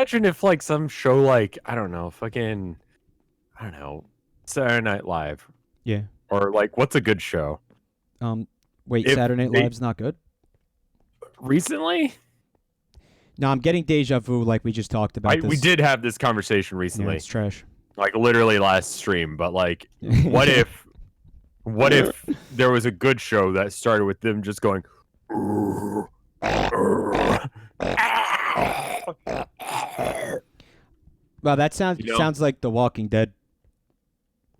imagine if like some show like I don't know, Saturday Night Live. Yeah. Or like what's a good show? Wait, If Saturday Night Live's not good? Recently? No, I'm getting deja vu like we just talked about this. We did have this conversation recently. Yeah, it's trash. Like literally last stream, but like what if there was a good show that started with them just going Well, that sounds like The Walking Dead.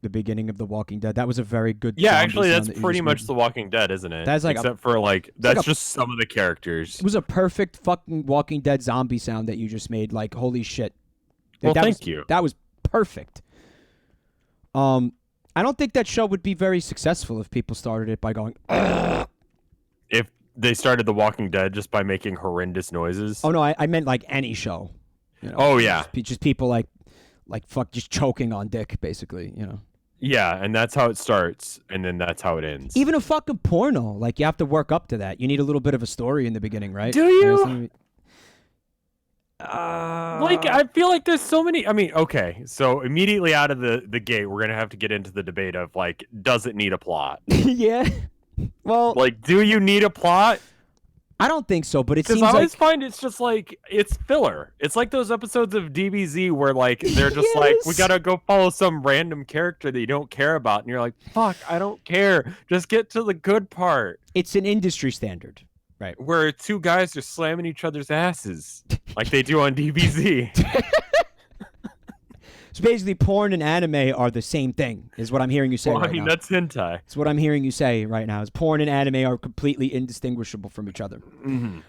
The beginning of The Walking Dead. That was a very good. Yeah, actually, that's pretty much The Walking Dead, isn't it? That's like except for like that's just some of the characters. It was a perfect fucking Walking Dead zombie sound that you just made. Like, holy shit! Well, thank you. That was perfect. I don't think that show would be very successful if people started it by going. If they started The Walking Dead just by making horrendous noises. Oh no, I meant like any show. You know, oh yeah, just people like just choking on dick, basically. You know. Yeah, and that's how it starts, and then that's how it ends. Even a fucking porno, like you have to work up to that. You need a little bit of a story in the beginning, right? Do you? Like, I feel like there's so many. I mean, okay, so immediately out of the gate, we're gonna have to get into the debate of like, does it need a plot? Yeah. Well, like, do you need a plot? I don't think so, but it seems I like... always find it's just like, it's filler. It's like those episodes of DBZ where like they're just like, we gotta go follow some random character that you don't care about, and you're like, fuck, I don't care. Just get to the good part. It's an industry standard, right? Where two guys are slamming each other's asses like they do on DBZ. So basically, porn and anime are the same thing, is what I'm hearing you say right now. I mean, that's hentai. It's what I'm hearing you say right now. Is porn and anime are completely indistinguishable from each other. Mm-hmm.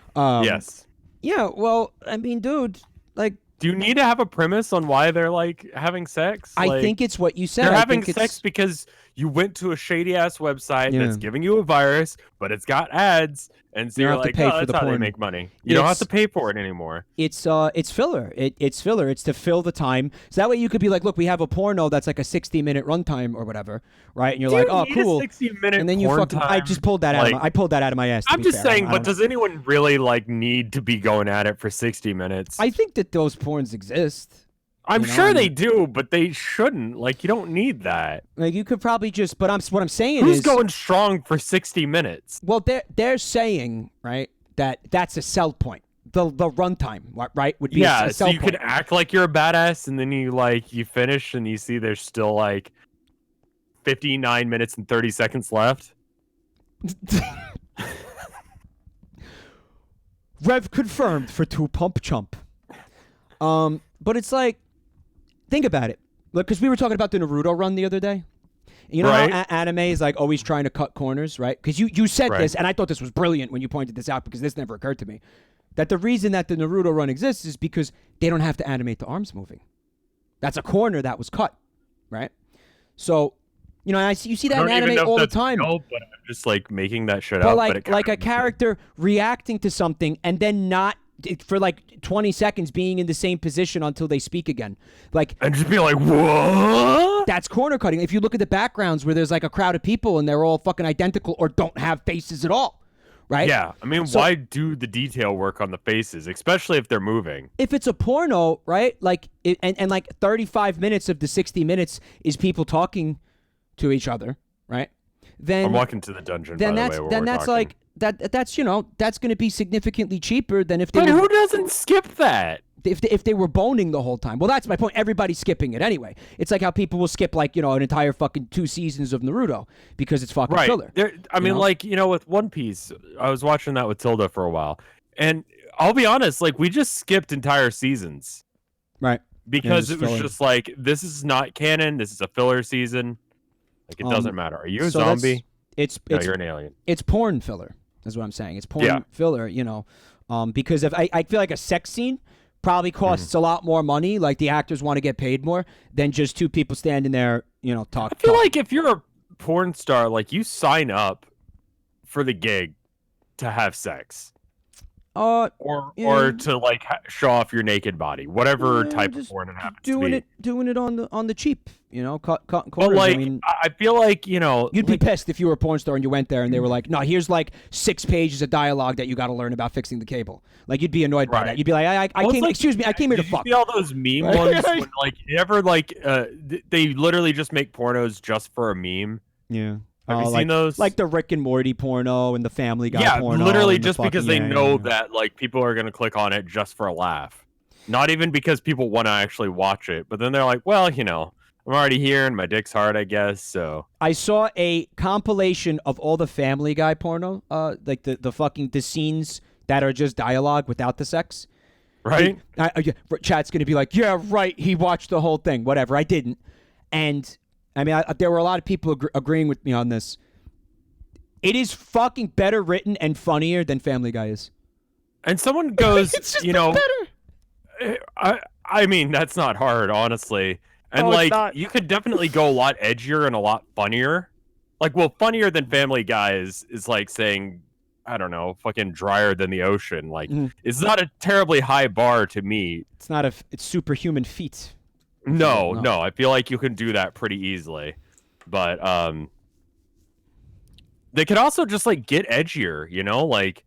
Yes. Yeah, well, I mean, dude, like... Do you need to have a premise on why they're, like, having sex? I think it's what you said. They're having sex because you went to a shady-ass website that's giving you a virus, but it's got ads, and so you're like, oh, that's how they make money. You don't have to pay for it anymore. It's filler. It's filler. It's to fill the time. So that way you could be like, look, we have a porno that's like a 60-minute runtime or whatever, right? And you're like, oh, cool. 60-minute and then you fucking... time? I just pulled that out. I pulled that out of my ass. I'm just saying, but does anyone really like need to be going at it for 60 minutes? I think that those porns exist. I'm sure they do, but they shouldn't. Like, you don't need that. Like, you could probably just... But what I'm saying is... Who's going strong for 60 minutes? Well, they're saying, right, that that's a sell point. The runtime, right, would be a sell point. Yeah, so you could act like you're a badass, and then you finish, and you see there's still, like, 59 minutes and 30 seconds left. Rev confirmed for 2 pump chump. But it's like... Think about it. Look, because we were talking about the Naruto run the other day. You know how anime is like always trying to cut corners, right? Because you said this, and I thought this was brilliant when you pointed this out, because this never occurred to me. That the reason that the Naruto run exists is because they don't have to animate the arms moving. That's a corner that was cut, right? So, you know, you see that in anime all the time. No, but I'm just like making that shit but up. Like a character reacting to something and then not... for like 20 seconds being in the same position until they speak again. Like, and just be like, what? That's corner cutting. If you look at the backgrounds where there's like a crowd of people and they're all fucking identical or don't have faces at all, right? Yeah. I mean, why do the detail work on the faces, especially if they're moving? If it's a porno, right? Like, and like 35 minutes of the 60 minutes is people talking to each other, right? Then I'm walking to the dungeon, by the way, then that's talking. Like, that's you know, that's going to be significantly cheaper than if they... But who doesn't skip that? If they were boning the whole time. Well, that's my point. Everybody's skipping it anyway. It's like how people will skip, like, you know, an entire fucking 2 seasons of Naruto because it's fucking filler. I mean, like, you know, with One Piece, I was watching that with Tilda for a while, and I'll be honest, like, we just skipped entire seasons. Right. Because it was just like, this is not canon, this is a filler season. Like, it doesn't matter. Are you a zombie? No, you're an alien. It's porn filler. That's what I'm saying. It's porn filler, you know, because if I feel like a sex scene probably costs a lot more money. Like, the actors want to get paid more than just 2 people standing there, you know, talking. I feel like if you're a porn star, like, you sign up for the gig to have sex. or to like show off your naked body, whatever type of porn it happens to be. Doing it on the cheap, cut corners. But like, I mean, I feel like you'd be pissed if you were a porn star and you went there and they were like, no, here's like 6 pages of dialogue that you got to learn about fixing the cable. Like, you'd be annoyed by that. You'd be like, I came, excuse me, I came here to fuck. Did you see all those meme ones? When, like, they literally just make pornos just for a meme. Yeah. Have you seen those? Like the Rick and Morty porno and the Family Guy porno. Yeah, literally just because they know that like people are going to click on it just for a laugh. Not even because people want to actually watch it. But then they're like, well, I'm already here and my dick's hard, I guess. So I saw a compilation of all the Family Guy porno, like the scenes that are just dialogue without the sex. Right? Chat's going to be like, yeah, right, he watched the whole thing. Whatever, I didn't. And I mean, there were a lot of people agreeing with me on this. It is fucking better written and funnier than Family Guy is. And someone goes, it's just better. I mean, that's not hard, honestly. And you could definitely go a lot edgier and a lot funnier. Like, well, funnier than Family Guy is like saying, I don't know, fucking drier than the ocean. Like, it's not a terribly high bar to me. It's superhuman feat. No, I feel like you can do that pretty easily. But they could also just like get edgier, like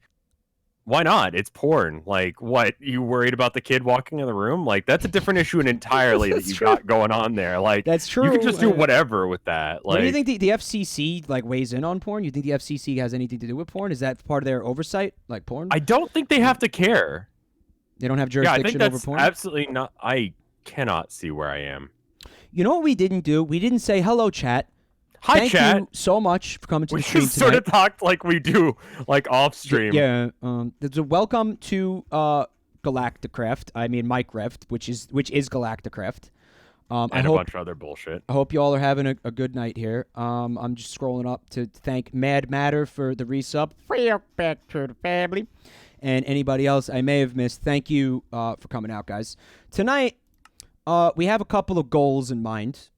why not? It's porn. Like, what, you worried about the kid walking in the room? Like, that's a different issue entirely that you got going on there. Like, that's true. You can just do whatever with that. Like, what do you think the FCC like weighs in on porn? You think the FCC has anything to do with porn? Is that part of their oversight, like porn? I don't think they have to care. They don't have jurisdiction over porn? Absolutely not. I cannot see where I am. You know what we didn't do? We didn't say hello, chat. Hi, chat. Thank you so much for coming to the stream tonight. We sort of talked like we do, like off stream. Yeah. There's a welcome to Galacticraft. I mean MikeRevt, which is Galacticraft. And a bunch of other bullshit. I hope you all are having a good night here. I'm just scrolling up to thank Mad Matter for the resub. Back to the family. And anybody else I may have missed, thank you for coming out, guys. Tonight, we have a couple of goals in mind.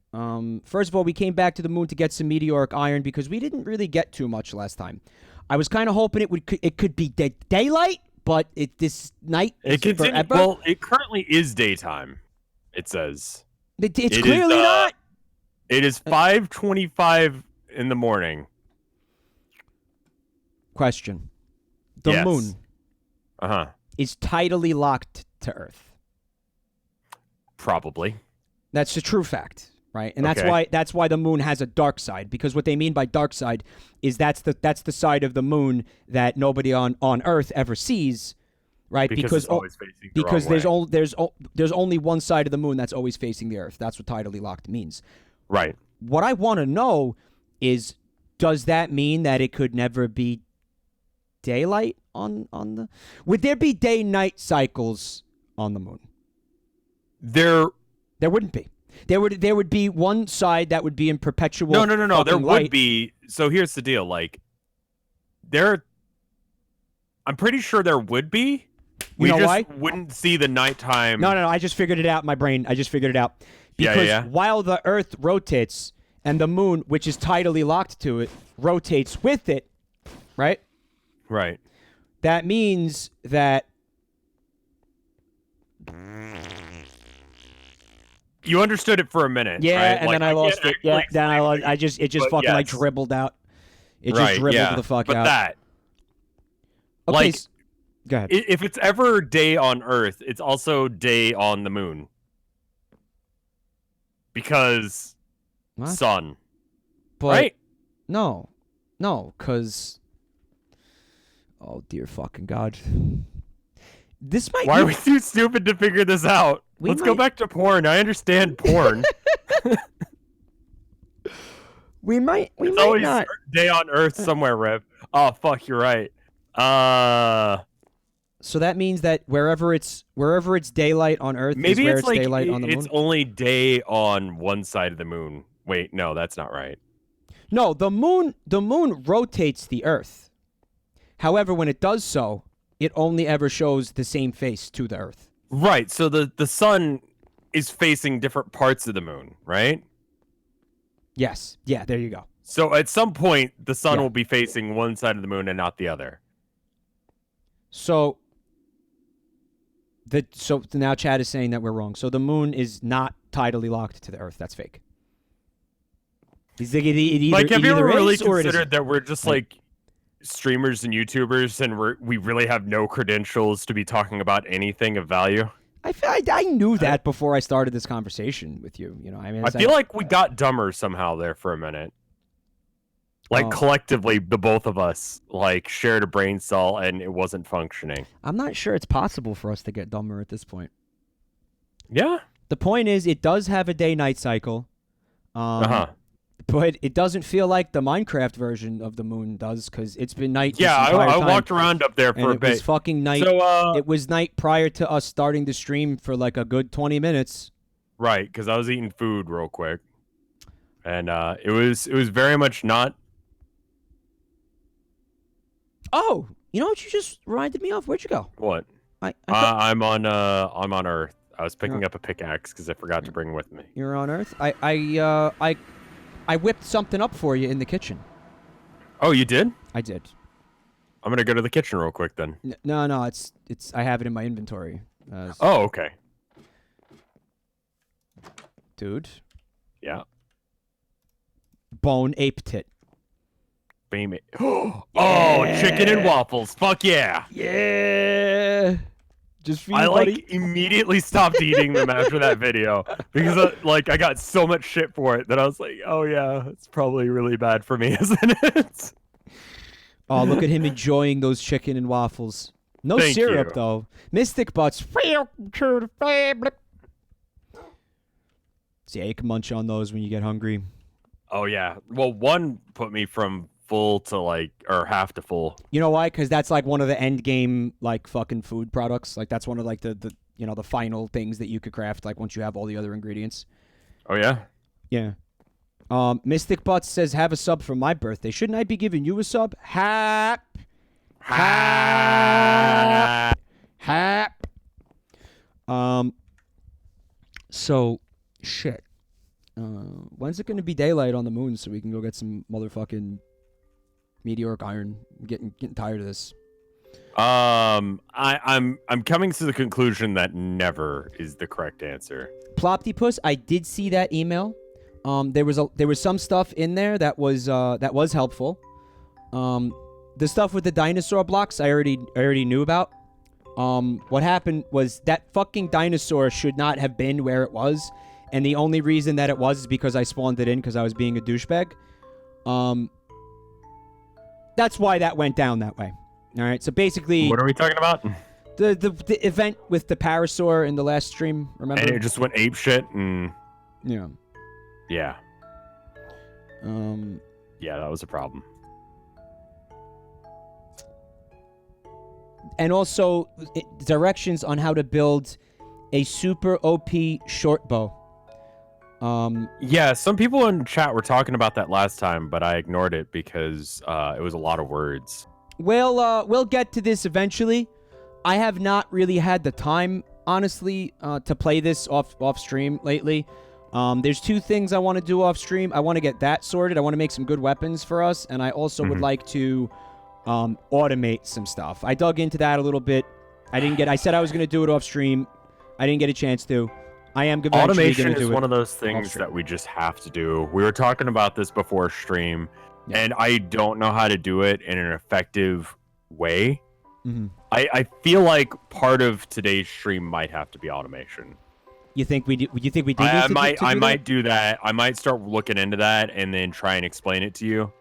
First of all, we came back to the moon to get some meteoric iron because we didn't really get too much last time. I was kind of hoping it could be daylight, but this night is forever. Well, it currently is daytime, it says. It's clearly not. It is 5:25 in the morning. Question. The moon is tidally locked to Earth. Probably. That's a true fact, right? And that's why the moon has a dark side, because what they mean by dark side is that's the side of the moon that nobody on Earth ever sees, right? Because it's always facing the wrong way. There's only one side of the moon that's always facing the Earth. That's what tidally locked means. Right. What I want to know is, does that mean that it could never be daylight on the? Would there be day-night cycles on the moon? There wouldn't be. There would be one side that would be in perpetual. No. There light. would be. So here's the deal. Like, I'm pretty sure there would be. We wouldn't see the nighttime. No. I just figured it out in my brain. I just figured it out. Because while the Earth rotates and the moon, which is tidally locked to it, rotates with it, right? Right. That means that. You understood it for a minute. Yeah, right? and then I lost it. Yeah, then I lost. It just fucking like dribbled out. It just dribbled the fuck out. But that. Okay, like, go ahead. If it's ever day on Earth, it's also day on the moon. Because sun. But, right? No, because. Oh dear fucking God. This might. Why are we too stupid to figure this out? Let's go back to porn. I understand porn. we might always not. Day on Earth somewhere, Rev. Oh fuck, you're right. So that means that wherever it's daylight on Earth, maybe is where it's like daylight on the moon. It's only day on one side of the moon. Wait, no, that's not right. No, the moon rotates the Earth. However, when it does so, it only ever shows the same face to the Earth. Right, so the sun is facing different parts of the moon, right? Yes. Yeah, there you go. So at some point, the sun will be facing one side of the moon and not the other. So So now Chad is saying that we're wrong. So the moon is not tidally locked to the Earth. That's fake. He's like, have you ever really is, considered that we're just like streamers and YouTubers, and we really have no credentials to be talking about anything of value? I knew that before I started this conversation with you. You know, I mean, I feel like we got dumber somehow there for a minute. Like collectively, the both of us like shared a brain cell and it wasn't functioning. I'm not sure it's possible for us to get dumber at this point. Yeah. The point is, it does have a day-night cycle. But it doesn't feel like the Minecraft version of the moon does, because it's been night. Yeah, I walked around up there for a bit. It was fucking night. So, it was night prior to us starting the stream for like a good 20 minutes. Right, because I was eating food real quick, and it was very much not. Oh, you know what you just reminded me of? Where'd you go? What? I'm on Earth. I was picking up a pickaxe because I forgot to bring with me. You're on Earth. I whipped something up for you in the kitchen. Oh, you did? I did. I'm gonna go to the kitchen real quick then. No, it's I have it in my inventory. Oh, okay. Dude. Yeah. Bone ape tit. Beam it. Oh, chicken and waffles. Fuck yeah. Yeah. Just for you, I buddy. immediately stopped eating them after that video because I got so much shit for it that I was like, oh yeah, it's probably really bad for me, isn't it? Oh, look at him enjoying those chicken and waffles. No Thank syrup you. though. Mystic Butts. See, you can munch on those when you get hungry. Oh yeah. Well, one put me from full to or half to full. You know why? Because that's like one of the end game fucking food products. Like that's one of the the final things that you could craft once you have all the other ingredients. Oh yeah. Yeah. Mystic Butts says, have a sub for my birthday. Shouldn't I be giving you a sub? Hap. So shit. When's it gonna be daylight on the moon so we can go get some motherfucking meteoric iron? I'm getting tired of this. I'm coming to the conclusion that never is the correct answer. Ploptypus, I did see that email. There was some stuff in there that was helpful. The stuff with the dinosaur blocks I already knew about. What happened was that fucking dinosaur should not have been where it was, and the only reason that it was is because I spawned it in because I was being a douchebag. That's why that went down that way. All right, so basically, what are we talking about? The event with the parasaur in the last stream, remember? And it just went ape shit and yeah. Yeah, that was a problem. And also directions on how to build a super OP short bow. Yeah, some people in chat were talking about that last time, but I ignored it because it was a lot of words. We'll get to this eventually. I have not really had the time, honestly, to play this off stream lately. There's two things I want to do off stream. I want to get that sorted. I want to make some good weapons for us, and I also would like to automate some stuff. I dug into that a little bit. I said I was going to do it off stream. I didn't get a chance to. I am eventually going to do it. Automation is one of those things that we just have to do. We were talking about this before stream, and I don't know how to do it in an effective way. Mm-hmm. I feel like part of today's stream might have to be automation. You think we do? You think we do? I might do that. I might start looking into that and then try and explain it to you.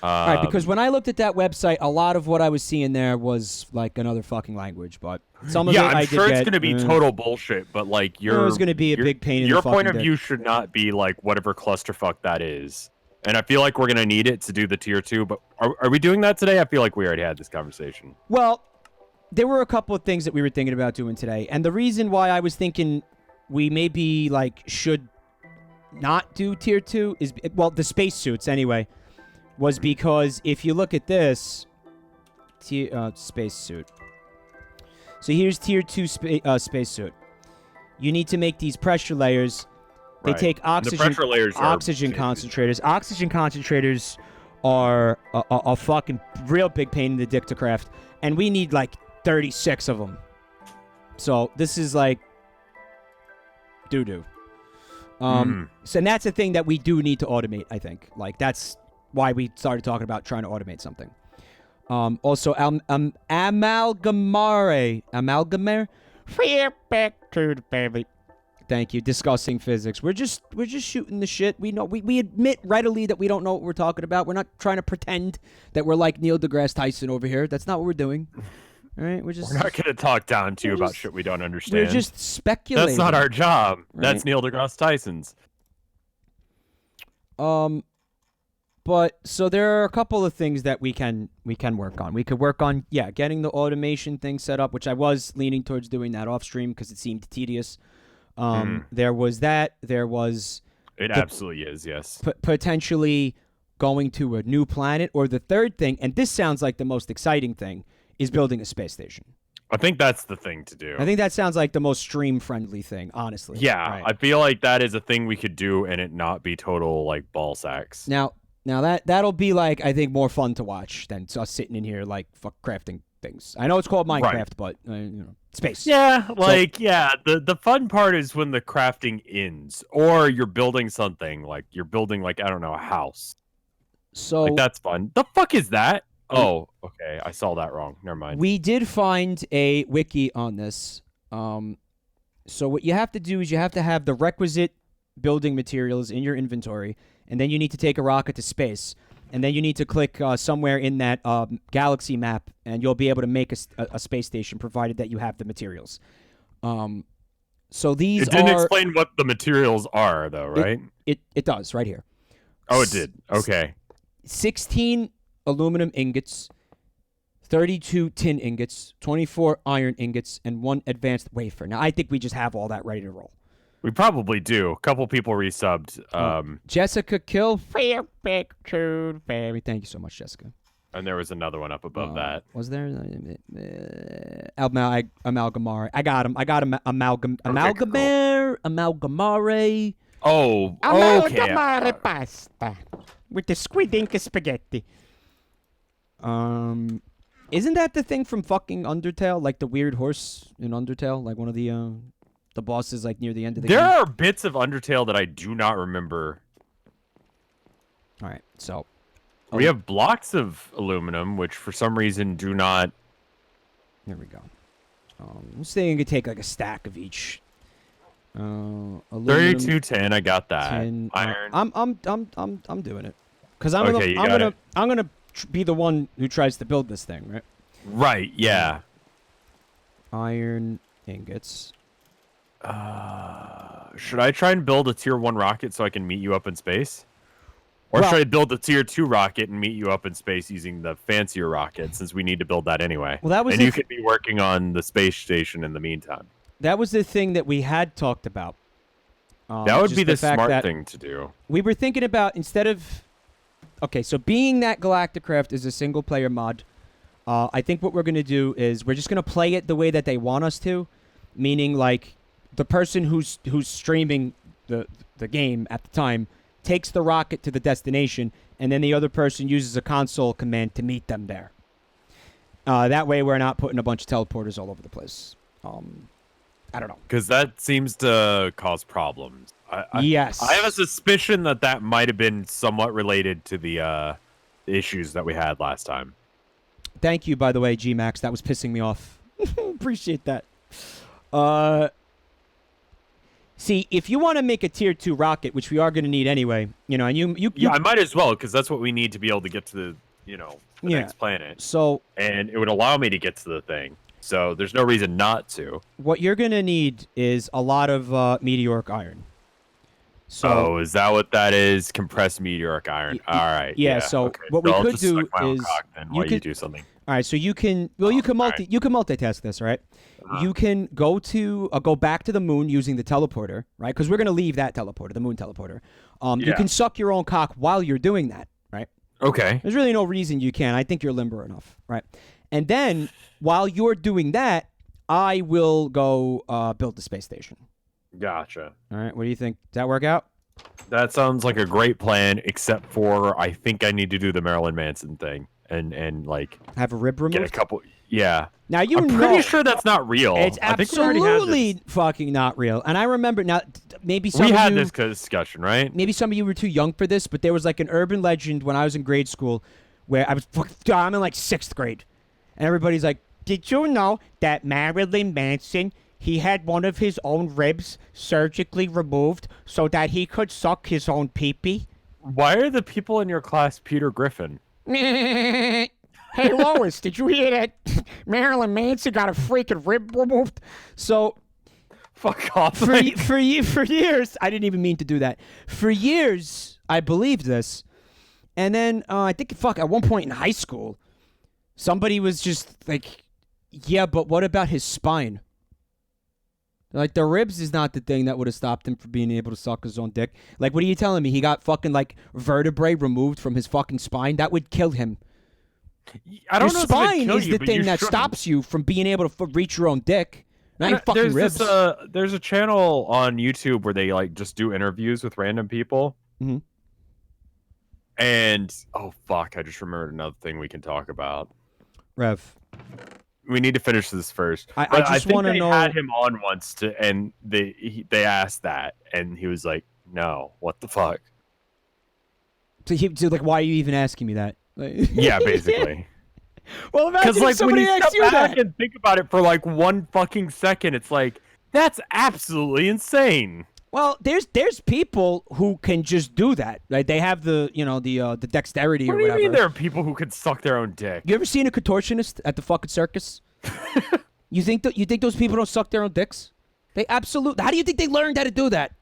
All right, because when I looked at that website, a lot of what I was seeing there was like another fucking language, but some of it I'm sure it's going to be total total bullshit, but like it's going to be a big pain in the your fucking point of dick. view should not be like whatever clusterfuck that is. And I feel like we're going to need it to do the tier 2, but are we doing that today? I feel like we already had this conversation. Well, there were a couple of things that we were thinking about doing today, and the reason why I was thinking we maybe should not do tier 2 is, well, the spacesuits anyway, was because if you look at this spacesuit. So here's tier 2 spacesuit. You need to make these pressure layers. They take oxygen. The pressure layers oxygen concentrators. Oxygen concentrators are a fucking real big pain in the dick to craft, and we need like 36 of them. So this is like doo-doo. So and that's a thing that we do need to automate, I think. Like, that's why we started talking about trying to automate something. Also, amalgamare. Back to the baby. Thank you. Discussing physics. We're just shooting the shit. We know we admit readily that we don't know what we're talking about. We're not trying to pretend that we're like Neil deGrasse Tyson over here. That's not what we're doing. All right, we're not going to talk down to you about shit we don't understand. We're just speculating. That's not our job. Right? That's Neil deGrasse Tyson's. But so there are a couple of things that we can work on. We could work on getting the automation thing set up, which I was leaning towards doing that off stream because it seemed tedious. There was that. There was. It absolutely is. Yes. Potentially going to a new planet, or the third thing, and this sounds like the most exciting thing, is building a space station. I think that's the thing to do. I think that sounds like the most stream-friendly thing, honestly. Yeah, right. I feel like that is a thing we could do and it not be total like ball sacks. Now that'll be like, I think, more fun to watch than us sitting in here like crafting things. I know it's called Minecraft, but space. Yeah, the fun part is when the crafting ends, or you're building something like I don't know, a house. So like, that's fun. The fuck is that? Oh, okay. I saw that wrong. Never mind. We did find a wiki on this. So what you have to do is you have to have the requisite building materials in your inventory, and then you need to take a rocket to space, and then you need to click somewhere in that galaxy map, and you'll be able to make a space station, provided that you have the materials. So these It didn't explain what the materials are, though, right? It does, right here. Oh, it did. Okay. 16 aluminum ingots, 32 tin ingots, 24 iron ingots, and 1 advanced wafer. Now, I think we just have all that ready to roll. We probably do. A couple people resubbed. Jessica Kill. Thank you so much, Jessica. And there was another one up above that. Was there? Amalgamare. I got him. Amalgamare. Amalgamare. Oh, okay. Amalgamare pasta. With the squid ink spaghetti. Isn't that the thing from fucking Undertale? Like the weird horse in Undertale? Like one of the bosses like near the end of the game? There are bits of Undertale that I do not remember. Alright, so. We have blocks of aluminum, which for some reason do not. There we go. I'm saying you could take like a stack of each. 32 tin, I got that. Iron. I'm doing it. Cuz I'm gonna be the one who tries to build this thing, right? Right, yeah. Iron ingots. Should I try and build a tier 1 rocket so I can meet you up in space? Or should I build a tier 2 rocket and meet you up in space using the fancier rocket, since we need to build that anyway? Well, that was and you could be working on the space station in the meantime. That was the thing that we had talked about. That would be the smart thing to do. We were thinking about, instead of... Okay, so being that Galacticraft is a single-player mod, I think what we're going to do is we're just going to play it the way that they want us to, meaning, like, the person who's streaming the game at the time takes the rocket to the destination, and then the other person uses a console command to meet them there. That way we're not putting a bunch of teleporters all over the place. I don't know. Because that seems to cause problems. Yes. I have a suspicion that might have been somewhat related to the issues that we had last time. Thank you, by the way, G-Max. That was pissing me off. Appreciate that. See, if you want to make a tier 2 rocket, which we are going to need anyway, and I might as well, because that's what we need to be able to get to the next planet. So, and it would allow me to get to the thing. So there's no reason not to. What you're going to need is a lot of meteoric iron. So, is that what that is? Compressed meteoric iron. All right. Yeah. So okay. what we could do is you do something. All right. So you can you can multitask this, right? You can go back to the moon using the teleporter, right? Because we're gonna leave that teleporter, the moon teleporter. You can suck your own cock while you're doing that, right? Okay. There's really no reason you can't. I think you're limber enough, right? And then while you're doing that, I will go build the space station. Gotcha. All right. What do you think? Does that work out? That sounds like a great plan, except for I think I need to do the Marilyn Manson thing. and like have a rib removed. Get a couple. Yeah. Now I'm pretty sure that's not real. It's I think we already had absolutely this. fucking not real. And I remember now. Maybe some we of had you, this discussion, right? Maybe some of you were too young for this, but there was like an urban legend when I was in grade school, where I'm in like 6th grade, and everybody's like, "Did you know that Marilyn Manson?" He had one of his own ribs surgically removed so that he could suck his own pee-pee. Why are the people in your class Peter Griffin? Hey, Lois, did you hear that Marilyn Manson got a freaking rib removed? So, fuck off. For years, I didn't even mean to do that. For years, I believed this. And then, I think, at one point in high school, somebody was just like, yeah, but what about his spine? Like, the ribs is not the thing that would have stopped him from being able to suck his own dick. Like, what are you telling me? He got fucking, like, vertebrae removed from his fucking spine? That would kill him. I don't know. Your spine is the thing that stops you from being able to reach your own dick. Not your fucking ribs. There's a channel on YouTube where they, like, just do interviews with random people. Mm-hmm. And, oh, fuck, I just remembered another thing we can talk about. Rev. We need to finish this first. I just want to know. I had him on once, and they asked that, and he was like, "No, what the fuck?" So like, why are you even asking me that? Yeah, basically. Well, imagine if somebody asked you that. And think about it for like 1 fucking second. It's like, that's absolutely insane. Well, there's people who can just do that. Right? They have the the dexterity or whatever. What do you mean there are people who can suck their own dick? You ever seen a contortionist at the fucking circus? You think those people don't suck their own dicks? They absolutely. How do you think they learned how to do that?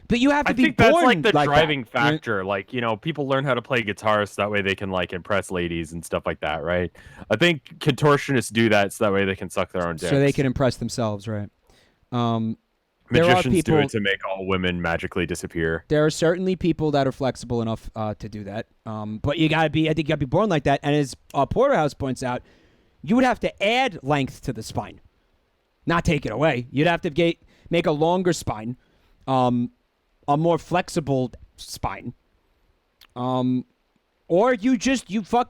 But you have to be born that's like the driving that. factor. Like, people learn how to play guitar so that way they can like impress ladies and stuff like that, right? I think contortionists do that so that way they can suck their own dicks. So they can impress themselves, right? Magicians do it to make all women magically disappear. There are certainly people that are flexible enough to do that. But I think you gotta be born like that. And as Porterhouse points out, you would have to add length to the spine, not take it away. You'd have to make a longer spine, a more flexible spine, or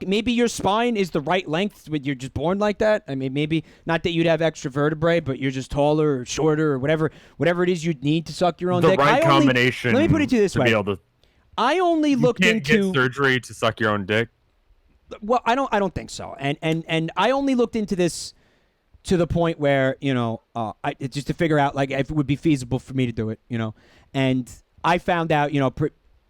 maybe your spine is the right length, but you're just born like that. I mean, maybe not that you'd have extra vertebrae, but you're just taller or shorter or whatever it is you'd need to suck your own dick. The right combination. Let me put it to you this way. I only looked into get surgery to suck your own dick. Well, I don't think so. And I only looked into this to the point where, just to figure out like if it would be feasible for me to do it, And I found out,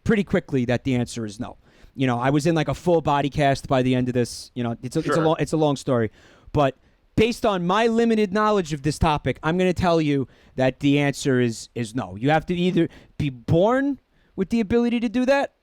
pretty quickly that the answer is no. I was in like a full body cast by the end of this. It's a long story, but based on my limited knowledge of this topic, I'm going to tell you that the answer is no. You have to either be born with the ability to do that,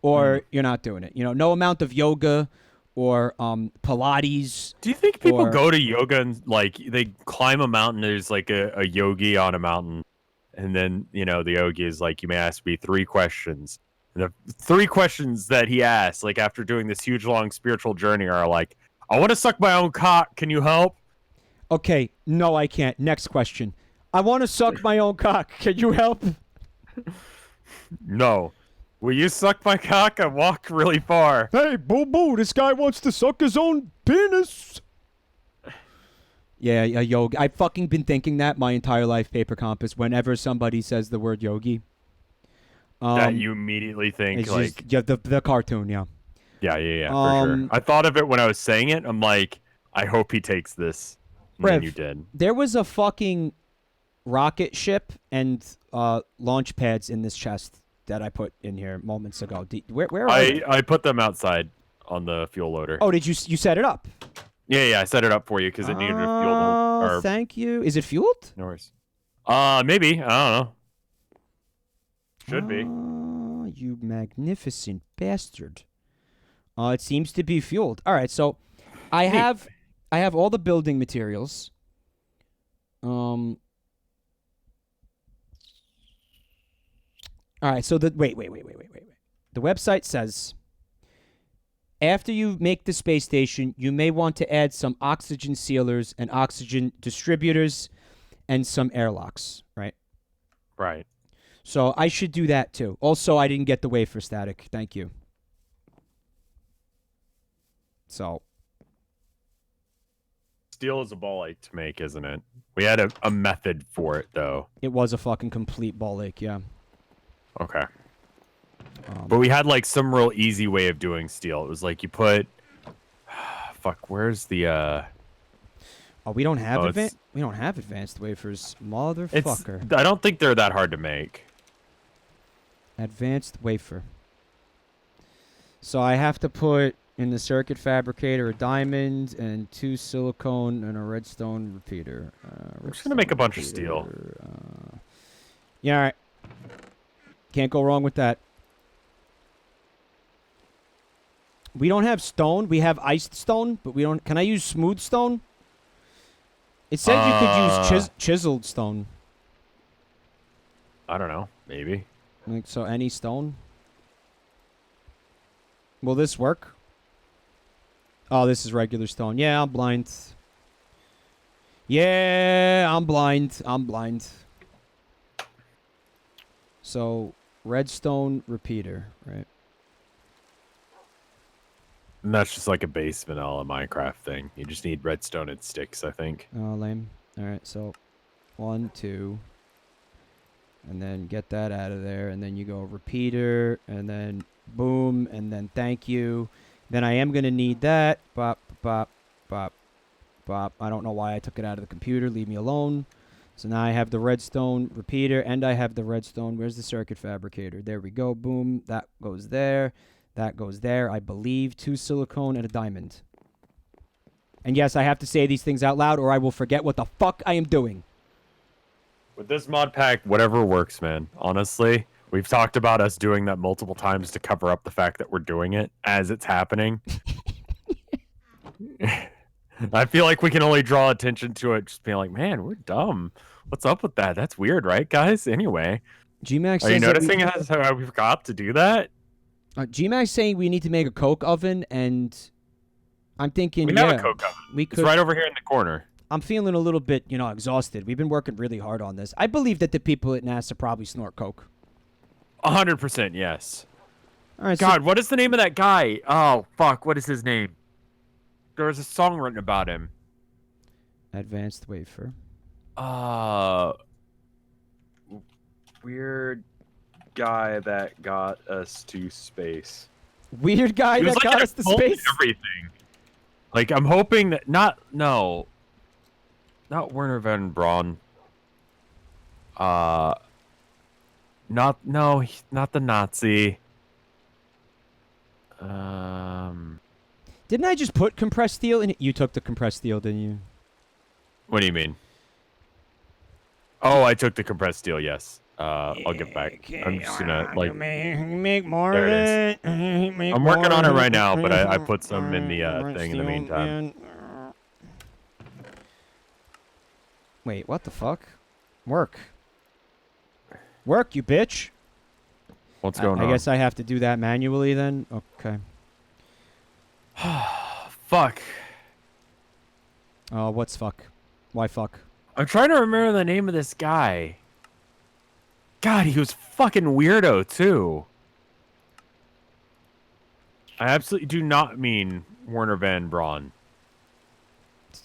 or you're not doing it. No amount of yoga or Pilates. Do you think people go to yoga and like they climb a mountain? There's like a yogi on a mountain, and then the yogi is like, you may ask me 3 questions. And the 3 questions that he asks, like after doing this huge long spiritual journey, are like, I want to suck my own cock. Can you help? Okay, no, I can't. Next question. I want to suck my own cock. Can you help? No. Will you suck my cock? I walk really far. Hey, boo-boo, this guy wants to suck his own penis. Yeah, yogi. I've fucking been thinking that my entire life, Paper Compass, whenever somebody says the word yogi. That you immediately think like... the cartoon, yeah. Yeah, for sure. I thought of it when I was saying it. I'm like, I hope he takes this. And then you did. There was a fucking rocket ship and launch pads in this chest that I put in here moments ago. Where are they? I put them outside on the fuel loader. Oh, did you set it up? Yeah, I set it up for you because it needed fuel. Thank you. Is it fueled? No worries. Maybe. I don't know. Should be. You magnificent bastard. It seems to be fueled. All right, so I have all the building materials. All right, so wait. The website says after you make the space station, you may want to add some oxygen sealers and oxygen distributors and some airlocks, right? Right. So I should do that too. Also, I didn't get the wafer static. Thank you. So. Steel is a ball ache to make, isn't it? We had a method for it, though. It was a fucking complete ball ache, yeah. Okay. But we had, like, some real easy way of doing steel. It was like you put... Fuck, where's the, Oh, we don't have we don't have advanced wafers, motherfucker. I don't think they're that hard to make. Advanced wafer. So I have to put in the circuit fabricator a diamond and 2 silicone and a redstone repeater. I'm just gonna make a bunch of steel. Yeah, all right. Can't go wrong with that. We don't have stone. We have iced stone, but we don't. Can I use smooth stone? It said you could use chiseled stone. I don't know. Maybe. Like, so any stone? Will this work? Oh, this is regular stone. Yeah, I'm blind. Yeah, I'm blind. I'm blind. So, redstone repeater, right? And that's just like a base vanilla Minecraft thing. You just need redstone and sticks, I think. Oh, lame. All right, so 1, 2. And then get that out of there. And then you go repeater. And then boom. And then thank you. Then I am going to need that. Bop, bop, bop, bop. I don't know why I took it out of the computer. Leave me alone. So now I have the redstone repeater. And I have the redstone. Where's the circuit fabricator? There we go. Boom. That goes there. That goes there. I believe 2 silicone and a diamond. And yes, I have to say these things out loud or I will forget what the fuck I am doing. With this mod pack, whatever works, man. Honestly, we've talked about us doing that multiple times to cover up the fact that we're doing it as it's happening. I feel like we can only draw attention to it just being like, man, we're dumb. What's up with that? That's weird, right, guys? Anyway. G-Max Are you noticing how we forgot to do that? G-Max saying we need to make a coke oven, and I'm thinking, we have a coke oven. We could, it's right over here in the corner. I'm feeling a little bit, exhausted. We've been working really hard on this. I believe that the people at NASA probably snort coke. 100%, yes. All right, God, what is the name of that guy? Oh, fuck, what is his name? There was a song written about him. Advanced wafer. Weird guy that got us to space. Weird guy that got us to space? Everything. Like, I'm hoping that... Not Werner von Braun. Not the Nazi. Didn't I just put compressed steel in it? You took the compressed steel, didn't you? What do you mean? Oh, I took the compressed steel, yes. I'll get back. I'm just gonna, make more there of it it. I'm working on it right now, but I put some in the thing in the meantime. Wait, what the fuck? Work, you bitch. What's going on? I guess I have to do that manually then? Okay. Fuck. Oh, what's fuck? Why fuck? I'm trying to remember the name of this guy. God, he was fucking weirdo, too. I absolutely do not mean Werner von Braun.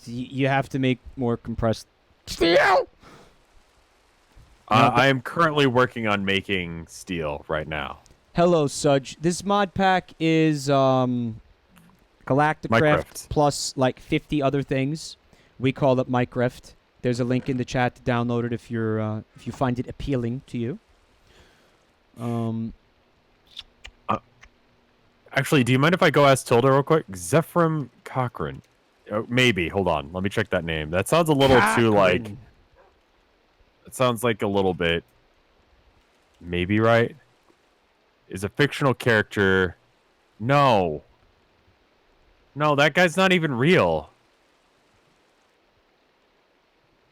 You have to make more compressed steel? I am currently working on making steel right now. Hello, Sudge. This mod pack is Galacticraft MikeRevt. plus like 50 other things. We call it MikeRevt. There's a link in the chat to download it if you find it appealing to you. Actually, do you mind if I go ask Tilda real quick? Zephram Cochran. Oh, maybe. Hold on. Let me check that name. That sounds a little too like... It sounds like a little bit... Maybe right? Is a fictional character... No. No, that guy's not even real.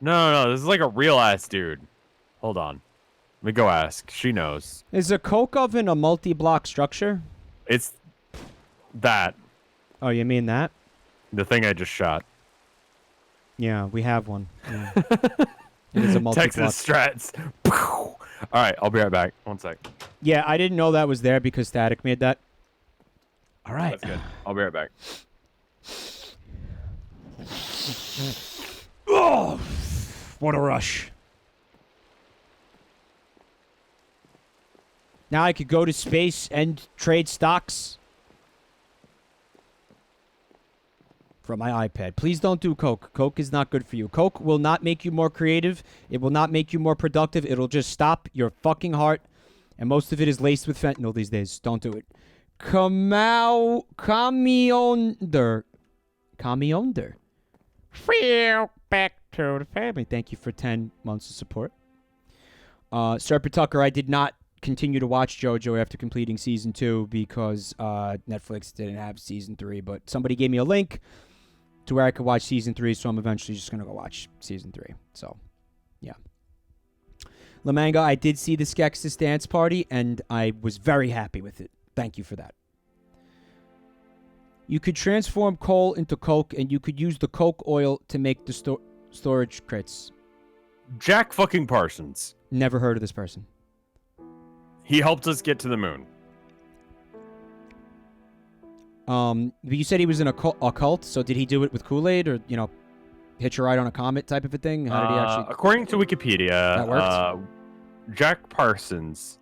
No, this is like a real-ass dude. Hold on. Let me go ask. She knows. Is a coke oven a multi-block structure? It's that. Oh, you mean that? The thing I just shot. Yeah, we have one. Yeah. It is a multi-block. Texas strats. All right, I'll be right back. 1 sec. Yeah, I didn't know that was there because Static made that. All right. That's good. I'll be right back. Oh, what a rush. Now I could go to space and trade stocks from my iPad. Please don't do Coke. Coke is not good for you. Coke will not make you more creative. It will not make you more productive. It'll just stop your fucking heart. And most of it is laced with fentanyl these days. Don't do it. Camionder. Back to the family. Thank you for 10 months of support. Serpent Tucker, I did not continue to watch JoJo after completing season 2 because Netflix didn't have season 3, but somebody gave me a link to where I could watch season 3, so I'm eventually just going to go watch season 3. So, yeah. Lamanga, I did see the Skeksis dance party, and I was very happy with it. Thank you for that. You could transform coal into coke, and you could use the coke oil to make the storage crits. Jack fucking Parsons. Never heard of this person. He helped us get to the moon. But you said he was in a cult, so did he do it with Kool-Aid or, hitch a ride on a comet type of a thing? How did he actually... According to Wikipedia, that worked? Jack Parsons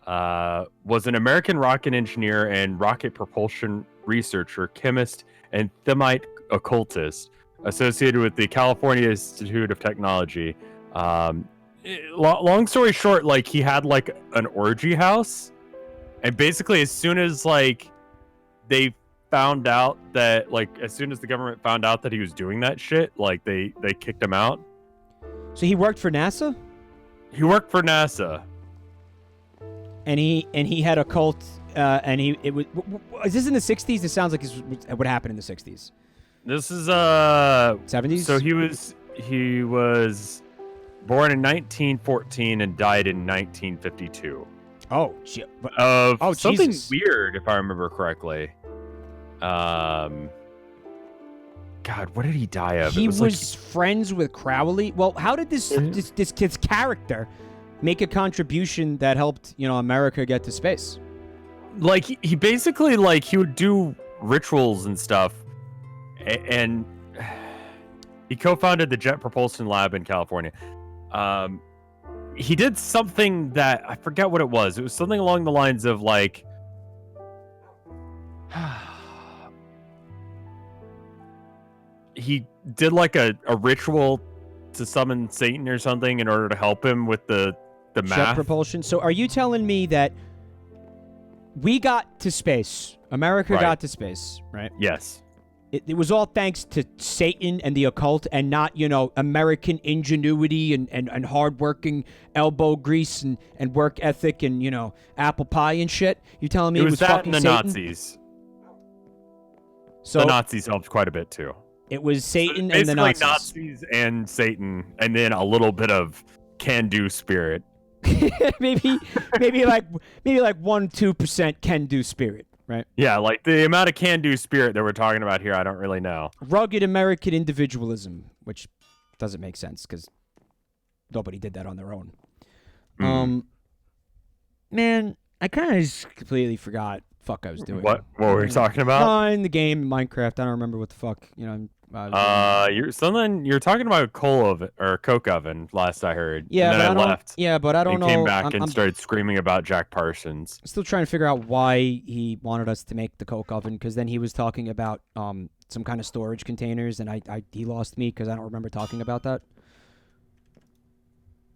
was an American rocket engineer and rocket propulsion researcher, chemist, and Themite occultist associated with the California Institute of Technology. Long story short, he had an orgy house, and basically as soon as they found out that as soon as the government found out that he was doing that shit, they kicked him out. So he worked for NASA? He worked for NASA. And he had a cult, is this in the 60s? This sounds like this would happen in the 60s. This is 70s. So he was born in 1914 and died in 1952. Oh shit! Something Jesus. weird, if I remember correctly. God, what did he die of? He was friends with Crowley. Well, how did this kid's character make a contribution that helped America get to space? He basically he would do rituals and stuff, and he co-founded the Jet Propulsion Lab in California. He did something that I forget what it was. It was something along the lines of he did a ritual to summon Satan or something in order to help him with the math. Jet propulsion. So are you telling me that we got to space? America got to space, right? Yes. It was all thanks to Satan and the occult and not, American ingenuity and hardworking elbow grease and work ethic and, apple pie and shit? You telling me it was that fucking and the Satan? Nazis. So the Nazis helped quite a bit too. It was Satan so and the Nazis. Nazis and Satan, and then a little bit of can-do spirit. maybe 1-2% can-do spirit. Right. Yeah, the amount of can-do spirit that we're talking about here, I don't really know. Rugged American individualism, which doesn't make sense because nobody did that on their own. Man, I kind of just completely forgot fuck I was doing. What were we talking about? In the game Minecraft. I don't remember what the fuck. You're talking about a coke oven. Last I heard. Yeah, and then but I left. Yeah, but I don't know. Came back and started screaming about Jack Parsons. I'm still trying to figure out why he wanted us to make the coke oven, because then he was talking about some kind of storage containers, and he lost me because I don't remember talking about that.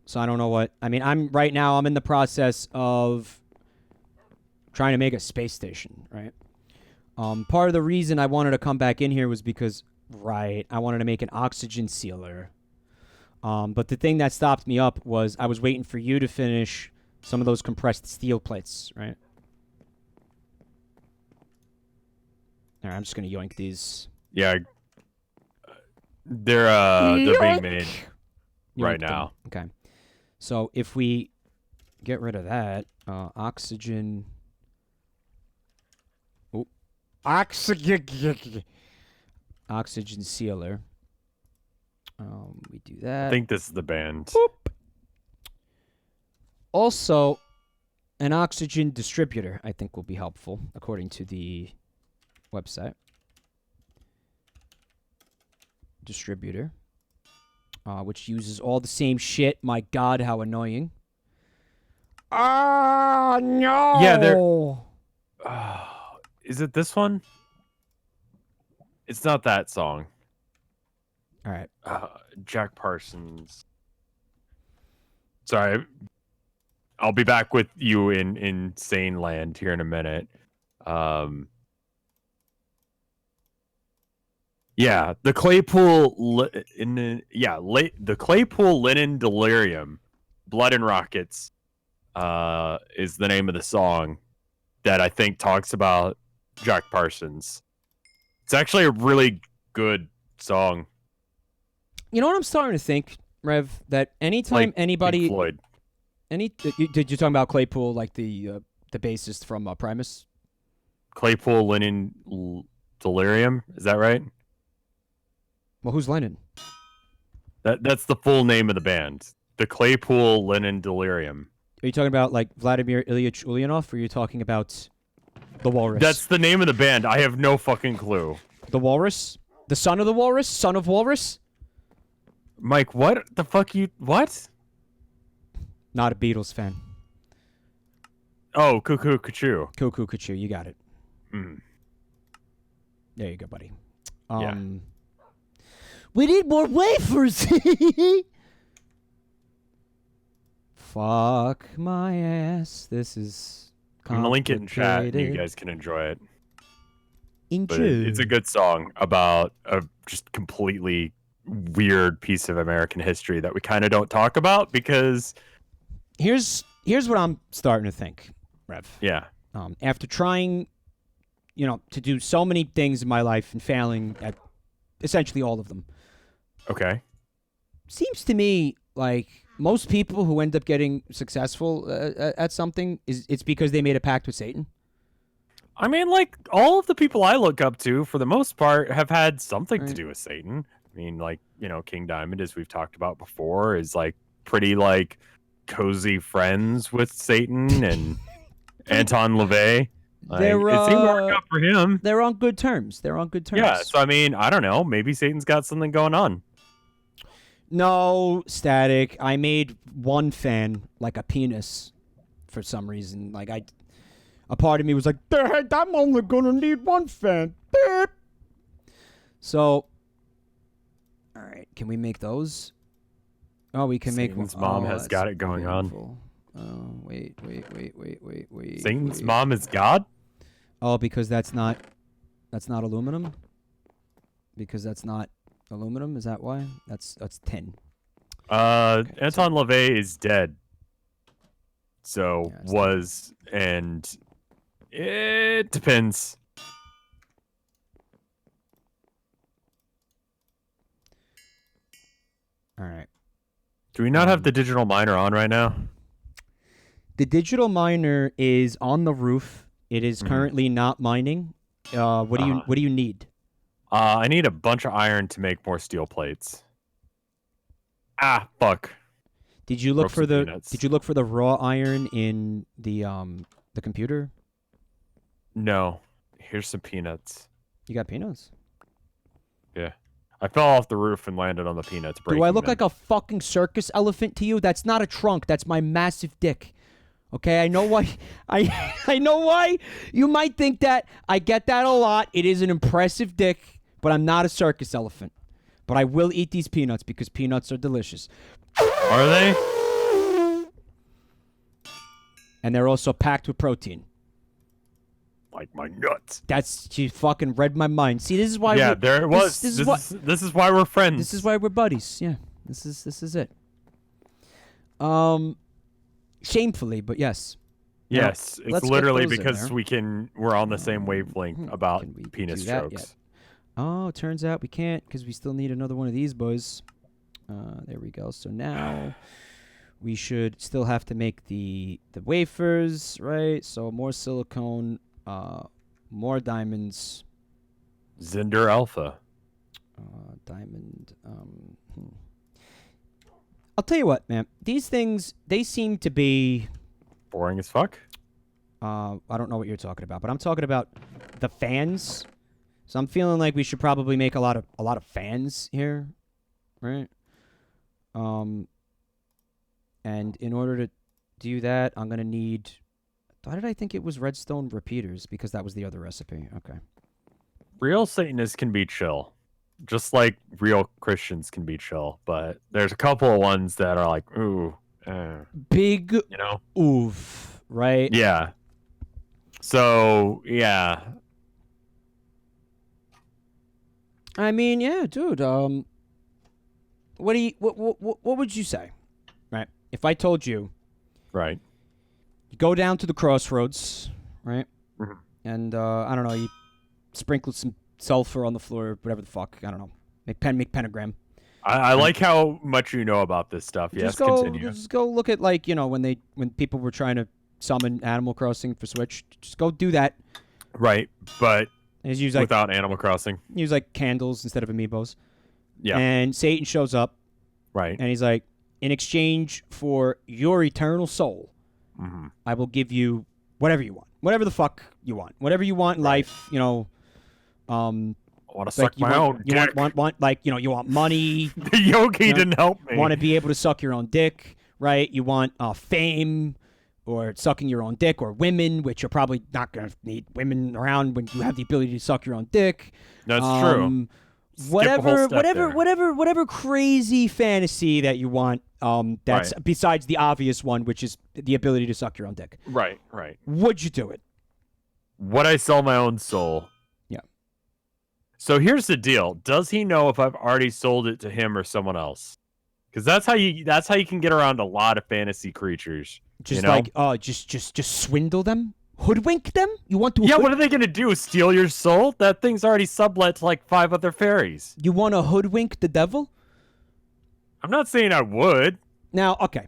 So I don't know what. I mean, I'm in the process of trying to make a space station, right? Part of the reason I wanted to come back in here was because, I wanted to make an oxygen sealer. But the thing that stopped me up was I was waiting for you to finish some of those compressed steel plates, right? All right, I'm just gonna yoink these. Yeah, they're being made right now. Okay, so if we get rid of that, oxygen. Oxygen sealer. We do that. I think this is the band. Boop. Also, an oxygen distributor, I think, will be helpful, according to the website. distributor, which uses all the same shit. My God, how annoying. Ah, no. Yeah, there. Is it this one? It's not that song. All right. Jack Parsons. Sorry. I'll be back with you in insane land here in a minute. Yeah, the Claypool the Claypool Linen Delirium, Blood and Rockets, is the name of the song that I think talks about Jack Parsons. It's actually a really good song. You know what I'm starting to think, Rev? That anytime Like anybody, Pink Floyd. did you talking about Claypool, like the bassist from Primus? Claypool Linen Delirium, is that right? Well, who's Lennon? That's the full name of the band. The Claypool Linen Delirium. Are you talking about like Vladimir Ilyich Ulyanov, or are you talking about the Walrus? That's the name of the band. I have no fucking clue. The Walrus? The son of the Walrus? Son of Walrus? Mike, what the fuck what? Not a Beatles fan. Oh, Cuckoo Cuckoo. Cuckoo Cuckoo, you got it. Mm. There you go, buddy. Yeah. We need more wafers. Fuck my ass. This is I'm gonna link it in chat and you guys can enjoy it. But it's a good song about a just completely weird piece of American history that we kind of don't talk about because here's what I'm starting to think, Rev. Yeah. After trying, to do so many things in my life and failing at essentially all of them. Okay. Seems to me like most people who end up getting successful at something it's because they made a pact with Satan. I mean, like, all of the people I look up to, for the most part, have had something to do with Satan. I mean, like, King Diamond, as we've talked about before, is, like, pretty, like, cozy friends with Satan, and Anton LaVey. Like, it seemed to work out for him. They're on good terms. Yeah, so, I mean, I don't know. Maybe Satan's got something going on. No, Static. I made one fan like a penis for some reason. Like, a part of me was like, I'm only gonna need one fan. Beep. So, all right, can we make those? Oh, we can Satan's make. mom has got it going beautiful. On. Oh, wait. Satan's mom is God? Oh, because that's not aluminum. Because that's not aluminum. Is that why? That's tin. Okay, Anton LaVey is dead. So and it depends. All right. Do we not have the digital miner on right now? The digital miner is on the roof. It is currently not mining. What do you need? I need a bunch of iron to make more steel plates. Ah, fuck. Did you look for the raw iron in the computer? No. Here's some peanuts. You got peanuts? Yeah. I fell off the roof and landed on the peanuts. Do I look like a fucking circus elephant to you? That's not a trunk. That's my massive dick. Okay, I know why. I know why you might think that. I get that a lot. It is an impressive dick, but I'm not a circus elephant. But I will eat these peanuts because peanuts are delicious. Are they? And they're also packed with protein. Like my nuts. She fucking read my mind. See, this is why. Yeah, there it was. This is why we're friends. This is why we're buddies. Yeah, this is it. Shamefully, but yes. Yes, it's literally because we're on the same wavelength about penis jokes. Yet? Oh, it turns out we can't because we still need another one of these boys. There we go. So now we should still have to make the wafers, right? So more silicone, more diamonds. Zinder Alpha. Diamond. I'll tell you what, man. These things, they seem to be boring as fuck. I don't know what you're talking about, but I'm talking about the fans So I'm feeling like we should probably make a lot of fans here, right? And in order to do that, I'm gonna need. Why did I think it was redstone repeaters? Because that was the other recipe. Okay. Real Satanists can be chill, just like real Christians can be chill. But there's a couple of ones that are like, ooh, big, you know, oof, right? Yeah. So yeah. I mean, yeah, dude. What would you say, right? If I told you, Right. you go down to the crossroads, right? Mm-hmm. And I don't know, you sprinkle some sulfur on the floor, whatever the fuck. I don't know. Make pentagram. I like how much you know about this stuff. Yes, continue. Just go look at, like, you know, when people were trying to summon Animal Crossing for Switch. Just go do that. Right, but use, like, without Animal Crossing. Use, like, candles instead of amiibos. Yeah. And Satan shows up. Right. And he's like, in exchange for your eternal soul, I will give you whatever you want. Whatever the fuck you want. Whatever you want in life, you know. I want to suck my own dick. You want like, you know, you want money. The yogi didn't help me. Want to be able to suck your own dick, right? You want fame, or sucking your own dick, or women, which you're probably not going to need women around when you have the ability to suck your own dick. That's true. Whatever crazy fantasy that you want, that's right. Besides the obvious one, which is the ability to suck your own dick. Right. Would you do it? Would I sell my own soul? Yeah. So here's the deal. Does he know if I've already sold it to him or someone else? Because that's how you can get around a lot of fantasy creatures. Just, you know? like, just swindle them? Hoodwink them? You want to? Yeah, what are they gonna do? Steal your soul? That thing's already sublet to like 5 other fairies. You want to hoodwink the devil? I'm not saying I would. Now, okay.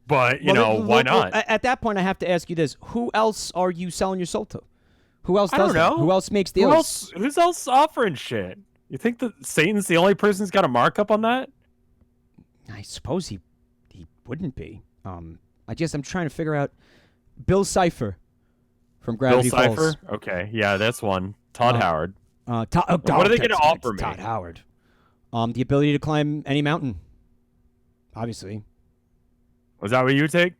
But, why not? At that point, I have to ask you this. Who else are you selling your soul to? Who else does I don't know. that? Who else makes deals? Who's else offering shit? You think that Satan's the only person who's got a markup on that? I suppose he wouldn't be. I'm trying to figure out Bill Cipher from Gravity Falls. Bill Cipher? Okay, yeah, that's one. Todd Howard. What are they going to offer me? Todd Howard. The ability to climb any mountain. Obviously. Was that what you would take?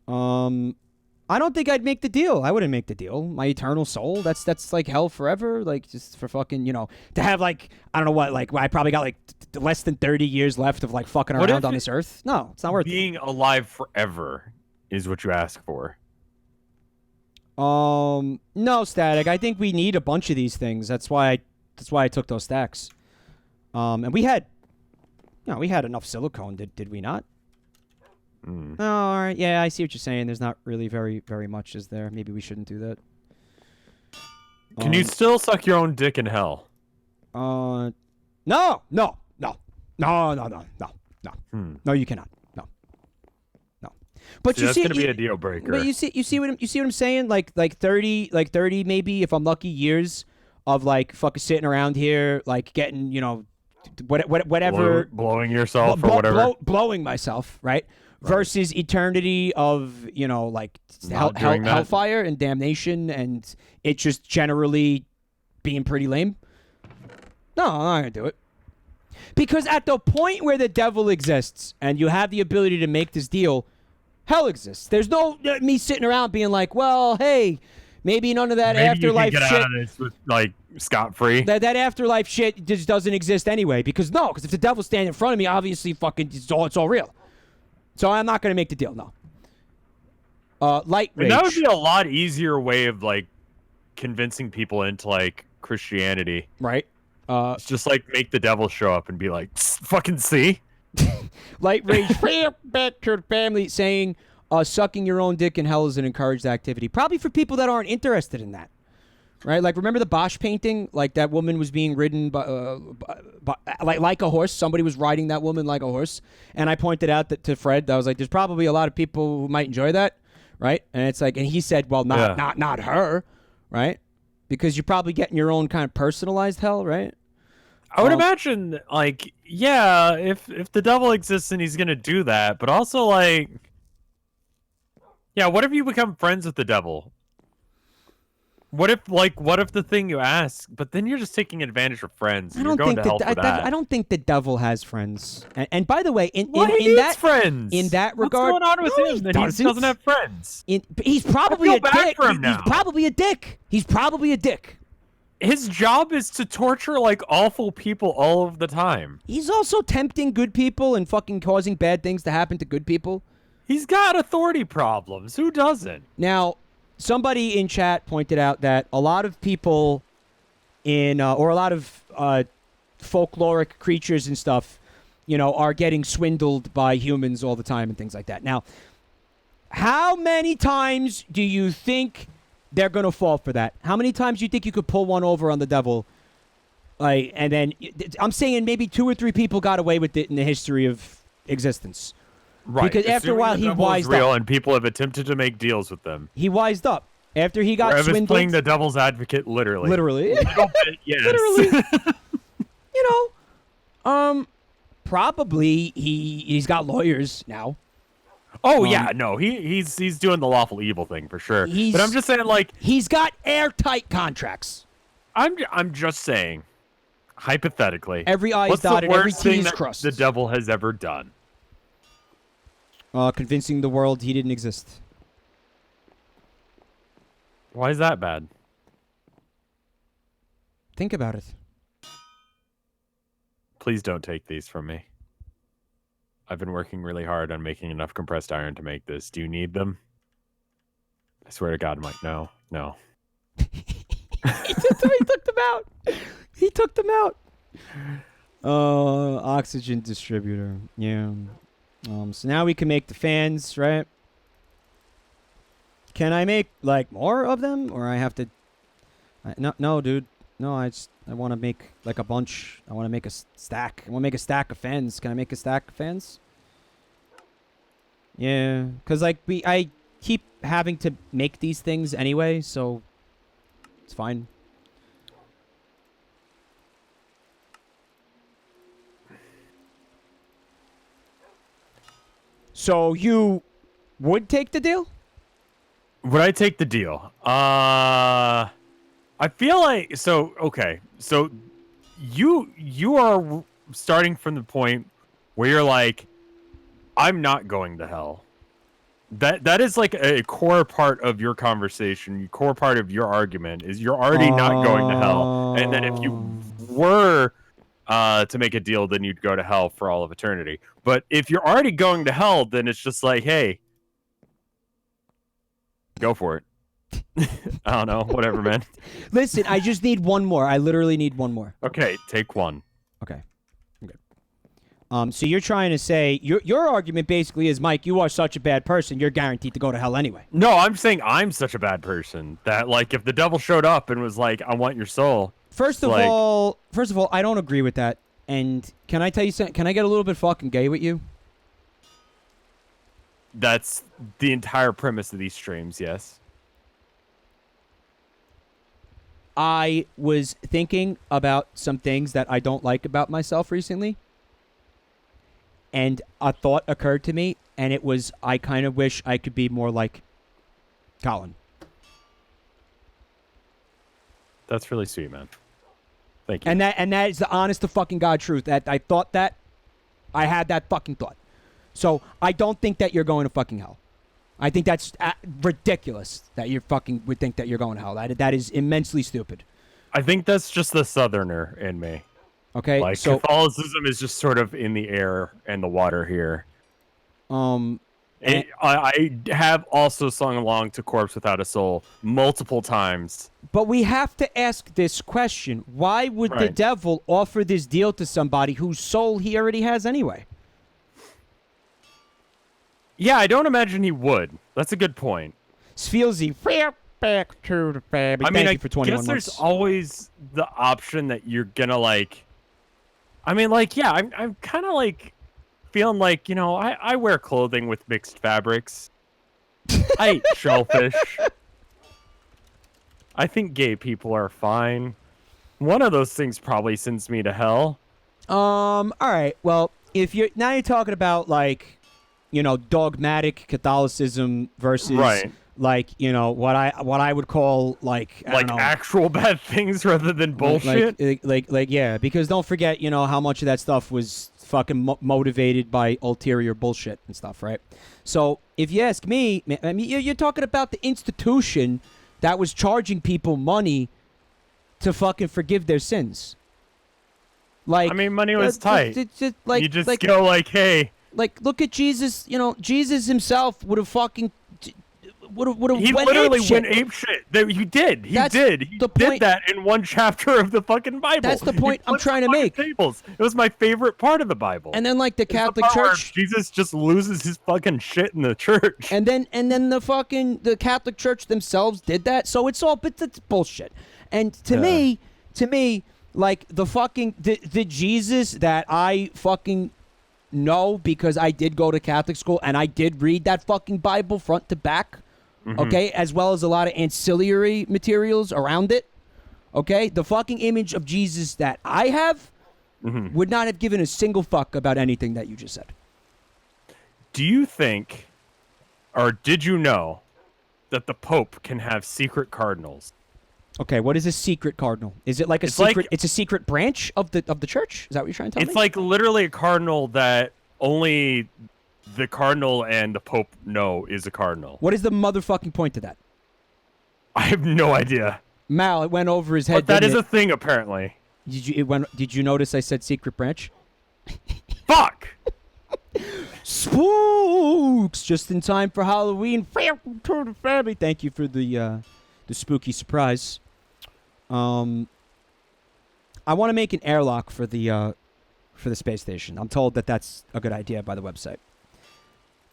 I don't think I'd make the deal. I wouldn't make the deal. My eternal soul, that's like hell forever. Like, just for fucking, to have, like, I don't know what, like, I probably got like less than 30 years left of, like, fucking around on this earth. No, it's not worth it. Being alive forever is what you ask for. No, Static. I think we need a bunch of these things. That's why I took those stacks. And we had enough silicone, did we not? Mm. Oh, all right. Yeah, I see what you're saying. There's not really very, very much, is there? Maybe we shouldn't do that. Can you still suck your own dick in hell? No, you cannot. No. But See, that's gonna be a deal breaker. But you see what I'm saying? Like 30 maybe, if I'm lucky, years of, like, fucking sitting around here, like, getting, whatever, blowing yourself or whatever, blowing myself, right? Versus eternity of, like, hellfire and damnation, and it just generally being pretty lame. No, I'm not gonna do it. Because at the point where the devil exists and you have the ability to make this deal, hell exists. There's no me sitting around being like, well, hey, maybe none of that afterlife you can get shit. Out of this with, like, scot-free. That afterlife shit just doesn't exist anyway. Because if the devil's standing in front of me, obviously fucking it's all real. So I'm not gonna make the deal. No. Light rage. And that would be a lot easier way of, like, convincing people into, like, Christianity. Right. It's just like make the devil show up and be like, fucking see. Light rage. Back to the family saying, sucking your own dick in hell is an encouraged activity. Probably for people that aren't interested in that. Right? Like, remember the Bosch painting? Like, that woman was being ridden by like a horse. Somebody was riding that woman like a horse. And I pointed out that to Fred, I was like, there's probably a lot of people who might enjoy that. Right? And it's like, and he said, well, not her. Right? Because you're probably getting your own kind of personalized hell, right? I would imagine, like, yeah, if the devil exists and he's gonna do that, but also, like, yeah, what if you become friends with the devil? What if the thing you ask, but then you're just taking advantage of friends. I You're don't going think to hell for that. I don't think the devil has friends. And by the way, in needs that friends. in that regard, what's going on with no, him he that he doesn't have friends? He's probably I a feel bad dick. for him He's now. probably a dick. He's probably a dick. His job is to torture like awful people all of the time. He's also tempting good people and fucking causing bad things to happen to good people. He's got authority problems. Who doesn't? Now, somebody in chat pointed out that a lot of people or a lot of folkloric creatures and stuff, are getting swindled by humans all the time and things like that. Now, how many times do you think they're going to fall for that? How many times do you think you could pull one over on the devil? And then I'm saying maybe 2 or 3 people got away with it in the history of existence. Right. Because after a while, he wised real up. And people have attempted to make deals with them. He wised up. After he got Rev swindled. is playing the devil's advocate, literally. Literally. A little bit, yes. Literally. Probably he's got lawyers now. Oh yeah, no, he's doing the lawful evil thing for sure. But I'm just saying, like, he's got airtight contracts. I'm just saying, hypothetically, every I's what's dotted, the every worst thing T's that crossed. the devil has ever done? Convincing the world he didn't exist. Why is that bad? Think about it. Please don't take these from me. I've been working really hard on making enough compressed iron to make this. Do you need them? I swear to God, Mike, no. He took them out. He took them out. Oxygen distributor. Yeah. So now we can make the fans, right? Can I make like more of them, or I have to? No, dude. No, I want to make like a bunch. I want to make a stack. I want to make a stack of fans. Can I make a stack of fans? Yeah, because like I keep having to make these things anyway, so it's fine. So you would take the deal? Would I take the deal? I feel like okay. So you are starting from the point where you're like, I'm not going to hell. That is like a core part of your conversation, core part of your argument is you're already not going to hell. And then if you were to make a deal, then you'd go to hell for all of eternity. But if you're already going to hell, then it's just like, hey, go for it. I don't know. Whatever, man. Listen, I just need one more. I literally need one more. Okay, take one. Okay. So you're trying to say your argument basically is, Mike, you are such a bad person, you're guaranteed to go to hell anyway. No, I'm saying I'm such a bad person that, like, if the devil showed up and was like, I want your soul. First of all, I don't agree with that. And can I tell you something? Can I get a little bit fucking gay with you? That's the entire premise of these streams, yes. I was thinking about some things that I don't like about myself recently. And a thought occurred to me, and it was, I kind of wish I could be more like Colin. That's really sweet, man. Thank you. And that is the honest to fucking God truth. That I thought that. I had that fucking thought. So I don't think that you're going to fucking hell. I think that's ridiculous that you fucking would think that you're going to hell. That is immensely stupid. I think that's just the Southerner in me. Okay, like, so Catholicism is just sort of in the air and the water here. I have also sung along to Corpse Without a Soul multiple times. But we have to ask this question. Why would the devil offer this deal to somebody whose soul he already has anyway? Yeah, I don't imagine he would. That's a good point. Sfielzy, back to the family. I mean, Thank you for 21 guess months. there's always the option that you're gonna like. I mean, like, yeah, I'm kind of like feeling like, you know, I wear clothing with mixed fabrics. I eat shellfish. I think gay people are fine. One of those things probably sends me to hell. All right. Well, if you're talking about like, you know, dogmatic Catholicism versus like what I would call like I don't know, actual bad things rather than bullshit. Like yeah, because don't forget how much of that stuff was fucking motivated by ulterior bullshit and stuff, right? So if you ask me, I mean, you're talking about the institution that was charging people money to fucking forgive their sins. Like, I mean, money was tight. Like, you just go like, hey. Like, look at Jesus. Jesus himself would have fucking would have He went literally ape went shit. ape shit. He did. He did that in one chapter of the fucking Bible. That's the point I'm trying to make. Tables. It was my favorite part of the Bible. And then like the Catholic Church, Jesus just loses his fucking shit in the church. And then the Catholic Church themselves did that. So it's bullshit. And to me, like the Jesus that I fucking know, because I did go to Catholic school and I did read that fucking Bible front to back. Okay, as well as a lot of ancillary materials around it. Okay, the fucking image of Jesus that I have would not have given a single fuck about anything that you just said. Do you think, or did you know, that the Pope can have secret cardinals? Okay, what is a secret cardinal? Is it like it's a secret branch of the church? Is that what you're trying to tell me? It's like literally a cardinal that only the cardinal and the Pope know is a cardinal. What is the motherfucking point to that? I have no idea. Mal, it went over his head. But that is a thing, apparently. Did you notice I said secret branch? Fuck! Spooks! Just in time for Halloween. Family. Thank you for the spooky surprise. I want to make an airlock for the space station. I'm told that that's a good idea by the website.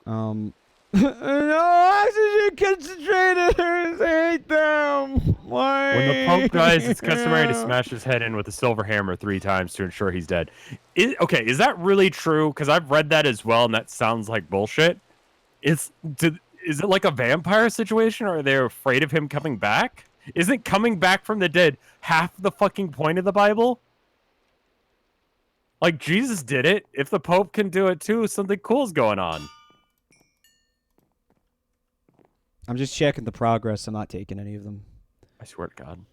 No oxygen concentrators. I hate them. Why? When the Pope dies, it's customary to smash his head in with a silver hammer 3 times to ensure he's dead. Is that really true? Because I've read that as well, and that sounds like bullshit. Is it like a vampire situation, or are they afraid of him coming back? Isn't coming back from the dead half the fucking point of the Bible? Like, Jesus did it. If the Pope can do it too, something cool's going on. I'm just checking the progress. I'm not taking any of them. I swear to God.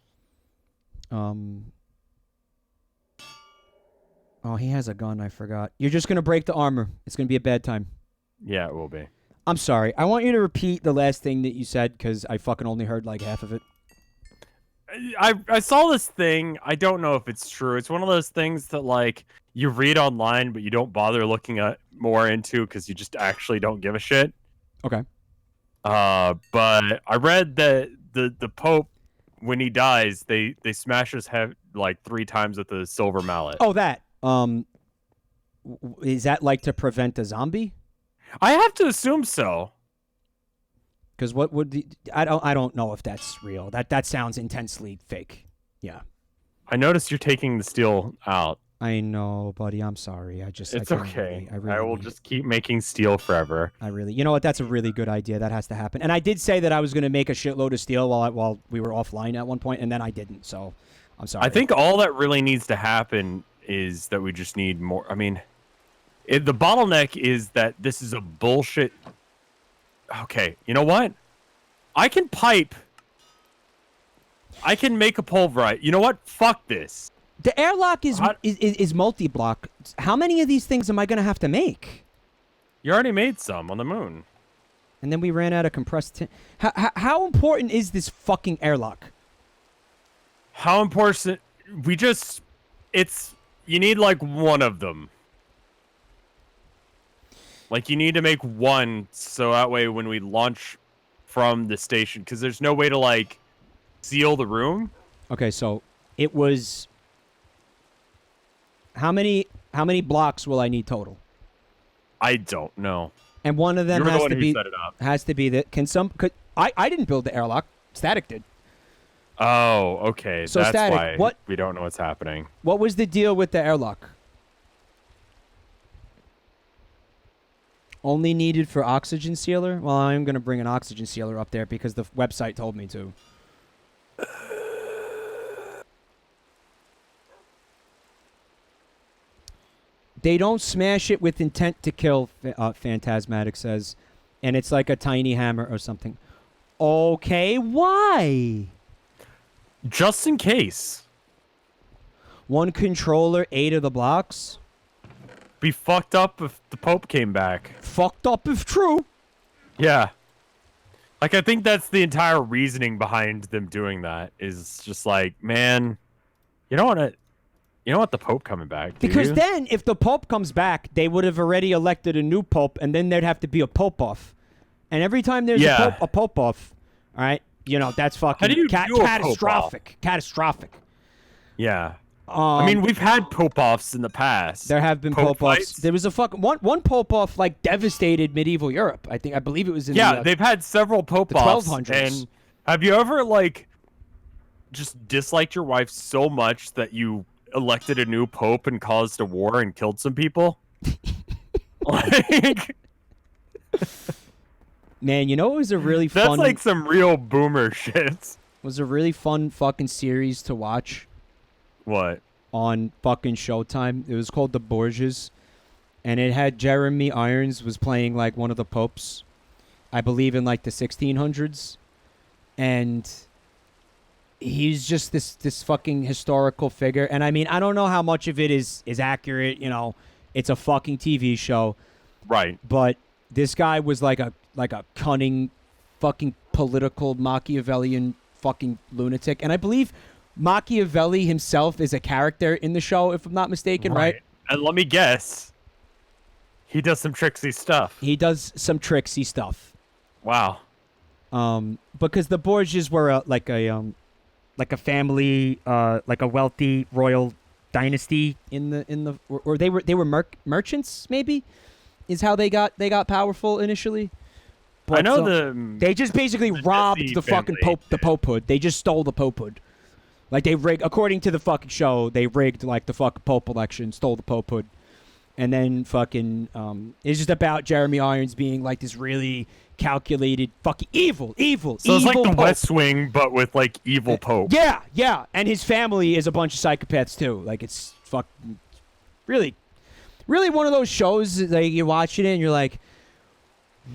Oh, he has a gun. I forgot. You're just going to break the armor. It's going to be a bad time. Yeah, it will be. I'm sorry. I want you to repeat the last thing that you said, because I fucking only heard like half of it. I saw this thing. I don't know if it's true. It's one of those things that, like, you read online, but you don't bother looking at more into because you just actually don't give a shit. Okay. But I read that the Pope, when he dies, they smash his head like 3 times with a silver mallet. Oh, that. Is that like to prevent a zombie? I have to assume so. Because what would I don't know if that's real. That sounds intensely fake. Yeah. I noticed you're taking the steel out. I know, buddy. I'm sorry. It's okay. I will just keep making steel forever. You know what? That's a really good idea. That has to happen. And I did say that I was going to make a shitload of steel while we were offline at one point, and then I didn't. So I'm sorry. I think all that really needs to happen is that we just need more. I mean, the bottleneck is that this is a bullshit. Okay, you know what? I can make a pulverite. You know what? Fuck this. The airlock is multi-block. How many of these things am I going to have to make? You already made some on the moon. And then we ran out of compressed how important is this fucking airlock? How important? You need like one of them. Like, you need to make one so that way when we launch from the station, because there's no way to like seal the room. Okay, so it was how many blocks will I need total? I don't know. And one of them You're has the one to who be set it up. has to be that I didn't build the airlock. Static did. Oh, okay. So that's Static, why we don't know what's happening. What was the deal with the airlock? Only needed for oxygen sealer? Well, I'm going to bring an oxygen sealer up there because the website told me to. They don't smash it with intent to kill, Phantasmatic says. And it's like a tiny hammer or something. Okay, why? Just in case. One controller, 8 of the blocks. Be fucked up if the Pope came back. Fucked up if true. Yeah. Like, I think that's the entire reasoning behind them doing that. Is just like, man, you don't want to. You don't want the Pope coming back, do Because you? then, if the Pope comes back, they would have already elected a new Pope, and then there'd have to be a Pope off. And every time there's a Pope off, all right, you know, that's fucking How do you do a Pope catastrophic. Catastrophic. Yeah. I mean, we've had Pope offs in the past. There have been Pope offs. There was a fucking one Pope off like devastated medieval Europe. I believe it was in the, they've had several Pope offs. 1200s. And have you ever like just disliked your wife so much that you elected a new Pope and caused a war and killed some people? Like, man, you know it was a really fun. That's like some real boomer shit. Was a really fun fucking series to watch. What? On fucking Showtime. It was called The Borgias. And it had Jeremy Irons was playing like one of the popes. I believe in like the 1600s. And he's just this fucking historical figure. And I mean, I don't know how much of it is accurate, you know. It's a fucking TV show. Right. But this guy was like a cunning fucking political Machiavellian fucking lunatic. And I believe Machiavelli himself is a character in the show, if I'm not mistaken, right? And let me guess. He does some tricksy stuff. He does some tricksy stuff. Wow. Because the Borgias were like a family, like a wealthy royal dynasty in the or they were merchants, maybe, is how they got powerful initially. But, I know they just basically robbed the fucking popehood. They just stole the popehood. Like they rigged, according to the fucking show, they rigged like the fucking pope election, stole the popehood, and then fucking it's just about Jeremy Irons being like this really calculated fucking evil. So it's evil like the pope. West Wing, but with like evil pope. Yeah, and his family is a bunch of psychopaths too. Like it's fucking really one of those shows that like, you watch it and you're like,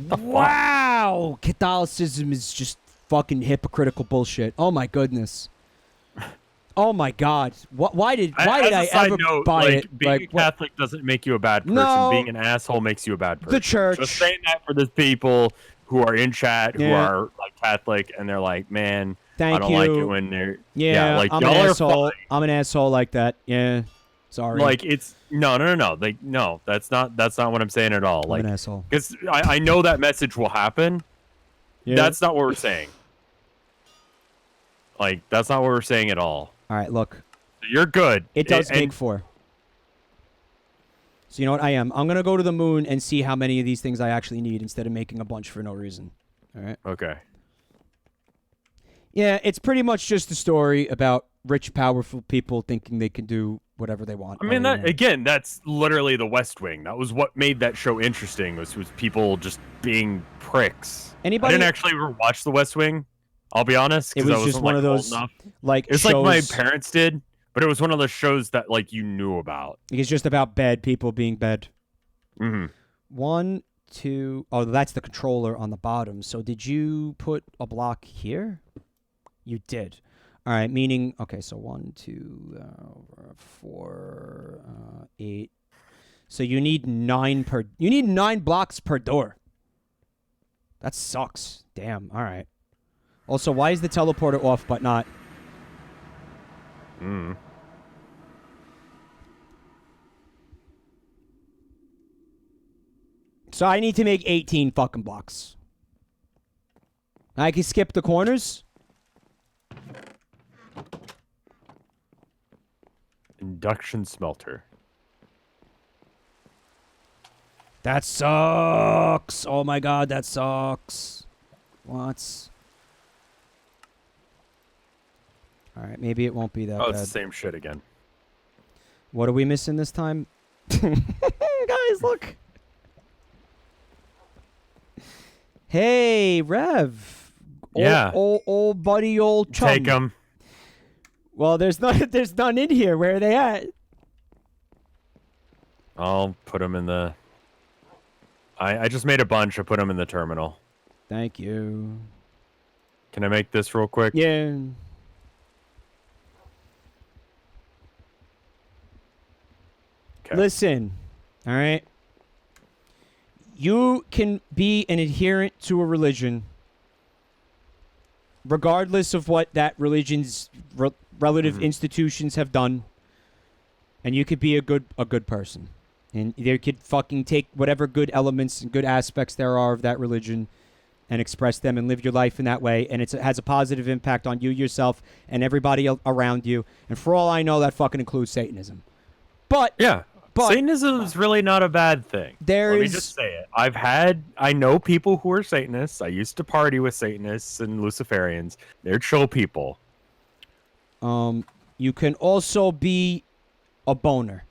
wow, Catholicism is just fucking hypocritical bullshit. Oh my goodness. Oh my God! Why did I ever buy it? Being a Catholic doesn't make you a bad person. No. Being an asshole makes you a bad person. The church. Just saying that for the people who are in chat who are like Catholic and they're like, man, I don't like it when they're like I'm y'all an are asshole. fine. I'm an asshole like that. Yeah, sorry. Like it's no. Like no, that's not what I'm saying at all. I'm Like an asshole. because I know that message will happen. Yeah. That's not what we're saying. Like that's not what we're saying at all. All right, look. You're good. It does Big 4. So you know what? I'm gonna go to the moon and see how many of these things I actually need instead of making a bunch for no reason. All right. Okay. Yeah, it's pretty much just a story about rich, powerful people thinking they can do whatever they want. I mean, that's literally the West Wing. That was what made that show interesting. Was people just being pricks. Anybody? I didn't actually ever watch the West Wing. I'll be honest. It was I just one of those like it's shows, like my parents did, but it was one of those shows that like you knew about. It's just about bad people being bad. Mm-hmm. 1, 2. Oh, that's the controller on the bottom. So did you put a block here? You did. All right. Meaning, okay. So 1, 2, 4, 8. So you need 9 per. You need 9 blocks per door. That sucks. Damn. All right. Also, why is the teleporter off but not? So I need to make 18 fucking blocks. I can skip the corners. Induction smelter. That sucks. Oh my God, that sucks. What? All right, maybe it won't be that bad. It's the same shit again. What are we missing this time? Guys, look. Hey, Rev. Old buddy, old chum. Take them. Well, there's none in here. Where are they at? I'll put them in the... I just made a bunch. I put them in the terminal. Thank you. Can I make this real quick? Yeah. Okay. Listen, all right? You can be an adherent to a religion regardless of what that religion's relative institutions have done, and you could be a good person. And they could fucking take whatever good elements and good aspects there are of that religion and express them and live your life in that way, and it has a positive impact on you yourself and everybody around you. And for all I know, that fucking includes Satanism. But Satanism is really not a bad thing. Let me just say it. I know people who are Satanists. I used to party with Satanists and Luciferians. They're chill people. You can also be a boner.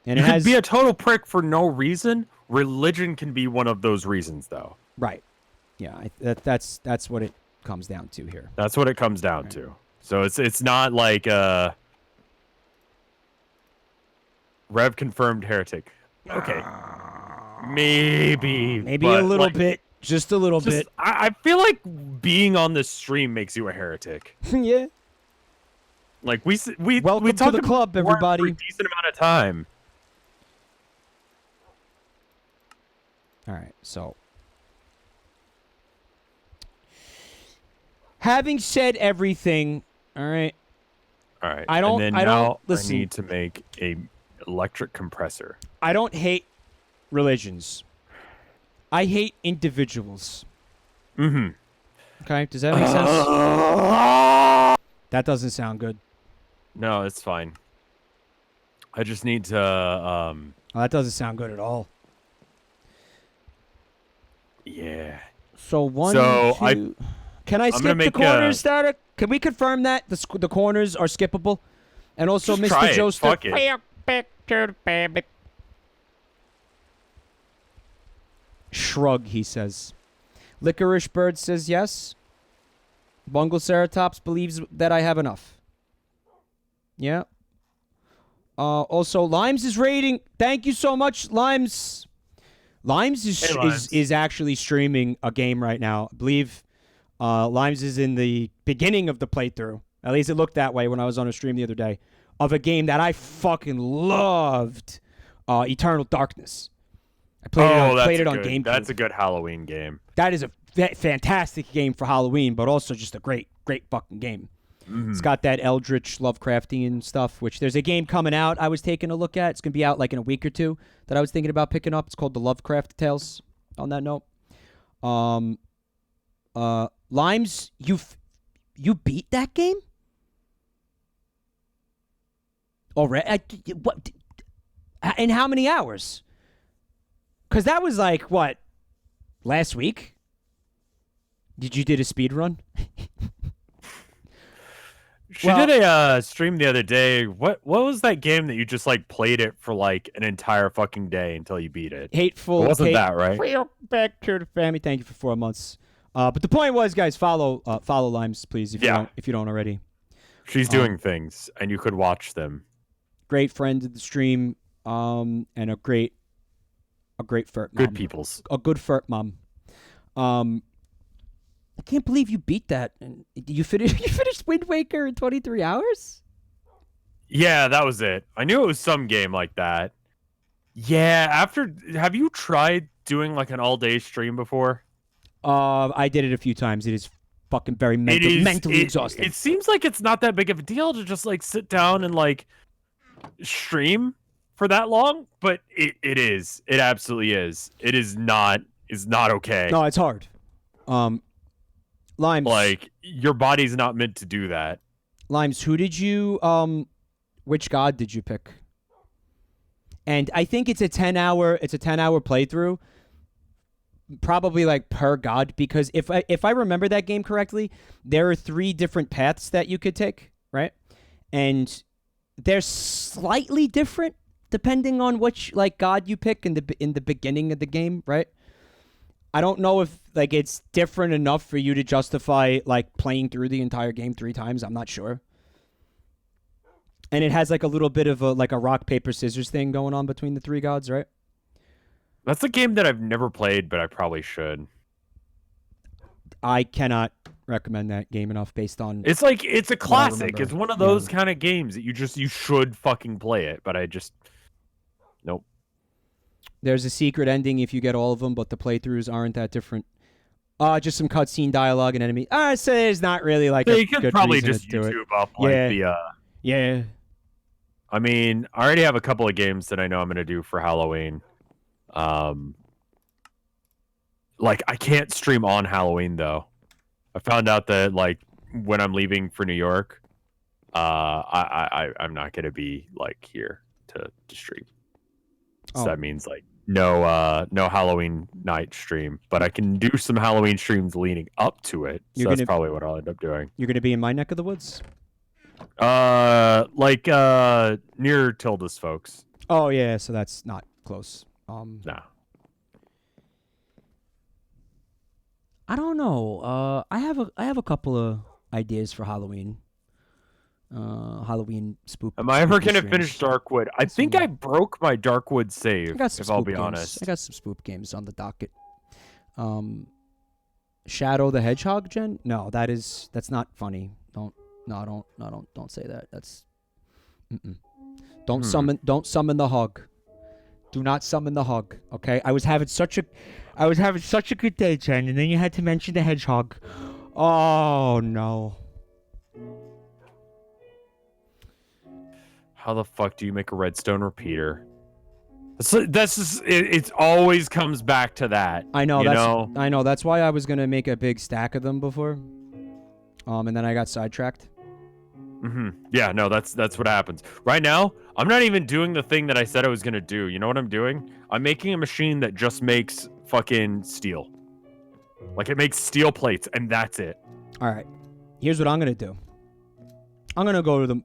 And you can be a total prick for no reason. Religion can be one of those reasons, though. Right. Yeah, that's what it comes down to here. That's what it comes down to. So it's not like Rev confirmed heretic. Okay. Maybe a little bit. Just a little bit. I feel like being on this stream makes you a heretic. Yeah. Like we welcome to the club, everybody. For a decent amount of time. All right, so having said everything, all right. I need to make a electric compressor. I don't hate religions. I hate individuals. Mm-hmm. Okay, does that make sense? That doesn't sound good. No, it's fine. I just need to Oh, that doesn't sound good at all. Yeah. So can I skip the corners, Static? Can we confirm that the corners are skippable? And also, just Mr. Joseph. Fuck it. Shrug, he says. Licorice Bird says yes. Bungle Ceratops believes that I have enough. Yeah. Also, Limes is rating. Thank you so much, Limes. Limes is actually streaming a game right now. I believe Limes is in the beginning of the playthrough. At least it looked that way when I was on a stream the other day. Of a game that I fucking loved. Eternal Darkness. I played it on GameCube. That's a good Halloween game. That is a fantastic game for Halloween, but also just a great fucking game. Mm-hmm. It's got that Eldritch Lovecraftian stuff, which there's a game coming out I was taking a look at. It's going to be out like in a week or two that I was thinking about picking up. It's called The Lovecraft Tales, on that note. Limes, you beat that game? Already? What? In how many hours? Because that was like, what, last week? Did a speed run? She did a stream the other day. What was that game that you just like played it for like an entire fucking day until you beat it? Hateful. It wasn't that, right? Back to the family. Thank you for 4 months. But the point was, guys, follow Limes, please, if you don't already. She's doing things, and you could watch them. Great friend of the stream, and a great furt mom. Good peoples. A good furt mom. I can't believe you beat that. And you finished Wind Waker in 23 hours? Yeah, that was it. I knew it was some game like that. Yeah, have you tried doing like an all-day stream before? I did it a few times. It is fucking very mentally exhausting. It seems like it's not that big of a deal to just like sit down and like stream for that long, but it is. It absolutely is. It is not okay. No, it's hard. Limes, like your body's not meant to do that. Limes, which god did you pick? And I think it's a 10-hour playthrough, probably like per god, because if I remember that game correctly, there are 3 different paths that you could take, right? And they're slightly different depending on which like god you pick in the beginning of the game, right? I don't know if like it's different enough for you to justify like playing through the entire game 3 times. I'm not sure. And it has like a little bit of a rock paper scissors thing going on between the 3 gods, right? That's a game that I've never played, but I probably should. I cannot recommend that game enough based on. It's like it's a classic. remember. It's one of those kind of games that you should fucking play it. But I just nope. There's a secret ending if you get all of them, but the playthroughs aren't that different. Just some cutscene dialogue and enemy. I say it's not really like So a you could good probably reason just to do it. YouTube up like the. Yeah. I mean, I already have a couple of games that I know I'm gonna do for Halloween. Like I can't stream on Halloween though. I found out that like when I'm leaving for New York, I'm not gonna be like here to stream. So that means like no Halloween night stream, but I can do some Halloween streams leading up to it. So that's probably what I'll end up doing. You're gonna be in my neck of the woods? Like near Tilda's folks. Oh yeah, so that's not close. Nah. I don't know. I have a couple of ideas for Halloween. Halloween spook. Am I ever spooky gonna streams. finish Darkwood? I think I broke my Darkwood save. I got some if I'll spook be games. honest. I got some spook games on the docket. Shadow the Hedgehog, Jen? No, that's not funny. Don't say that. That's Don't summon the hog. Do not summon the hog, okay? I was having such a good day, Jen, and then you had to mention the hedgehog. Oh no. How the fuck do you make a redstone repeater? That's just it always comes back to that. I know. I know. That's why I was gonna make a big stack of them before. And then I got sidetracked. Yeah, no, that's what happens. Right now, I'm not even doing the thing that I said I was gonna do. You know what I'm doing? I'm making a machine that just makes fucking steel. Like it makes steel plates, and that's it. All right. Here's what I'm gonna do. I'm gonna go to the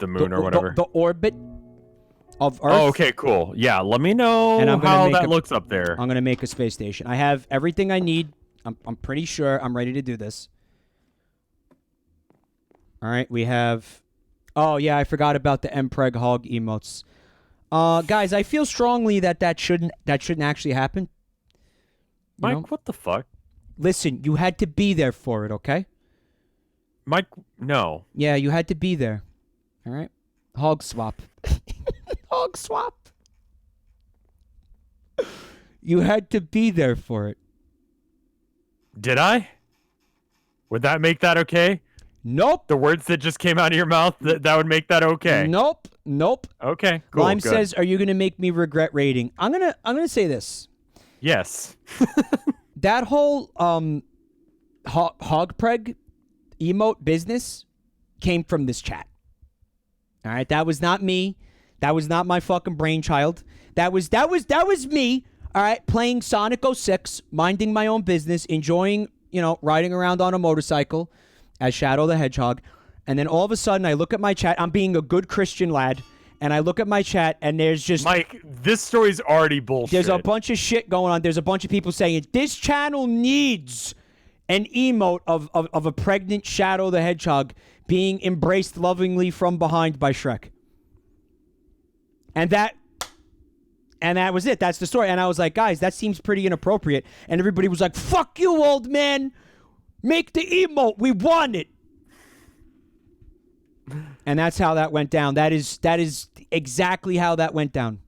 moon or whatever. The orbit of Earth. Oh, okay, cool. Yeah, let me know how that looks up there. I'm gonna make a space station. I have everything I need. I'm pretty sure I'm ready to do this. All right, we have. Oh yeah, I forgot about the Mpreg hog emotes. Guys, I feel strongly that shouldn't actually happen. Mike, what the fuck? Listen, you had to be there for it, okay? Mike, no. Yeah, you had to be there. All right, hog swap. Hog swap. You had to be there for it. Did I? Would that make that okay? Nope. The words that just came out of your mouth, that would make that okay? Nope. Okay, cool. Lime says, "Are you going to make me regret raiding?" I'm going to say this. Yes. That whole hogpreg emote business came from this chat. All right, that was not me. That was not my fucking brainchild. That was me. All right, playing Sonic 06, minding my own business, enjoying, riding around on a motorcycle as Shadow the Hedgehog. And then all of a sudden I look at my chat. I'm being a good Christian lad. And I look at my chat and there's just... Mike, this story's already bullshit. There's a bunch of shit going on. There's a bunch of people saying, this channel needs an emote of a pregnant Shadow the Hedgehog being embraced lovingly from behind by Shrek. And that was it. That's the story. And I was like, guys, that seems pretty inappropriate. And everybody was like, fuck you, old man. Make the emote. We want it. And that's how that went down. That is exactly how that went down.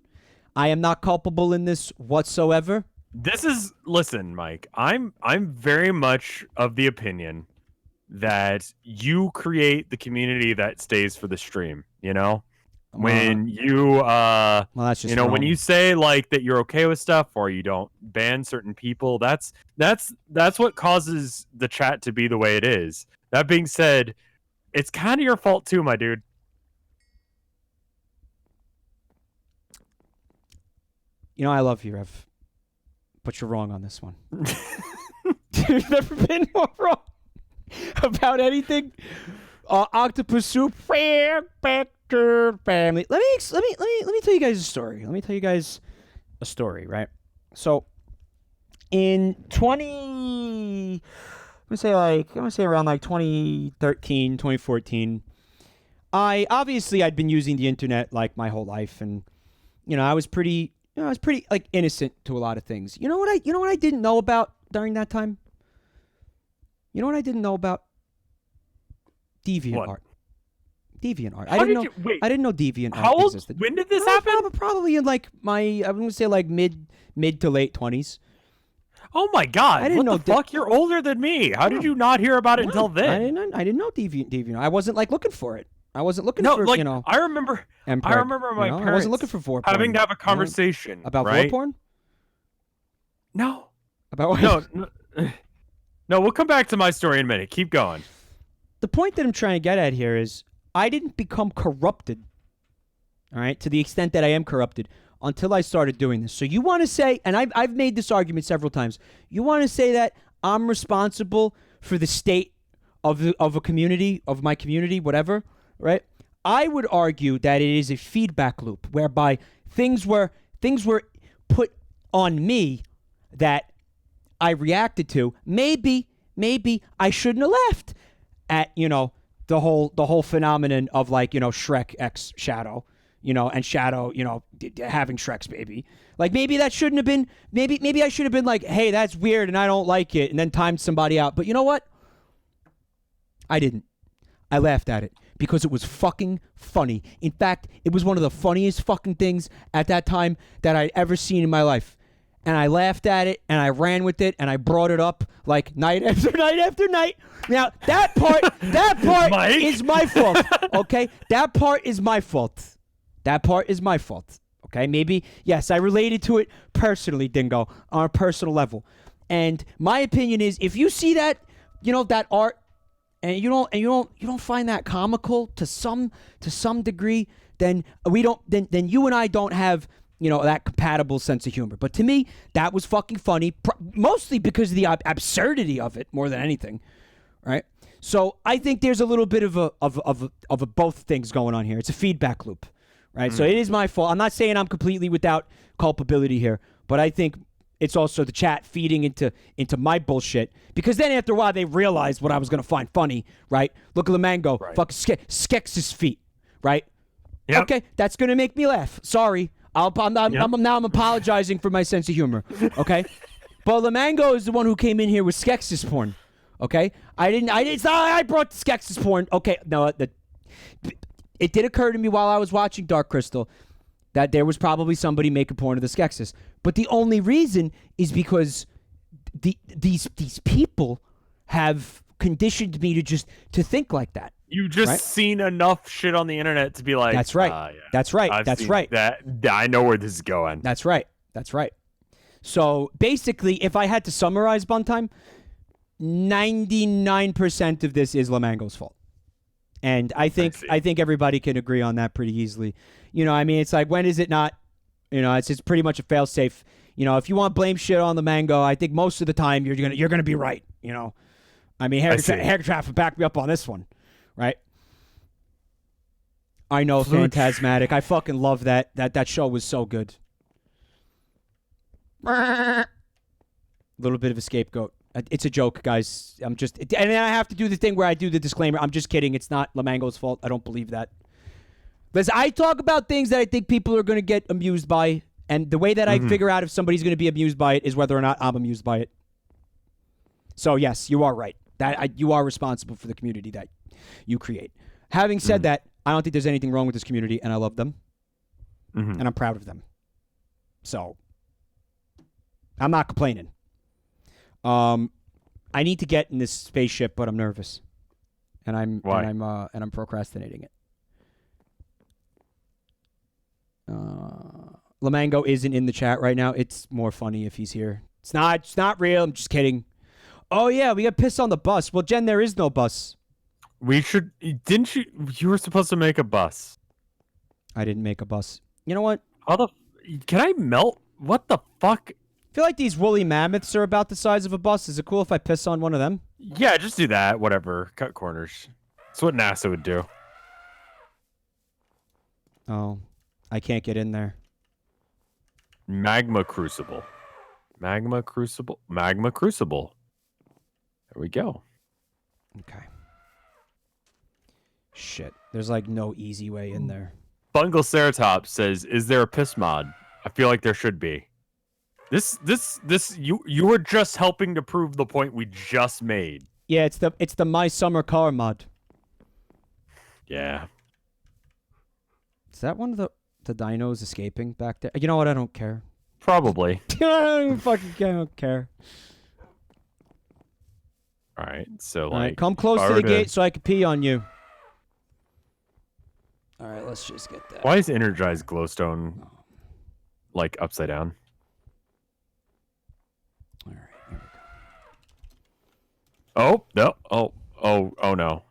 I am not culpable in this whatsoever. Listen, Mike, I'm very much of the opinion that you create the community that stays for the stream, When you well, that's just wrong. When you say like that you're okay with stuff or you don't ban certain people, that's what causes the chat to be the way it is. That being said, it's kind of your fault too, my dude. I love you, Rev, but you're wrong on this one. You've never been more wrong about anything. Octopus soup, family. Let me tell you guys a story. Right? So, in I'm gonna say around like 2013, 2014, I'd been using the internet like my whole life, and I was pretty like innocent to a lot of things. You know what I didn't know about during that time? You know what I didn't know about? Deviant What? art. Deviant art. How I didn't did know. you, wait, I didn't know deviant how art old? existed. When did this happen? Probably in like I'm gonna say like mid to late 20s. Oh my God! I didn't know what the fuck? You're older than me. How did you not hear about it until then? I didn't know deviant. I wasn't like looking for it. I wasn't looking for like, you know. I remember my parents I wasn't looking for vor porn. having to have a conversation About right? vor porn. No. About what? No. We'll come back to my story in a minute. Keep going. The point that I'm trying to get at here is I didn't become corrupted, all right, to the extent that I am corrupted until I started doing this. So you want to say, and I've made this argument several times, you want to say that I'm responsible for the state of a community, of my community, whatever, right? I would argue that it is a feedback loop whereby things were put on me that I reacted to. Maybe I shouldn't have left at, you know, the whole phenomenon of like, you know, Shrek X Shadow, you know, and Shadow, you know, having Shrek's baby. Like maybe that shouldn't have been, maybe I should have been like, hey, that's weird and I don't like it, and then timed somebody out. But you know what? I didn't. I laughed at it because it was fucking funny. In fact, it was one of the funniest fucking things at that time that I'd ever seen in my life. And I laughed at it, and I ran with it, and I brought it up like night after night after night. Now, that part is my fault, okay? That part is my fault. Okay? Maybe, yes, I related to it personally, Dingo, on a personal level. And my opinion is, if you see that, you know, that art, and you don't find that comical to some degree, then then you and I don't have, you know, that compatible sense of humor. But to me, that was fucking funny, mostly because of the absurdity of it more than anything, right? So I think there's a little bit of a both things going on here. It's a feedback loop, right? So it is my fault. I'm not saying I'm completely without culpability here, but I think it's also the chat feeding into my bullshit, because then after a while they realized what I was going to find funny, right? Look at Lamango, right. Fucking Skex's feet, right? Yep. Okay, that's going to make me laugh. Sorry. I'm apologizing for my sense of humor, okay? But Lamango is the one who came in here with Skex's porn, okay? I brought Skex's porn. Okay, no, it did occur to me while I was watching Dark Crystal that there was probably somebody making porn of the Skexes. But the only reason is because these people have conditioned me to think like that. You just seen enough shit on the internet to be like, that's right. Yeah. That's right. That's right. That I know where this is going. That's right. That's right. So basically, if I had to summarize Buntime, 99% of this is Lamango's fault. And I think everybody can agree on that pretty easily. You know, I mean, it's like, when is it not? You know, it's pretty much a fail-safe. You know, if you want to blame shit on Lamango, I think most of the time you're gonna be right. You know, I mean, Hair will back me up on this one, right? I know, Phantasmatic. I fucking love that. That show was so good. A little bit of a scapegoat. It's a joke, guys. And then I have to do the thing where I do the disclaimer. I'm just kidding. It's not Lamango's fault. I don't believe that. Listen, I talk about things that I think people are going to get amused by, and the way that I figure out if somebody's going to be amused by it is whether or not I'm amused by it. So yes, you are right. You are responsible for the community that you create. Having said that, I don't think there's anything wrong with this community, and I love them, and I'm proud of them. So I'm not complaining. I need to get in this spaceship, but I'm nervous, and I'm procrastinating it. Lamango isn't in the chat right now. It's more funny if he's here. It's not real. I'm just kidding. Oh yeah, we got pissed on the bus. Well, Jen, there is no bus. Didn't you? You were supposed to make a bus. I didn't make a bus. You know what? Can I melt? What the fuck? I feel like these woolly mammoths are about the size of a bus. Is it cool if I piss on one of them? Yeah, just do that. Whatever. Cut corners. That's what NASA would do. Oh, I can't get in there. Magma Crucible. Magma Crucible. There we go. Okay. Shit. There's like no easy way in there. Bungle Ceratops says, "Is there a piss mod? I feel like there should be." You were just helping to prove the point we just made. Yeah, it's the My Summer Car mod. Yeah. Is that one of the dinos escaping back there? You know what? I don't care. Probably. I don't care. All right. So like, All right, come close to the gate so I can pee on you. All right, let's just get that. Why is energized glowstone like upside down? All right, here we go. Oh no! Oh no!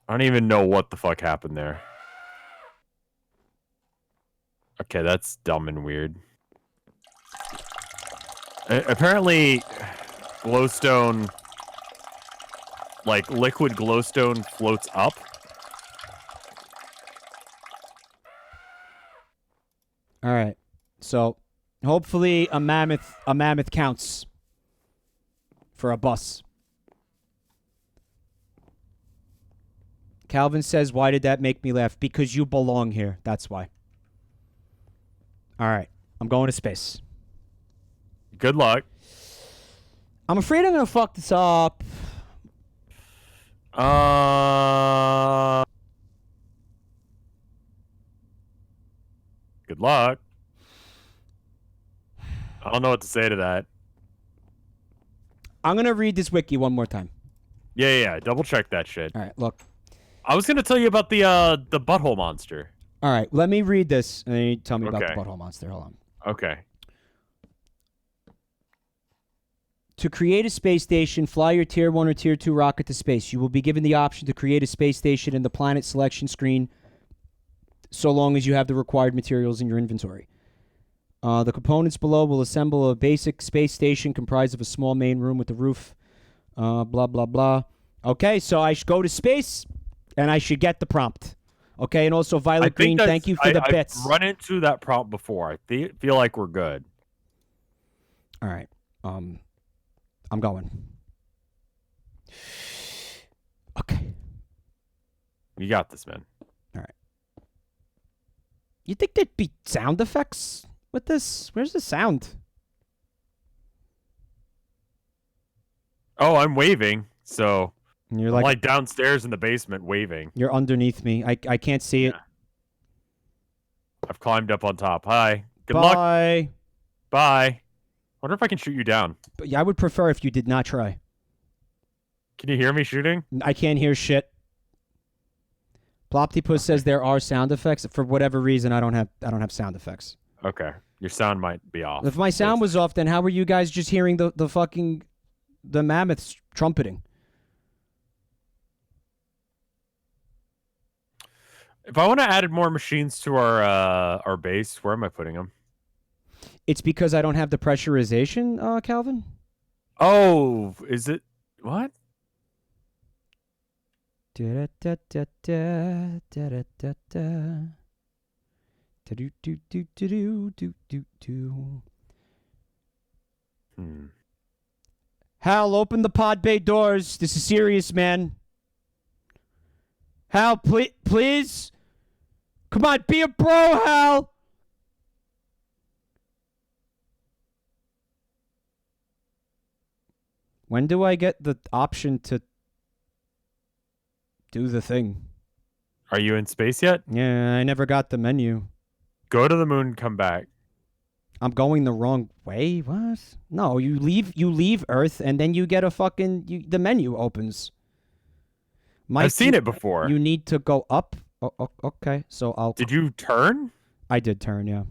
I don't even know what the fuck happened there. Okay, that's dumb and weird. Apparently, glowstone, like liquid glowstone, floats up. All right, so hopefully a mammoth counts for a bus. Calvin says, "Why did that make me laugh? Because you belong here. That's why." All right, I'm going to space. Good luck. I'm afraid I'm gonna fuck this up. Good luck. I don't know what to say to that. I'm gonna read this wiki one more time. Yeah. Double check that shit. All right, look. I was gonna tell you about the butthole monster. All right, let me read this, and then you tell me about the Okay. butthole monster. Hold on. Okay. To create a space station, fly your Tier 1 or Tier 2 rocket to space. You will be given the option to create a space station in the planet selection screen so long as you have the required materials in your inventory. The components below will assemble a basic space station comprised of a small main room with a roof. Blah, blah, blah. Okay, so I should go to space, and I should get the prompt. Okay, and also Violet Green, thank you for the bits. I've run into that prompt before. I feel like we're good. All right. I'm going. Okay. You got this, man. All right. You think there'd be sound effects with this? Where's the sound? Oh, I'm waving, so And you're I'm like downstairs in the basement waving. You're underneath me. I can't see it. I've climbed up on top. Hi. Good Bye. luck. Bye. Wonder if I can shoot you down. But yeah, I would prefer if you did not try. Can you hear me shooting? I can't hear shit. Ploptypus says there are sound effects. For whatever reason, I don't have sound effects. Okay. Your sound might be off. If my sound was off, then how were you guys just hearing the mammoths trumpeting? If I want to add more machines to our base, where am I putting them? It's because I don't have the pressurization, Calvin? Oh, is it? What? Hal, open the pod bay doors. This is serious, man. Hal, please? Come on, be a bro, Hal. When do I get the option to do the thing? Are you in space yet? Yeah, I never got the menu. Go to the moon and come back. I'm going the wrong way? What? No, you leave Earth and then you get a fucking the menu opens. I've seen it before. You need to go up. Oh, okay. So I'll Did you turn? I did turn, yeah.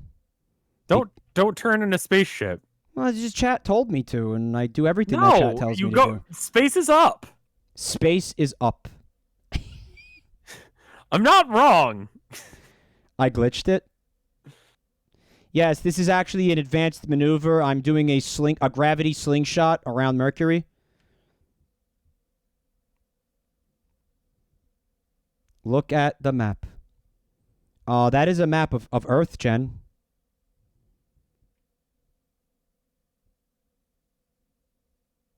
Don't turn in a spaceship. Well, just chat told me to, and I do everything that chat tells me to do. Space is up. Space is up. I'm not wrong. I glitched it. Yes, this is actually an advanced maneuver. I'm doing a gravity slingshot around Mercury. Look at the map. That is a map of Earth, Jen.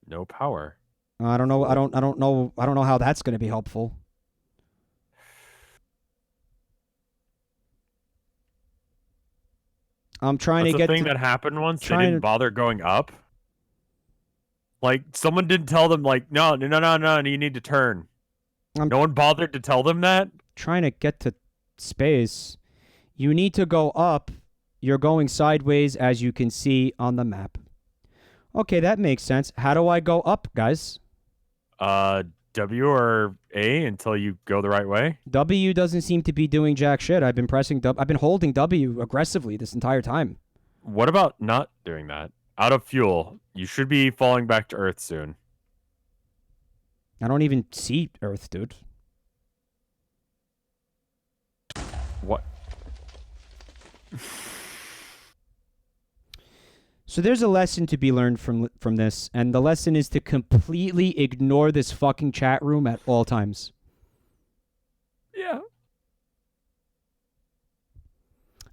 No power. I don't know. I don't know how that's going to be helpful. I'm trying That's to get the thing that happened once. They didn't bother going up. Like, someone didn't tell them, like, no, you need to turn. No one bothered to tell them that? Trying to get to space. You need to go up. You're going sideways, as you can see on the map. Okay, that makes sense. How do I go up, guys? W or A until you go the right way? W doesn't seem to be doing jack shit. I've been pressing I've been holding W aggressively this entire time. What about not doing that? Out of fuel. You should be falling back to Earth soon. I don't even see Earth, dude. What? So there's a lesson to be learned from this, and the lesson is to completely ignore this fucking chat room at all times. Yeah.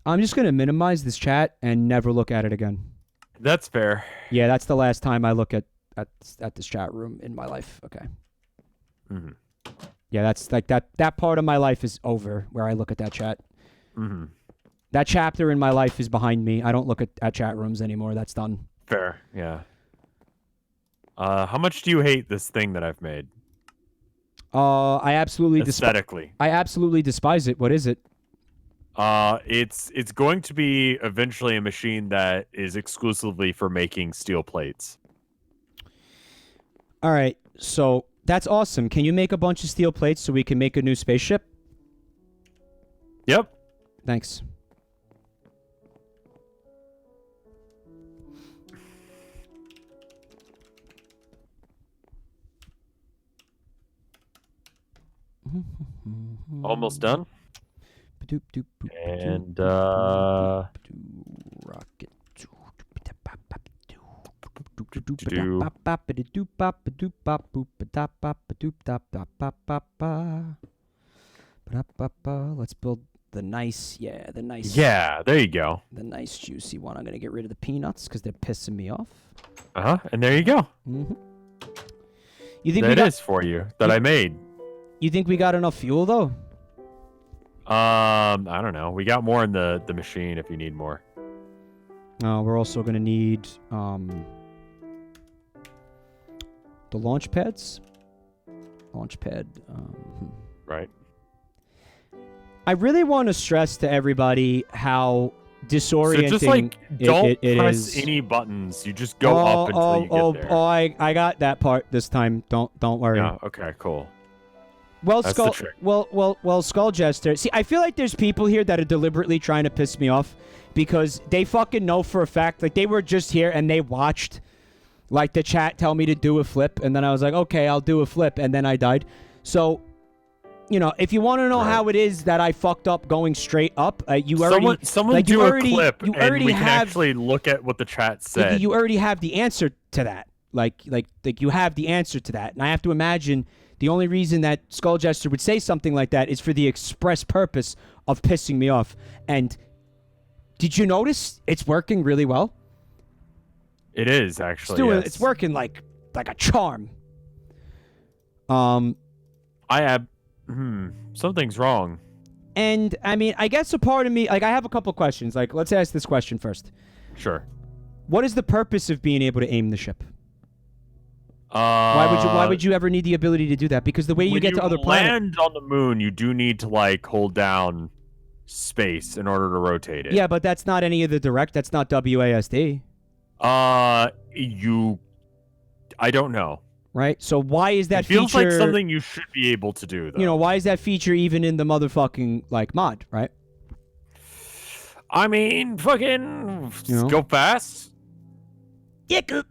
I'm just going to minimize this chat and never look at it again. That's fair. Yeah, that's the last time I look at this chat room in my life. Okay. Mm-hmm. Yeah, that's like that part of my life is over where I look at that chat. Mm-hmm. That chapter in my life is behind me. I don't look at chat rooms anymore. That's done. Fair, yeah. How much do you hate this thing that I've made? I absolutely aesthetically. I absolutely despise it. What is it? It's going to be eventually a machine that is exclusively for making steel plates. All right, so that's awesome. Can you make a bunch of steel plates so we can make a new spaceship? Yep. Thanks. Almost done. And rocket. Let's build the nice, yeah, there you go. The nice juicy one. I'm gonna get rid of the peanuts because they're pissing me off. And there you go. Mm-hmm. You think that is for you that I made. You think we got enough fuel though? I don't know. We got more in the machine if you need more. We're also gonna need the launch pads. Launchpad. Right. I really want to stress to everybody how disorienting so just like don't it press is. Any buttons. You just go up until you get there. I got that part this time. Don't worry. Yeah. Okay. Cool. Well, That's Skull. the trick. Well, Skull Jester. See, I feel like there's people here that are deliberately trying to piss me off because they fucking know for a fact, like they were just here and they watched, like the chat tell me to do a flip, and then I was like, okay, I'll do a flip, and then I died. So, you know, if you want to know how it is that I fucked up going straight up, someone like, do a clip, you and already we can have, actually look at what the chat said. You already have the answer to that. Like you have the answer to that, and I have to imagine the only reason that Skull Jester would say something like that is for the express purpose of pissing me off. And did you notice it's working really well? It is actually. It's working like a charm. Something's wrong. And I mean, I guess a part of me, like, I have a couple questions. Like, let's ask this question first. Sure. What is the purpose of being able to aim the ship? Why would you ever need the ability to do that? Because the way you get to other planets, land on the moon, you do need to like hold down space in order to rotate it. Yeah, but that's not any of the direct. That's not WASD. I don't know. Right. So why is that? It feels feature, like something you should be able to do, though. You know, why is that feature even in the motherfucking like mod? Right. I mean, fucking go fast. Yeah.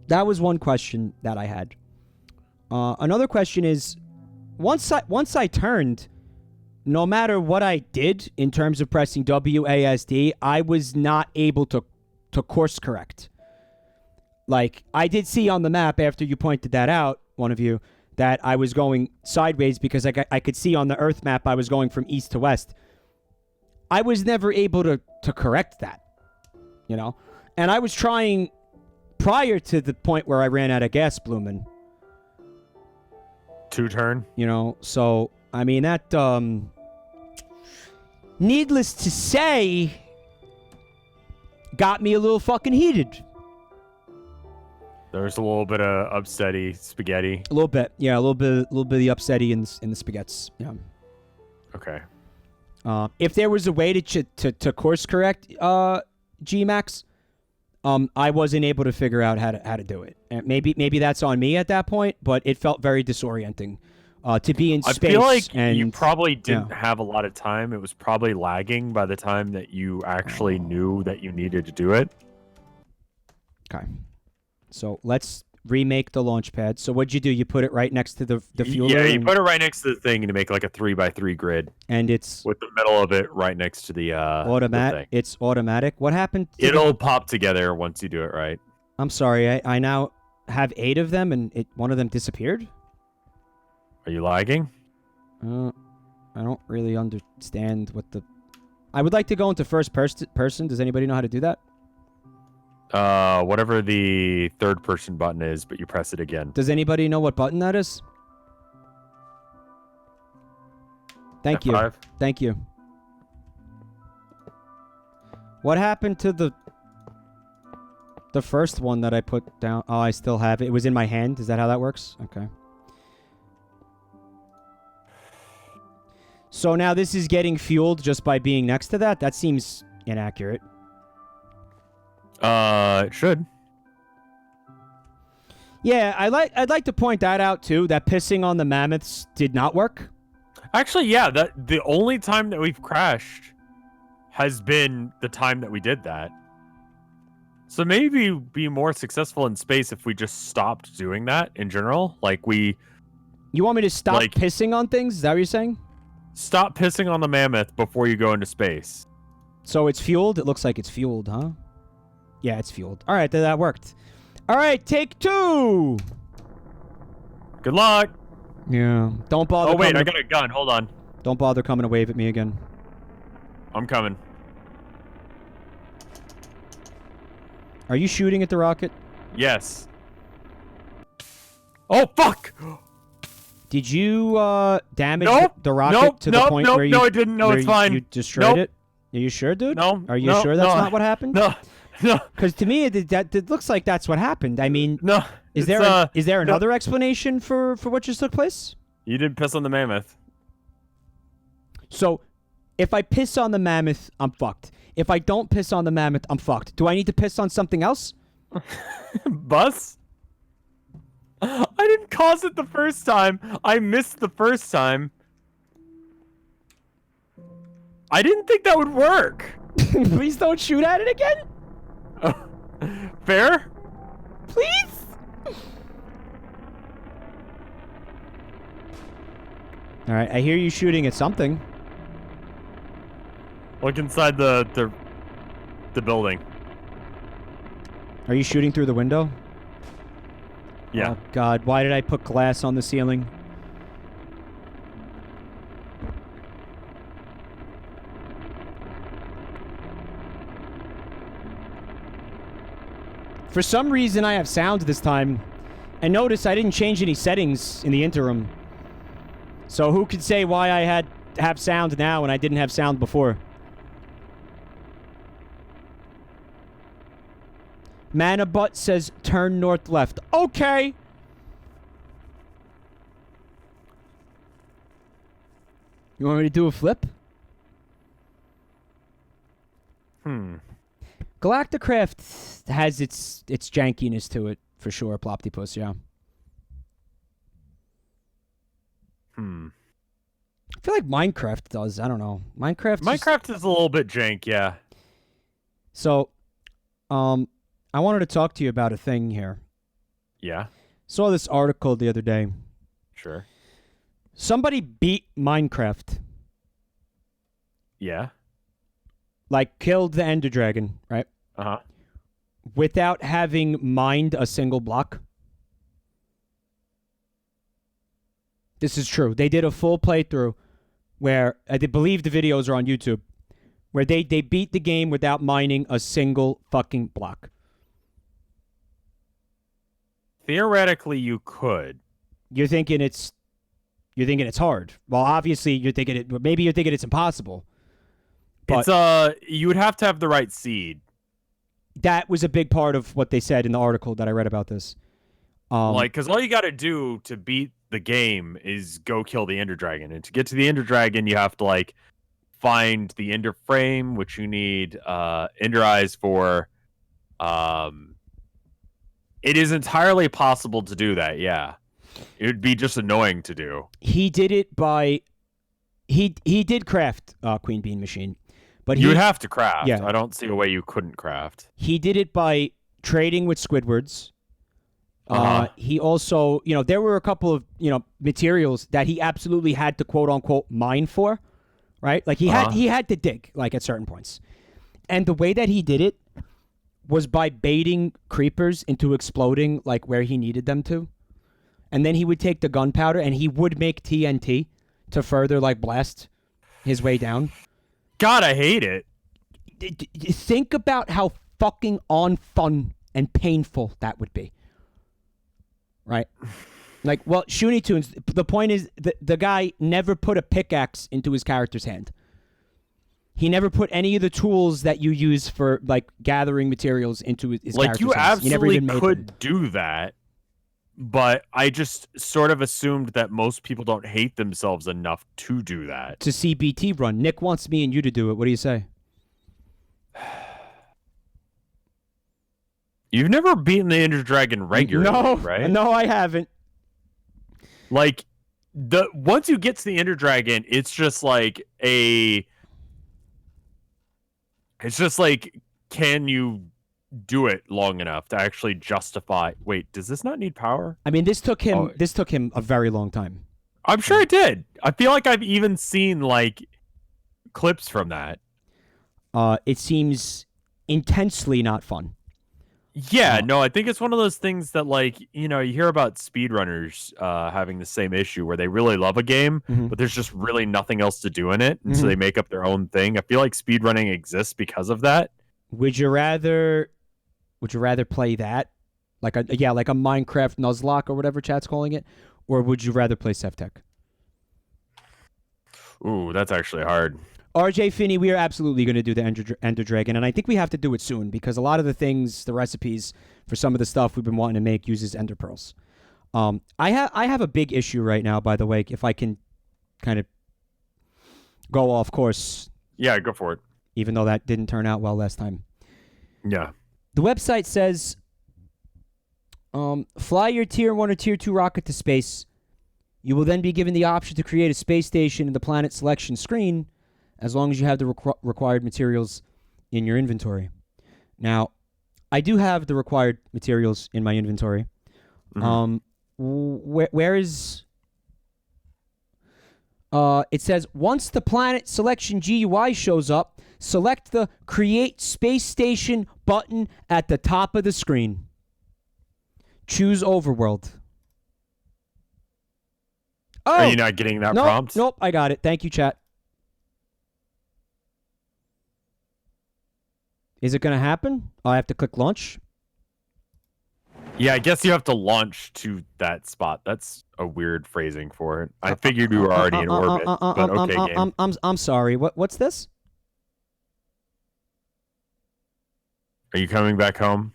That was one question that I had. Another question is, once I turned, no matter what I did in terms of pressing WASD, I was not able to course correct. Like, I did see on the map after you pointed that out, one of you, that I was going sideways because I could see on the Earth map I was going from east to west. I was never able to correct that, you know? And I was trying prior to the point where I ran out of gas, Bloomin'. Two-turn? You know, so, I mean, that, needless to say, got me a little fucking heated. There's a little bit of upsetty spaghetti. A little bit, yeah, a little bit of the upsetty in the spaghettis. Yeah. Okay. If there was a way to course correct Gmax, I wasn't able to figure out how to do it. And maybe that's on me at that point, but it felt very disorienting to be in space. I feel like and, you probably didn't have a lot of time. It was probably lagging by the time that you actually knew that you needed to do it. Okay. So let's remake the launch pad. So what'd you do? You put it right next to the fueler? Yeah, you put it right next to the thing to make like a 3x3 grid. And it's with the middle of it right next to the automatic. It's automatic. What happened? It'll pop together once you do it right. I'm sorry. I now have 8 of them, and one of them disappeared. Are you lagging? I don't really understand what the. I would like to go into first person. Does anybody know how to do that? Whatever the third person button is, but you press it again. Does anybody know what button that is? Thank F5. you. Thank you. What happened to the first one that I put down? Oh, I still have it. It was in my hand. Is that how that works? Okay. So now this is getting fueled just by being next to that? That seems inaccurate. It should. Yeah, I'd like to point that out too. That pissing on the mammoths did not work. Actually, yeah. The only time that we've crashed has been the time that we did that. So maybe be more successful in space if we just stopped doing that in general. Like we. You want me to stop pissing on things? Is that what you're saying? Stop pissing on the mammoth before you go into space. So it's fueled? It looks like it's fueled, huh? Yeah, it's fueled. All right, that worked. All right, take 2. Good luck. Yeah. Don't bother. Oh, wait, I got a gun. Hold on. Don't bother coming to wave at me again. I'm coming. Are you shooting at the rocket? Yes. Oh, fuck! Did you damage the rocket to the point where you... No, I didn't. No, it's fine. You destroyed it? Are you sure, dude? No. Are you sure that's not what happened? No. No. Because to me, it looks like that's what happened. I mean, no. Is there another explanation for what just took place? You did piss on the mammoth. So, if I piss on the mammoth, I'm fucked. If I don't piss on the mammoth, I'm fucked. Do I need to piss on something else? Bus? I didn't cause it the first time. I missed the first time. I didn't think that would work. Please don't shoot at it again. Fair? Please? All right, I hear you shooting at something. Look inside the building. Are you shooting through the window? Yeah. Oh, God, why did I put glass on the ceiling? For some reason, I have sound this time. And notice I didn't change any settings in the interim. So who could say why I have sound now when I didn't have sound before? Manabutt says turn north left. Okay. You want me to do a flip? Galacticraft has its jankiness to it, for sure, Ploptypus, yeah. I feel like Minecraft does. I don't know. Minecraft is a little bit jank, yeah. So, I wanted to talk to you about a thing here. Yeah. Saw this article the other day. Sure. Somebody beat Minecraft. Yeah. Like, killed the Ender Dragon, right? Uh-huh. Without having mined a single block. This is true. They did a full playthrough where, I believe the videos are on YouTube, where they beat the game without mining a single fucking block. Theoretically, you could. You're thinking it's hard. Well, obviously, maybe you're thinking it's impossible. But It's you would have to have the right seed. That was a big part of what they said in the article that I read about this. Because all you got to do to beat the game is go kill the Ender Dragon, and to get to the Ender Dragon, you have to like find the Ender Frame, which you need Ender Eyes for. It is entirely possible to do that. Yeah, it would be just annoying to do. He did it by he did craft Queen Bean Machine, but you would have to craft. Yeah. I don't see a way you couldn't craft. He did it by trading with Squidwards. He also, there were a couple of, materials that he absolutely had to quote unquote mine for, right? Like he had to dig like at certain points. And the way that he did it was by baiting creepers into exploding like where he needed them to. And then he would take the gunpowder and he would make TNT to further like blast his way down. God, I hate it. Think about how fucking unfun and painful that would be. Right? Like, well, Shoonie Tunes, the point is the guy never put a pickaxe into his character's hand. He never put any of the tools that you use for, like, gathering materials into his character's hands. Like, you absolutely could do that, but I just sort of assumed that most people don't hate themselves enough to do that. To see BT run. Nick wants me and you to do it. What do you say? You've never beaten the Ender Dragon regularly, right? No, I haven't. Like, once you get to the Ender Dragon, it's just like can you do it long enough to actually justify? Wait, does this not need power? I mean, this took him a very long time. I'm sure it did. I feel like I've even seen like clips from that. It seems intensely not fun. Yeah, no, I think it's one of those things that, like, you hear about speedrunners having the same issue where they really love a game, but there's just really nothing else to do in it, and so they make up their own thing. I feel like speedrunning exists because of that. Would you rather play that, like a Minecraft Nuzlocke or whatever chat's calling it, or would you rather play Sevtech? Ooh, that's actually hard. RJ Finney, we are absolutely going to do the Ender Dragon, and I think we have to do it soon because a lot of the recipes for some of the stuff we've been wanting to make uses Ender Pearls. I have a big issue right now, by the way, if I can kind of go off course. Yeah, go for it. Even though that didn't turn out well last time. Yeah. The website says, fly your Tier 1 or Tier 2 rocket to space. You will then be given the option to create a space station in the planet selection screen as long as you have the required materials in your inventory. Now, I do have the required materials in my inventory. Where is... it says, once the planet selection GUI shows up, select the Create Space Station button at the top of the screen. Choose Overworld. Oh! Are you not getting that prompt? Nope, I got it. Thank you, chat. Is it going to happen? I have to click launch. Yeah, I guess you have to launch to that spot. That's a weird phrasing for it. I figured you were already in orbit, but okay, game. I'm sorry. What's this? Are you coming back home?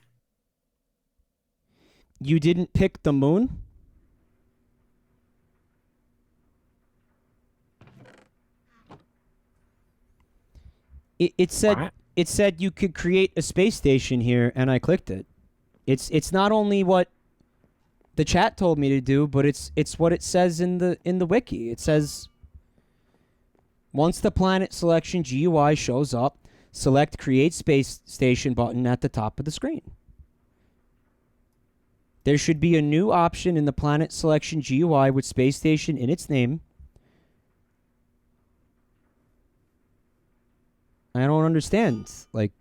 You didn't pick the moon? It said... What? It said you could create a space station here, and I clicked it. It's not only what the chat told me to do, but it's what it says in the wiki. It says, once the planet selection GUI shows up, select Create Space Station button at the top of the screen. There should be a new option in the planet selection GUI with Space Station in its name. I don't understand. Like,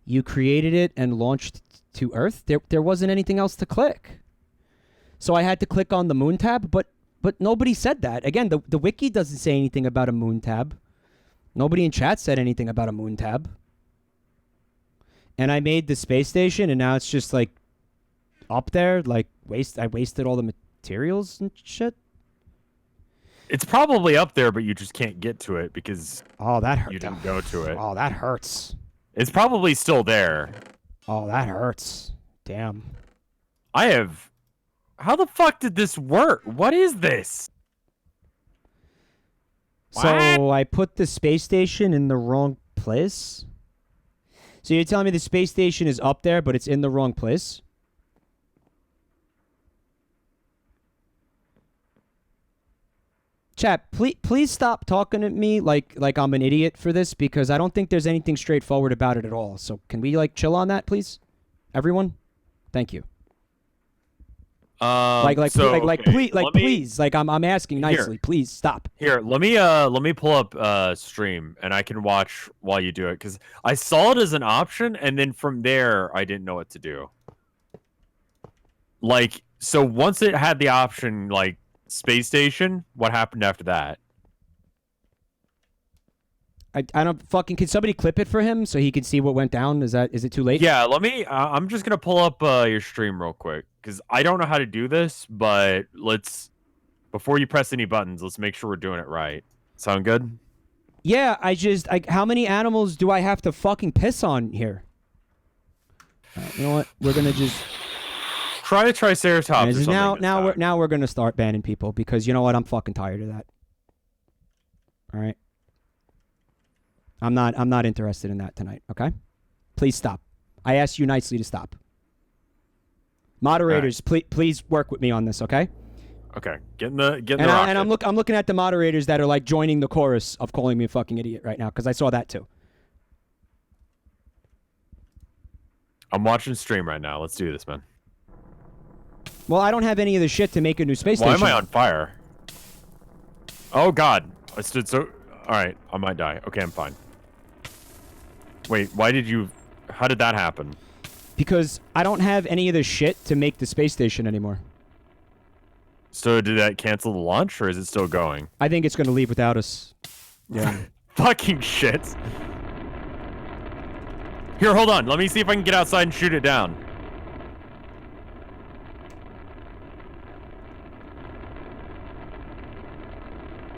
you created it and launched to Earth? There wasn't anything else to click. So I had to click on the moon tab, but nobody said that. Again, the wiki doesn't say anything about a moon tab. Nobody in chat said anything about a moon tab. And I made the space station, and now it's just, like, up there. Like, I wasted all the materials and shit. It's probably up there, but you just can't get to it because that hurt. you didn't go to it. Oh, that hurts. It's probably still there. Oh, that hurts. Damn. How the fuck did this work? What is this? So I put the space station in the wrong place? So you're telling me the space station is up there, but it's in the wrong place? Chat, please stop talking at me like I'm an idiot for this, because I don't think there's anything straightforward about it at all. So can we chill on that, please? Everyone? Thank you. Please, I'm asking nicely. Here. Please stop. Here, let me pull up stream and I can watch while you do it, because I saw it as an option and then from there I didn't know what to do. So once it had the option space station, what happened after that? I don't fucking. Can somebody clip it for him so he can see what went down? Is it too late? Yeah, let me. I'm just gonna pull up your stream real quick because I don't know how to do this, but before you press any buttons, let's make sure we're doing it right. Sound good? Yeah, how many animals do I have to fucking piss on here? You know what? We're gonna just try a triceratops. Or now we're gonna start banning people because you know what? I'm fucking tired of that. All right. I'm not interested in that tonight, okay? Please stop. I asked you nicely to stop. Moderators, please work with me on this, okay? Okay. Get in the rocket. And I'm looking at the moderators that are joining the chorus of calling me a fucking idiot right now because I saw that too. I'm watching stream right now. Let's do this, man. Well, I don't have any of the shit to make a new space station. Why am I on fire? Oh god. I stood so Alright, I might die. Okay, I'm fine. Wait, how did that happen? Because I don't have any of the shit to make the space station anymore. So did that cancel the launch, or is it still going? I think it's going to leave without us. Yeah. Fucking shit. Here, hold on. Let me see if I can get outside and shoot it down.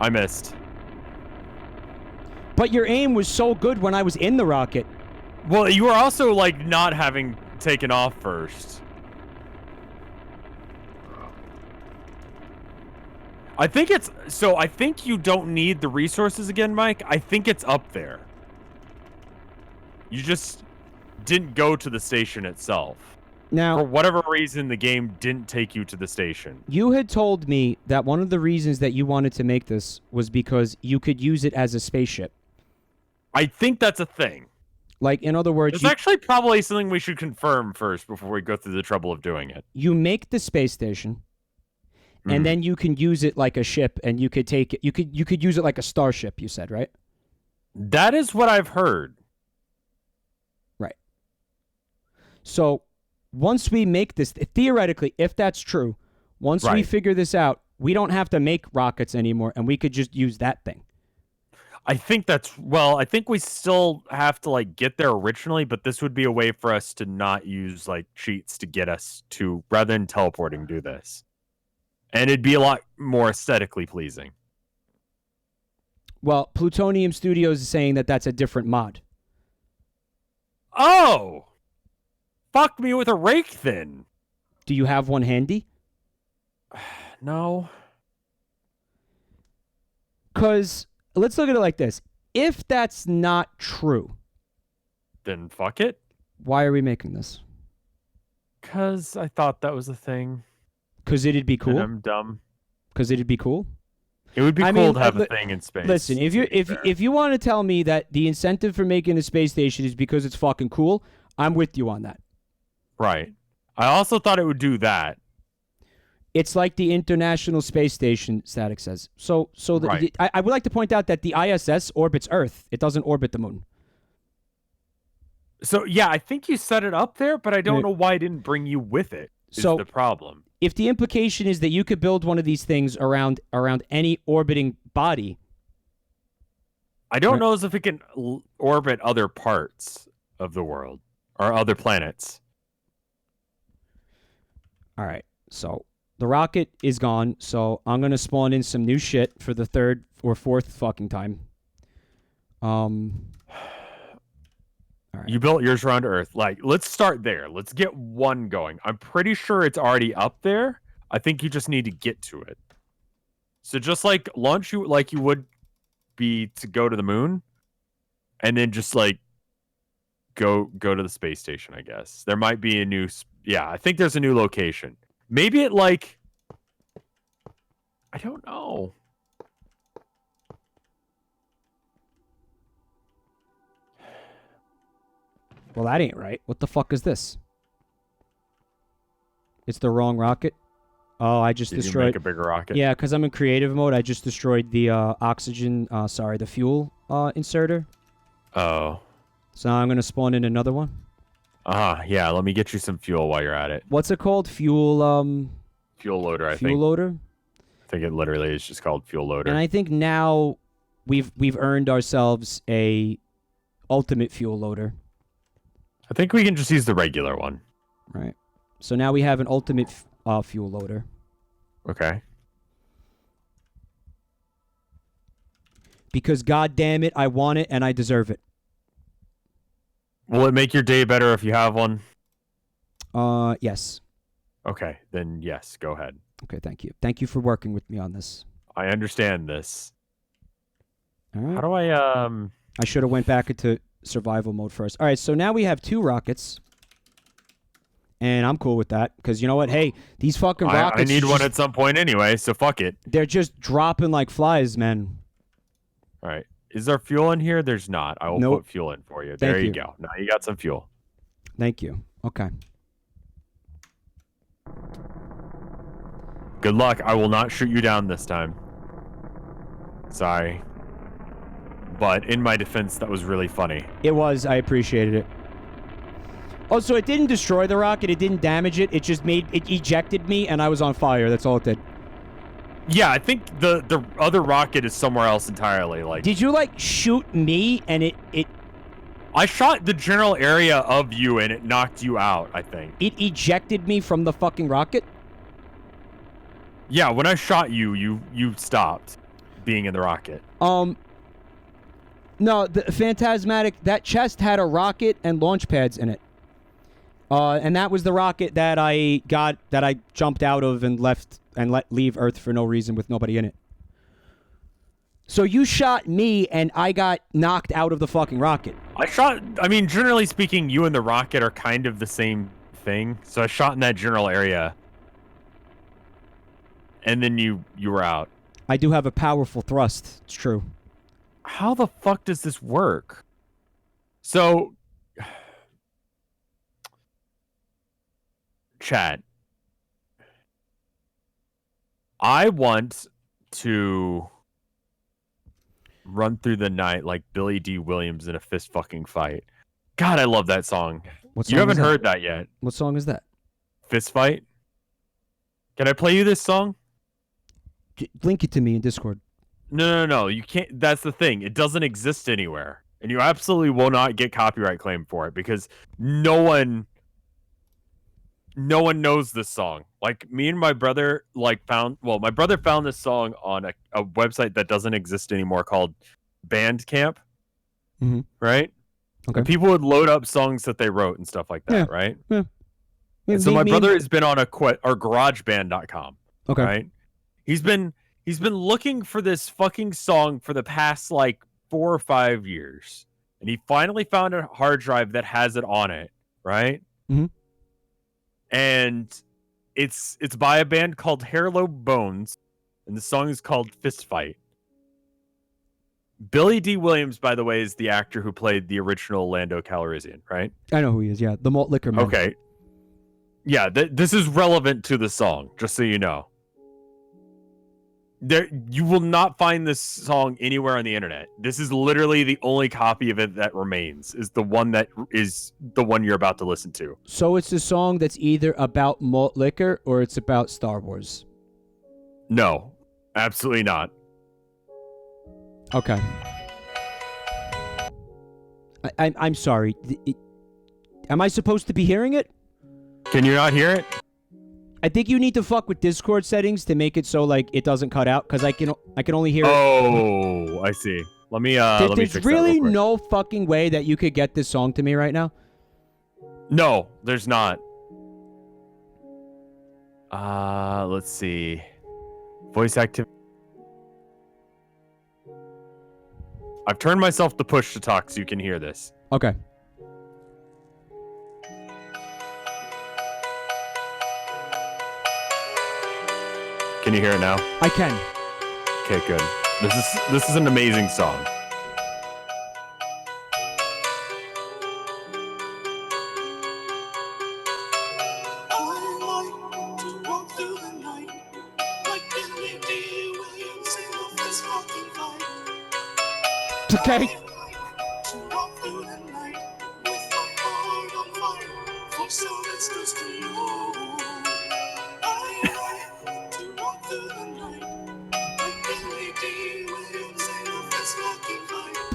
I missed. But your aim was so good when I was in the rocket. Well, you were also, not having taken off first. I think you don't need the resources again, Mike. I think it's up there. You just didn't go to the station itself. Now, for whatever reason, the game didn't take you to the station. You had told me that one of the reasons that you wanted to make this was because you could use it as a spaceship. I think that's a thing. In other words... It's actually probably something we should confirm first before we go through the trouble of doing it. You make the space station, and then you can use it like a ship, and you could take it... You could use it like a starship, you said, right? That is what I've heard. Right. So, once we make this... Theoretically, if that's true, once we figure this out, we don't have to make rockets anymore, and we could just use that thing. I think I think we still have to get there originally, but this would be a way for us to not use cheats to get us to, rather than teleporting, do this. And it'd be a lot more aesthetically pleasing. Well, Plutonium Studios is saying that that's a different mod. Oh! Fuck me with a rake then. Do you have one handy? No. Because... Let's look at it like this. If that's not true... Then fuck it. Why are we making this? Because I thought that was a thing. Because it'd be cool? And I'm dumb. Because it'd be cool? It would be cool to have a thing in space. Listen, if you want to tell me that the incentive for making a space station is because it's fucking cool, I'm with you on that. Right. I also thought it would do that. It's like the International Space Station, Static says. I would like to point out that the ISS orbits Earth. It doesn't orbit the moon. So, yeah, I think you set it up there, but I don't know why it didn't bring you with it, is the problem. If the implication is that you could build one of these things around any orbiting body... I don't know as if it can orbit other parts of the world, or other planets. All right, so... the rocket is gone, so I'm gonna spawn in some new shit for the third or fourth fucking time. All right. You built yours around Earth. Like, let's start there. Let's get one going. I'm pretty sure it's already up there. I think you just need to get to it. So just like launch you like you would be to go to the moon, and then just like go to the space station, I guess. There might be a new I think there's a new location. Maybe it like I don't know. Well, that ain't right. What the fuck is this? It's the wrong rocket. Oh, I just destroyed. You make a bigger rocket? Yeah, because I'm in creative mode. I just destroyed the the fuel inserter. Oh. So now I'm gonna spawn in another one. Yeah. Let me get you some fuel while you're at it. What's it called? Fuel loader. I think. Fuel loader. I think it literally is just called fuel loader. And I think now we've earned ourselves a ultimate fuel loader. I think we can just use the regular one. Right. So now we have an ultimate fuel loader. Okay. Because god damn it, I want it and I deserve it. Will it make your day better if you have one? Yes. Okay, then yes, go ahead. Okay, thank you. Thank you for working with me on this. I understand this. All right. How do I I should have went back into survival mode first. All right, so now we have 2 rockets. And I'm cool with that because you know what? Hey, these fucking rockets. I need one at some point anyway, so fuck it. They're just dropping like flies, man. All right. Is there fuel in here? There's not. I will put fuel in for you. There you go. Now you got some fuel. Thank you. Okay. Good luck. I will not shoot you down this time. Sorry. But in my defense, that was really funny. It was. I appreciated it. Oh, so it didn't destroy the rocket. It didn't damage it. It just it ejected me, and I was on fire. That's all it did. Yeah, I think the other rocket is somewhere else entirely. Like, did you like shoot me and it? I shot the general area of you and it knocked you out. I think it ejected me from the fucking rocket. Yeah, when I shot you, you stopped being in the rocket. No, the Phantasmatic, that chest had a rocket and launch pads in it. And that was the rocket that I jumped out of and left and leave Earth for no reason with nobody in it. So you shot me and I got knocked out of the fucking rocket. I mean, generally speaking, you and the rocket are kind of the same thing. So I shot in that general area. And then you were out. I do have a powerful thrust. It's true. How the fuck does this work? So, chat. I want to run through the night like Billy D. Williams in a fist fucking fight. God, I love that song. What song you haven't heard that yet. What song is that? Fist fight. Can I play you this song? Link it to me in Discord. No. You can't. That's the thing. It doesn't exist anywhere. And you absolutely will not get copyright claim for it because no one knows this song. Like, me and my brother my brother found this song on a website that doesn't exist anymore called Bandcamp. Mm-hmm. Right? Okay. And people would load up songs that they wrote and stuff like that, Yeah. right? Yeah. And so my brother has been on GarageBand.com. Okay. Right? He's been looking for this fucking song for the past like 4 or 5 years. And he finally found a hard drive that has it on it, right? Mm-hmm. And it's by a band called Hairlow Bones, and the song is called Fist Fight. Billy D. Williams, by the way, is the actor who played the original Lando Calrissian, right? I know who he is, yeah. The malt liquor man. Okay. Yeah, this is relevant to the song, just so you know. You will not find this song anywhere on the internet. This is literally the only copy of it that remains, is the one you're about to listen to. So it's a song that's either about malt liquor or it's about Star Wars. No, absolutely not. Okay. I'm sorry. Am I supposed to be hearing it? Can you not hear it? I think you need to fuck with Discord settings to make it so like it doesn't cut out, because I can only hear. Oh, I see. Let me let me fix There's that real really quick. no fucking way that you could get this song to me right now. No, there's not. Let's see. Voice activity. I've turned myself to push to talk so you can hear this. Okay. Can you hear it now? I can. Okay, good. This is an amazing song. Okay.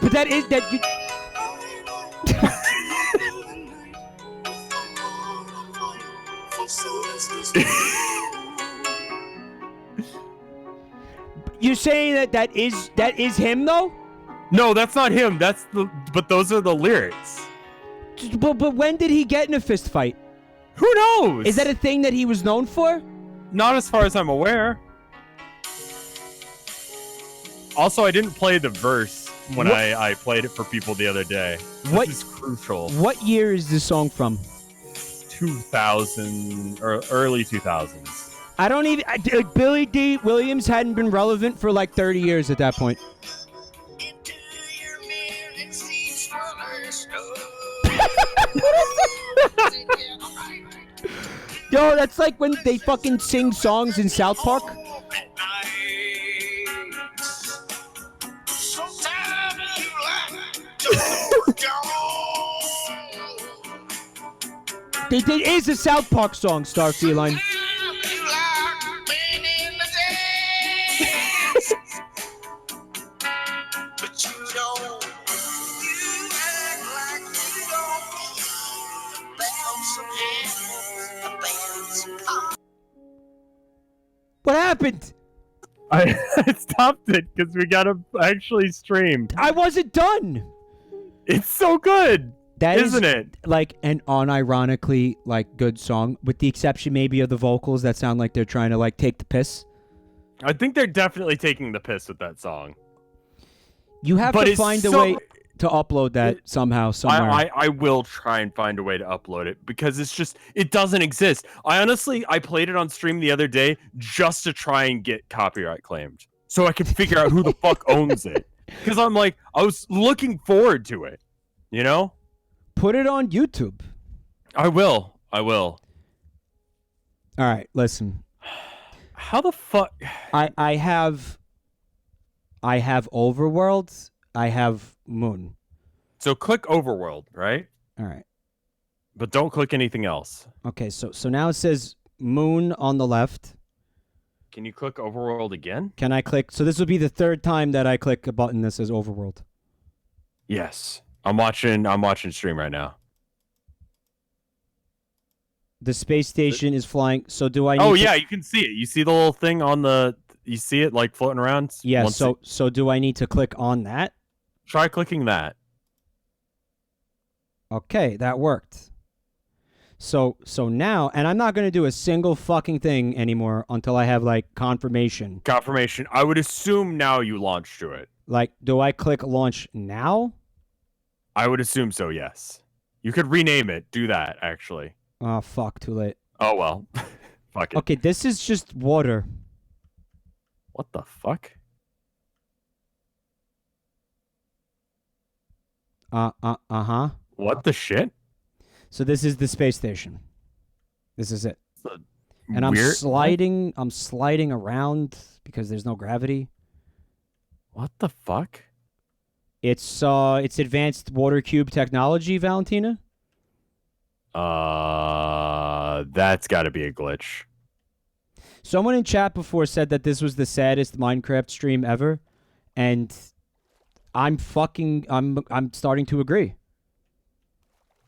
But that is that you. You're saying that is him though? No, that's not him. But those are the lyrics. But when did he get in a fist fight? Who knows? Is that a thing that he was known for? Not as far as I'm aware. Also, I didn't play the verse when I played it for people the other day. This is crucial. What year is this song from? 2000 or early 2000s. I don't even. Billy D. Williams hadn't been relevant for like 30 years at that point. Yo, that's like when they fucking sing songs in South Park. It is a South Park song, Star Feline. What happened? I stopped it because we gotta actually stream. I wasn't done. It's so good. That isn't it? Like an unironically like good song, with the exception maybe of the vocals that sound like they're trying to like take the piss. I think they're definitely taking the piss with that song. You have to find a way to upload that somehow, somewhere. I will try and find a way to upload it because it doesn't exist. I played it on stream the other day just to try and get copyright claimed so I could figure out who the fuck owns it. Because I was looking forward to it, you know? Put it on YouTube. I will. All right, listen. How the fuck? I have Overworld. I have Moon. So click Overworld, right? All right. But don't click anything else. Okay, so now it says Moon on the left. Can you click Overworld again? Can I click? So this will be the third time that I click a button that says Overworld. Yes. I'm watching stream right now. The space station is flying. So do I need yeah, you can see it. You see the little thing on you see it like floating around? Yeah, so do I need to click on that? Try clicking that. Okay, that worked. So now, and I'm not going to do a single fucking thing anymore until I have like confirmation. Confirmation. I would assume now you launched to it. Like, do I click launch now? I would assume so, yes. You could rename it. Do that, actually. Oh, fuck, too late. Oh, well. Fuck it. Okay, this is just water. What the fuck? Uh-huh. What the shit? So this is the space station. This is it. And Weird. I'm sliding around because there's no gravity. What the fuck? It's advanced water cube technology, Valentina. That's got to be a glitch. Someone in chat before said that this was the saddest Minecraft stream ever, and I'm starting to agree.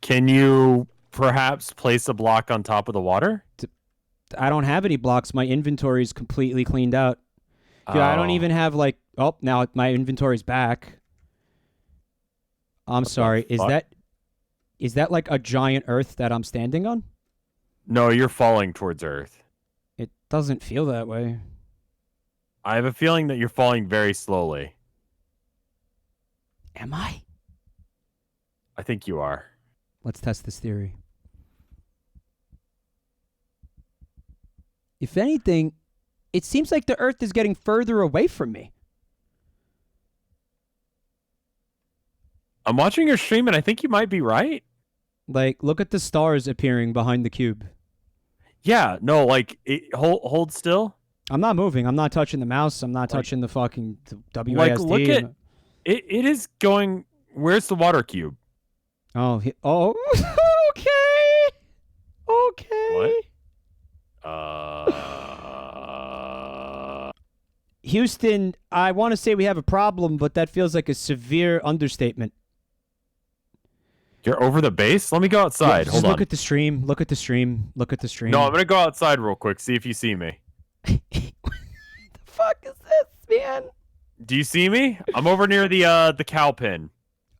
Can you perhaps place a block on top of the water? I don't have any blocks. My inventory is completely cleaned out. Dude, I don't even have like. Oh, now my inventory's back. I'm sorry. Is that like a giant Earth that I'm standing on? No, you're falling towards Earth. It doesn't feel that way. I have a feeling that you're falling very slowly. Am I? I think you are. Let's test this theory. If anything, it seems like the Earth is getting further away from me. I'm watching your stream, and I think you might be right. Like, look at the stars appearing behind the cube. Yeah, no, like, hold still. I'm not moving. I'm not touching the mouse. I'm not touching the fucking WASD. Like, look at it. It is going. Where's the water cube? Oh, okay. Okay. What? Houston, I want to say we have a problem, but that feels like a severe understatement. You're over the base? Let me go outside. Yeah, Hold on. Look at the stream. Look at the stream. Look at the stream. No, I'm going to go outside real quick, see if you see me. What the fuck is this, man? Do you see me? I'm over near the cow pen.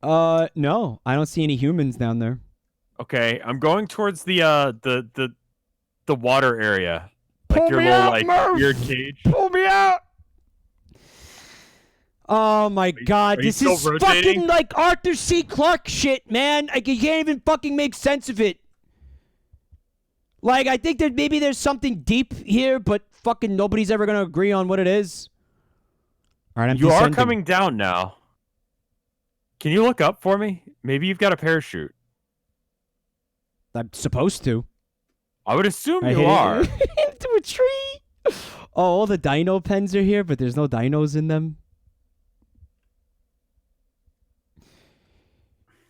No. I don't see any humans down there. Okay, I'm going towards the water area. Like Pull your me little out, like Murph! weird cage. Pull me out! Oh my god, this is fucking like Arthur C. Clarke shit, man. Like, you can't even fucking make sense of it. Like, I think that maybe there's something deep here, but fucking nobody's ever gonna agree on what it is. Alright, I'm descending. Are coming down now. Can you look up for me? Maybe you've got a parachute. I'm supposed to. I would assume you are. Into a tree. Oh, all the dino pens are here, but there's no dinos in them.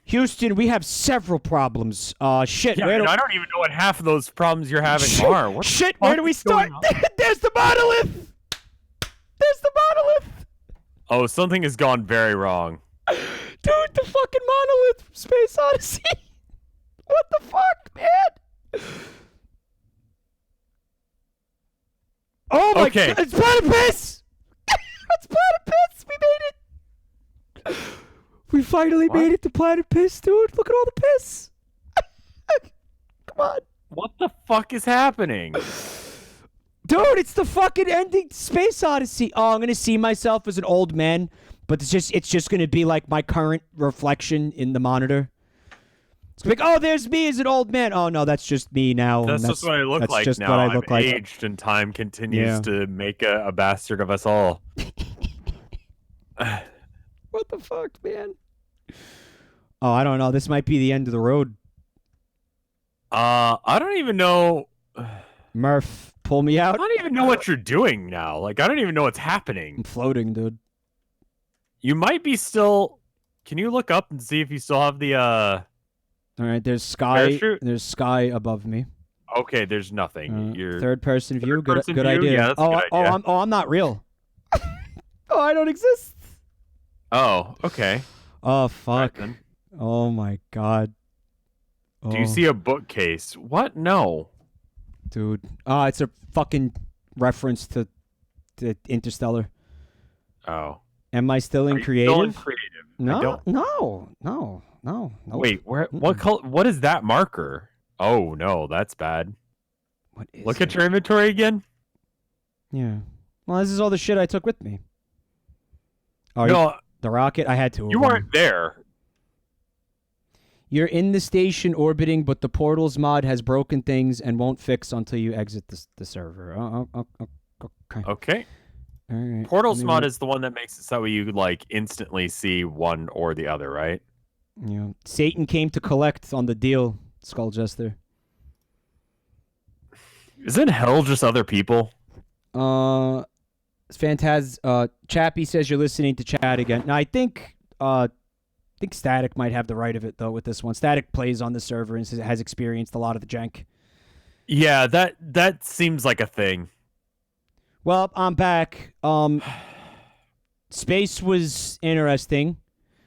Houston, we have several problems. Shit. Yeah, I don't even know what half of those problems you're having are. What shit, where do we start? There's the monolith! There's the monolith! Oh, something has gone very wrong. Dude, the fucking monolith from Space Odyssey. What the fuck, man? Oh my god, it's platypus! It's platypus! We made it! We finally made it to platypus, dude. Look at all the piss. Come on. What the fuck is happening? Dude, it's the fucking ending Space Odyssey. Oh, I'm gonna see myself as an old man, but it's just gonna be like my current reflection in the monitor. It's like, oh, there's me as an old man. Oh no, that's just me now. That's just what I look like just now. what I look I'm like. aged, and time continues to make a bastard of us all. What the fuck, man? Oh, I don't know. This might be the end of the road. I don't even know. Murph, pull me out. I don't even know what you're doing now. Like, I don't even know what's happening. I'm floating, dude. You might be still. Can you look up and see if you still have the All right, there's sky. parachute? There's sky above me. Okay, there's nothing. You're Third person view. Good view? idea. Yeah, that's a good idea. I'm not real. Oh, I don't exist. Oh, okay. Oh fuck. Right, oh my god. Oh. Do you see a bookcase? What? No. Dude. It's a fucking reference to Interstellar. Oh. Am I still in creative? Still in creative. No. Wait, what is that marker? Oh no, that's bad. What is Look at your inventory again. Yeah. Well, this is all the shit I took with me. Oh, no, the rocket. I had to. You weren't there. You're in the station orbiting, but the portals mod has broken things and won't fix until you exit the server. Okay. Okay. All right. Portals mod is the one that makes it so you like instantly see one or the other, right? Yeah. Satan came to collect on the deal, Skull Jester. Isn't hell just other people? Chappie says you're listening to chat again. Now I think Static might have the right of it though with this one. Static plays on the server and has experienced a lot of the jank. Yeah, that seems like a thing. Well, I'm back. Space was interesting.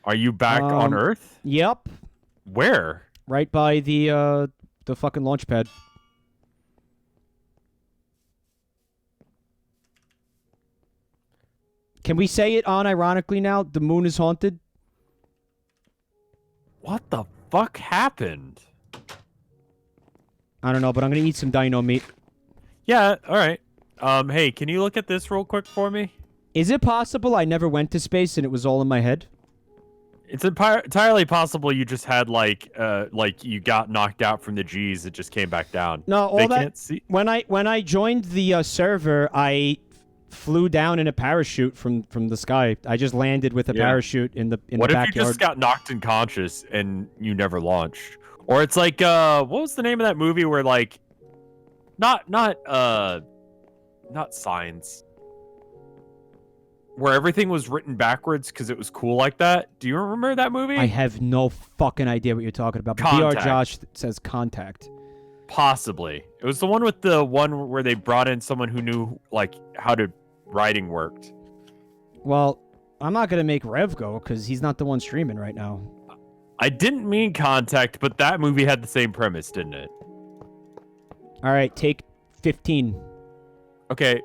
Are you back on Earth? Yep. Where? Right by the fucking launch pad. Can we say it unironically now? The moon is haunted? What the fuck happened? I don't know, but I'm going to eat some dino meat. Yeah, all right. Hey, can you look at this real quick for me? Is it possible I never went to space and it was all in my head? It's entirely possible you just had like you got knocked out from the G's. It just came back down. No, all they that. Can't see. When I joined the server, I flew down in a parachute from the sky. I just landed with a parachute in the backyard. What if you just got knocked unconscious and you never launched? Or it's like what was the name of that movie where like not Signs, where everything was written backwards because it was cool like that? Do you remember that movie? I have no fucking idea what you're talking about. But Contact. BR Josh says Contact. Possibly. It was the one with the one where they brought in someone who knew like how to writing worked. Well, I'm not gonna make Rev go because he's not the one streaming right now. I didn't mean Contact, but that movie had the same premise, didn't it? All right, take 15. Okay.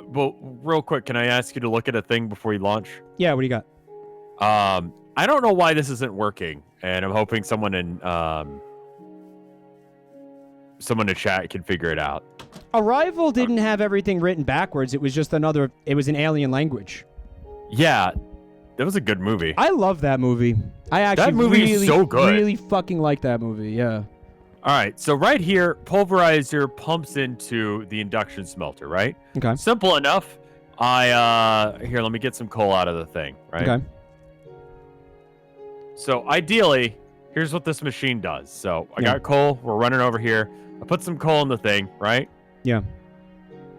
Well, real quick, can I ask you to look at a thing before you launch? Yeah, what do you got? I don't know why this isn't working, and I'm hoping someone in chat can figure it out. Arrival didn't have everything written backwards. It was just it was an alien language. Yeah, that was a good movie. I love that movie. I actually that movie is so good. Really fucking like that movie. Yeah. All right, so right here, pulverizer pumps into the induction smelter, right? Okay. Simple enough. Here, let me get some coal out of the thing, right? Okay. So ideally, here's what this machine does. So I got coal. We're running over here. I put some coal in the thing, right? Yeah.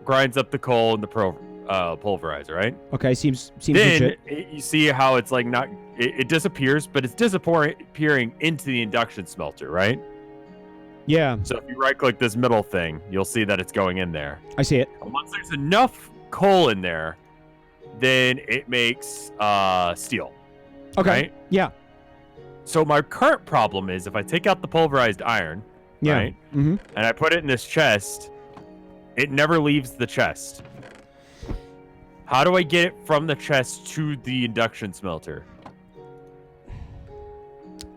Grinds up the coal in the pulverizer, right? Okay, seems then legit. You see how it's like not. It disappears, but it's disappearing into the induction smelter, right? Yeah. So if you right-click this middle thing, you'll see that it's going in there. I see it. And once there's enough coal in there, then it makes steel. Okay. Right? Yeah. So my current problem is if I take out the pulverized iron, right, and I put it in this chest, it never leaves the chest. How do I get it from the chest to the induction smelter?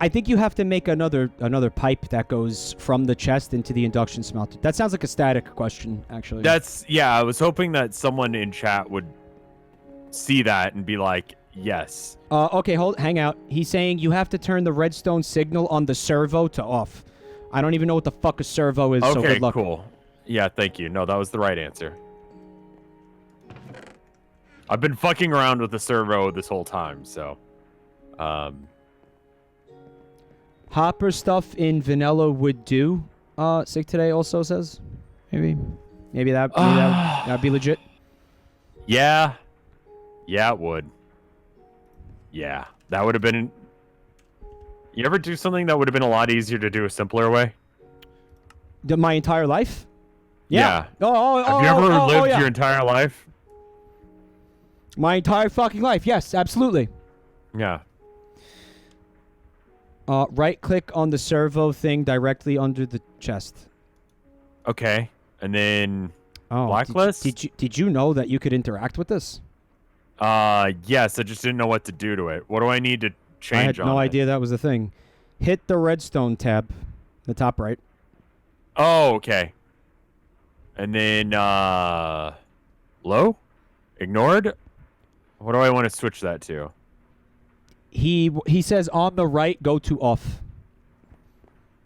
I think you have to make another pipe that goes from the chest into the induction smelter. That sounds like a static question, actually. I was hoping that someone in chat would see that and be like, yes. Okay, hang out. He's saying you have to turn the redstone signal on the servo to off. I don't even know what the fuck a servo is, so good luck. Okay, cool. Yeah, thank you. No, that was the right answer. I've been fucking around with the servo this whole time, so... Hopper stuff in vanilla would do. Sick today also says, maybe that'd be legit. Yeah, it would. Yeah, that would have been. You ever do something that would have been a lot easier to do a simpler way? My entire life? Yeah. Have you ever lived your entire life? My entire fucking life. Yes, absolutely. Yeah. Right-click on the servo thing directly under the chest. Okay, and then blacklist. Did you know that you could interact with this? Yes, I just didn't know what to do to it. What do I need to change? I had no idea that was a thing. Hit the redstone tab, the top right. Oh, okay. And then low, ignored. What do I want to switch that to? He says on the right, go to off.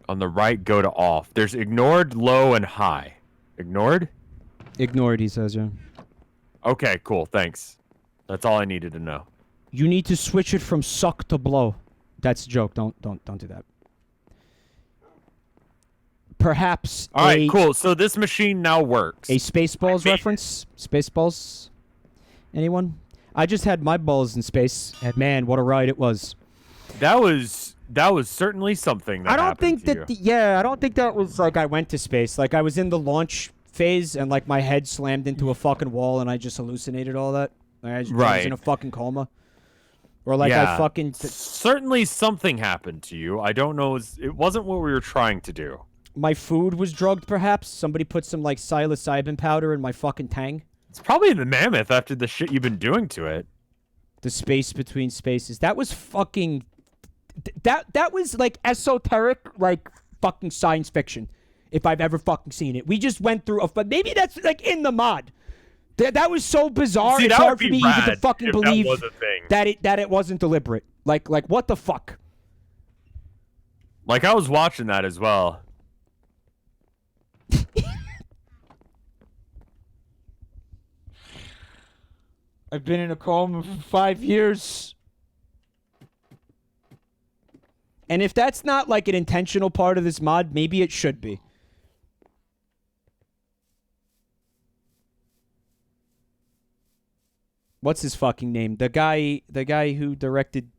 On the right, go to off. There's ignored, low, and high. Ignored? Ignored, he says, yeah. Okay, cool. Thanks. That's all I needed to know. You need to switch it from suck to blow. That's a joke. Don't do that. Perhaps. All right, cool. So this machine now works. A Spaceballs reference? Spaceballs? Anyone? I just had my balls in space, and man, what a ride it was. That was certainly something. That I don't think that. I don't think that was like I went to space. Like I was in the launch phase, and like my head slammed into a fucking wall, and I just hallucinated all that. I was in a fucking coma. Or like I fucking. Certainly something happened to you. I don't know. It wasn't what we were trying to do. My food was drugged, perhaps. Somebody put some like psilocybin powder in my fucking tang. It's probably the mammoth after the shit you've been doing to it. The space between spaces. That was fucking... That was, like, esoteric, like, fucking science fiction. If I've ever fucking seen it. We just went through... But maybe that's, like, in the mod. That was so bizarre. See, it's that hard would for be me even to rad fucking if believe that was a thing. that it wasn't deliberate. Like, what the fuck? Like, I was watching that as well. I've been in a coma for 5 years. And if that's not, like, an intentional part of this mod, maybe it should be. What's his fucking name? The guy who directed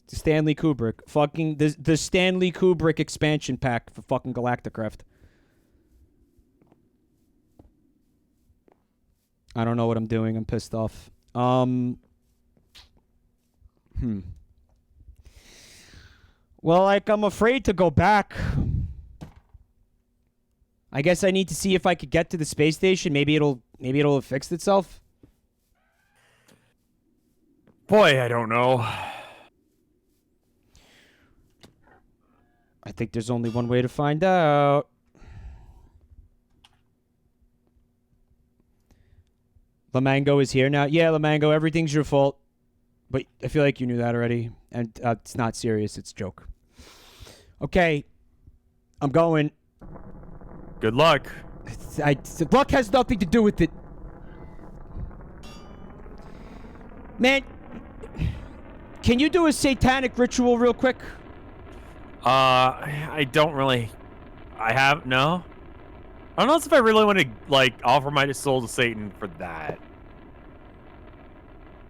Stanley Kubrick. Fucking the Stanley Kubrick expansion pack for fucking MikeRevt. I don't know what I'm doing. I'm pissed off. Well, like, I'm afraid to go back. I guess I need to see if I could get to the space station. Maybe it'll have fixed itself. Boy, I don't know. I think there's only one way to find out. Lamango is here now. Yeah, Lamango, everything's your fault. But I feel like you knew that already. And it's not serious. It's a joke. Okay. I'm going. Good luck. Luck has nothing to do with it. Man, can you do a satanic ritual real quick? I don't really... No. I don't know if I really want to, like, offer my soul to Satan for that.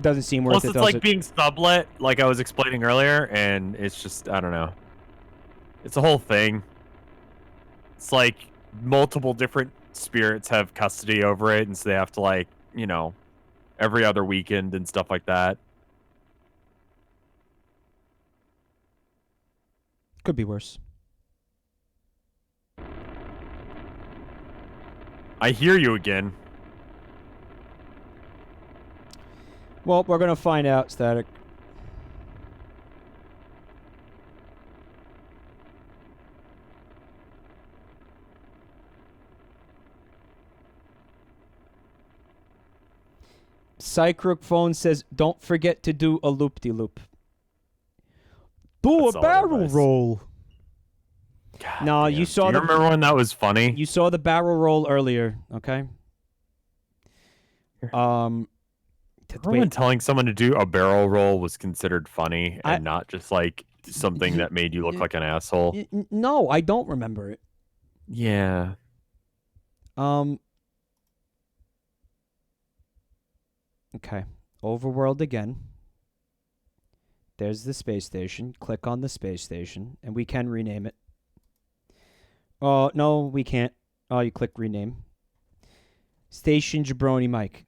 Doesn't seem worth Plus, it, it's does like it? being sublet, like I was explaining earlier, and it's just, I don't know. It's a whole thing. It's like multiple different spirits have custody over it, and so they have to, like, you know, every other weekend and stuff like that. Could be worse. I hear you again. Well, we're gonna find out, Static. Psychrook phone says, "Don't forget to do a loop-de-loop. Do That's a solid barrel advice. roll." God No, damn. you saw Do you remember when that was funny? You saw the barrel roll earlier, okay? Remember when telling someone to do a barrel roll was considered funny and not just like something that made you look like an asshole? No, I don't remember it. Yeah. Okay. Overworld again. There's the space station. Click on the space station, and we can rename it. Oh, no, we can't. Oh, you click rename. Station Jabroni Mike.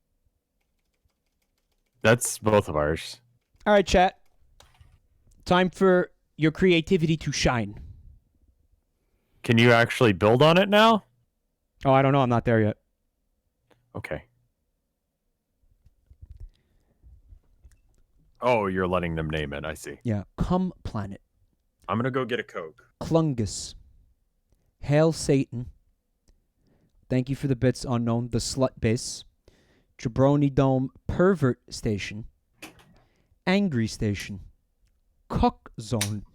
That's both of ours. All right, chat. Time for your creativity to shine. Can you actually build on it now? Oh, I don't know. I'm not there yet. Okay. Oh, you're letting them name it. I see. Yeah. Come Planet. I'm going to go get a Coke. Clungus. Hail Satan. Thank you for the bits, unknown. The Slut Base. Jabroni Dome Pervert Station. Angry Station. Cock Zone.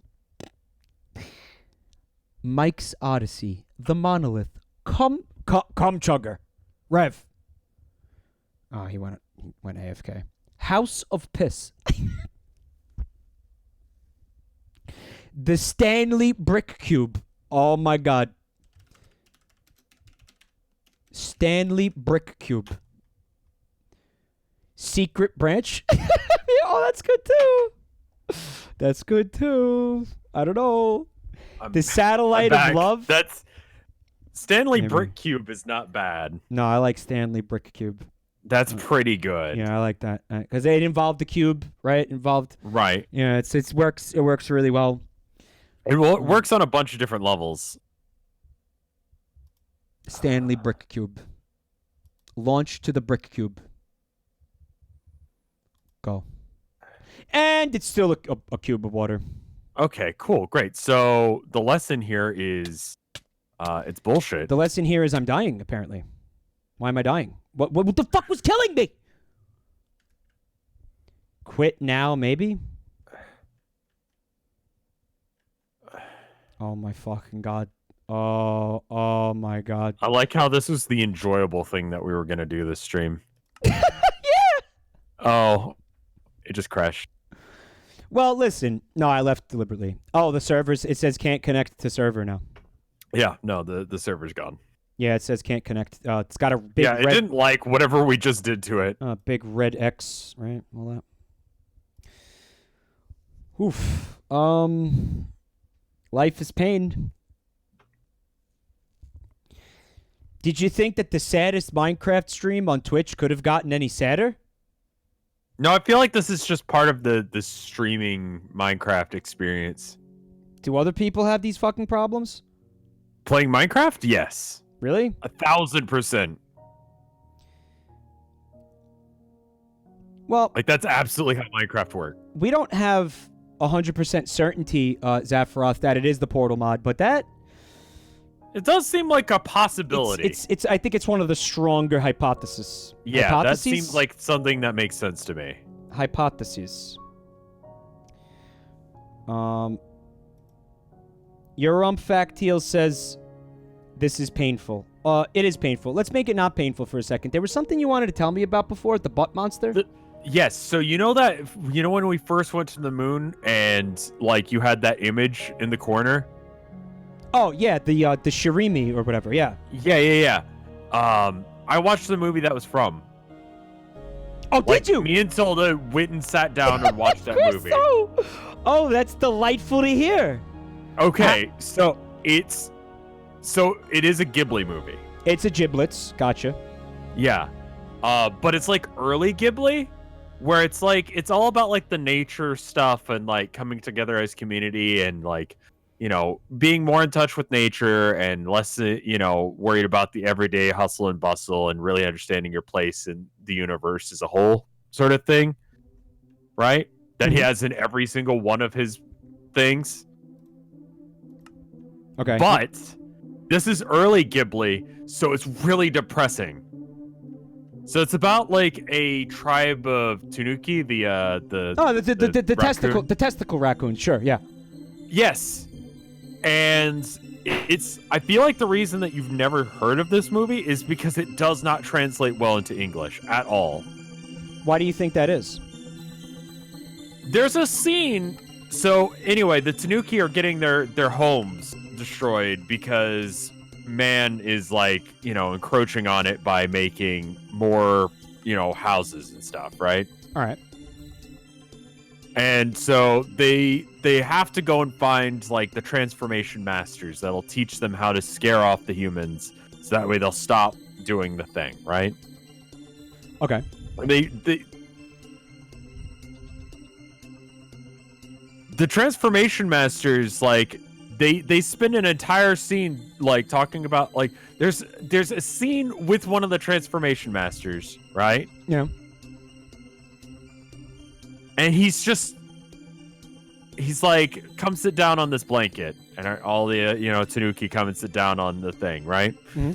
Mike's Odyssey. The Monolith. Come Chugger. Rev. Oh, he went AFK. House of Piss. The Stanley Brick Cube. Oh my god. Stanley Brick Cube. Secret Branch. Oh, that's good too. That's good too. I don't know. The Satellite of Love. That's Stanley Maybe. Brick Cube is not bad. No, I like Stanley Brick Cube. That's pretty good. Yeah, I like that because it involved the cube, right? Involved. Right. Yeah, it works really well. It works on a bunch of different levels. Stanley Brick Cube. Launch to the Brick Cube. Go. And it's still a cube of water. Okay, cool, great. So the lesson here is, it's bullshit. The lesson here is I'm dying, apparently. Why am I dying? What the fuck was killing me? Quit now, maybe? Oh my fucking god. Oh my god. I like how this was the enjoyable thing that we were gonna do this stream. Yeah! Oh, it just crashed. Well, listen. No, I left deliberately. Oh, the servers, it says can't connect to server now. Yeah, no, the server's gone. Yeah, it says can't connect. It's got a big it red... didn't like whatever we just did to it. Big red X, right? All that. Oof. Life is pain. Did you think that the saddest Minecraft stream on Twitch could have gotten any sadder? No, I feel like this is just part of the streaming Minecraft experience. Do other people have these fucking problems? Playing Minecraft? Yes. Really? 1,000%. Well, like that's absolutely how Minecraft works. We don't have 100% certainty, Zaphiroth, that it is the portal mod, but that... It does seem like a possibility. It's. I think it's one of the stronger hypotheses. Yeah, hypotheses? That seems like something that makes sense to me. Hypotheses. Your Factiel says this is painful. It is painful. Let's make it not painful for a second. There was something you wanted to tell me about before, the butt monster? Yes, so you know when we first went to the moon and like you had that image in the corner? Oh yeah, the Shirimi or whatever, yeah. Yeah. I watched the movie that was from. Oh, did you? Me and Tilda went and sat down and watched that movie. So. Oh, that's delightful to hear. Okay, so it is a Ghibli movie. It's a Giblets, gotcha. Yeah. But it's like early Ghibli, where it's like it's all about like the nature stuff and like coming together as community and like, you know, being more in touch with nature and less, you know, worried about the everyday hustle and bustle and really understanding your place in the universe as a whole sort of thing. Right? That he has in every single one of his things. Okay. But this is early Ghibli, so it's really depressing. So it's about like a tribe of Tanuki, the testicle raccoon. Sure, yeah. Yes. And I feel like the reason that you've never heard of this movie is because it does not translate well into English at all. Why do you think that is? There's a scene. So anyway, the Tanuki are getting their homes destroyed because man is like, you know, encroaching on it by making more, you know, houses and stuff, right? All right. And so they have to go and find like the transformation masters that'll teach them how to scare off the humans, so that way they'll stop doing the thing, right? Okay. The transformation masters, like they spend an entire scene like talking about like there's a scene with one of the transformation masters, right? Yeah. And he's like, come sit down on this blanket. And all the, you know, Tanuki come and sit down on the thing, right? Mm-hmm.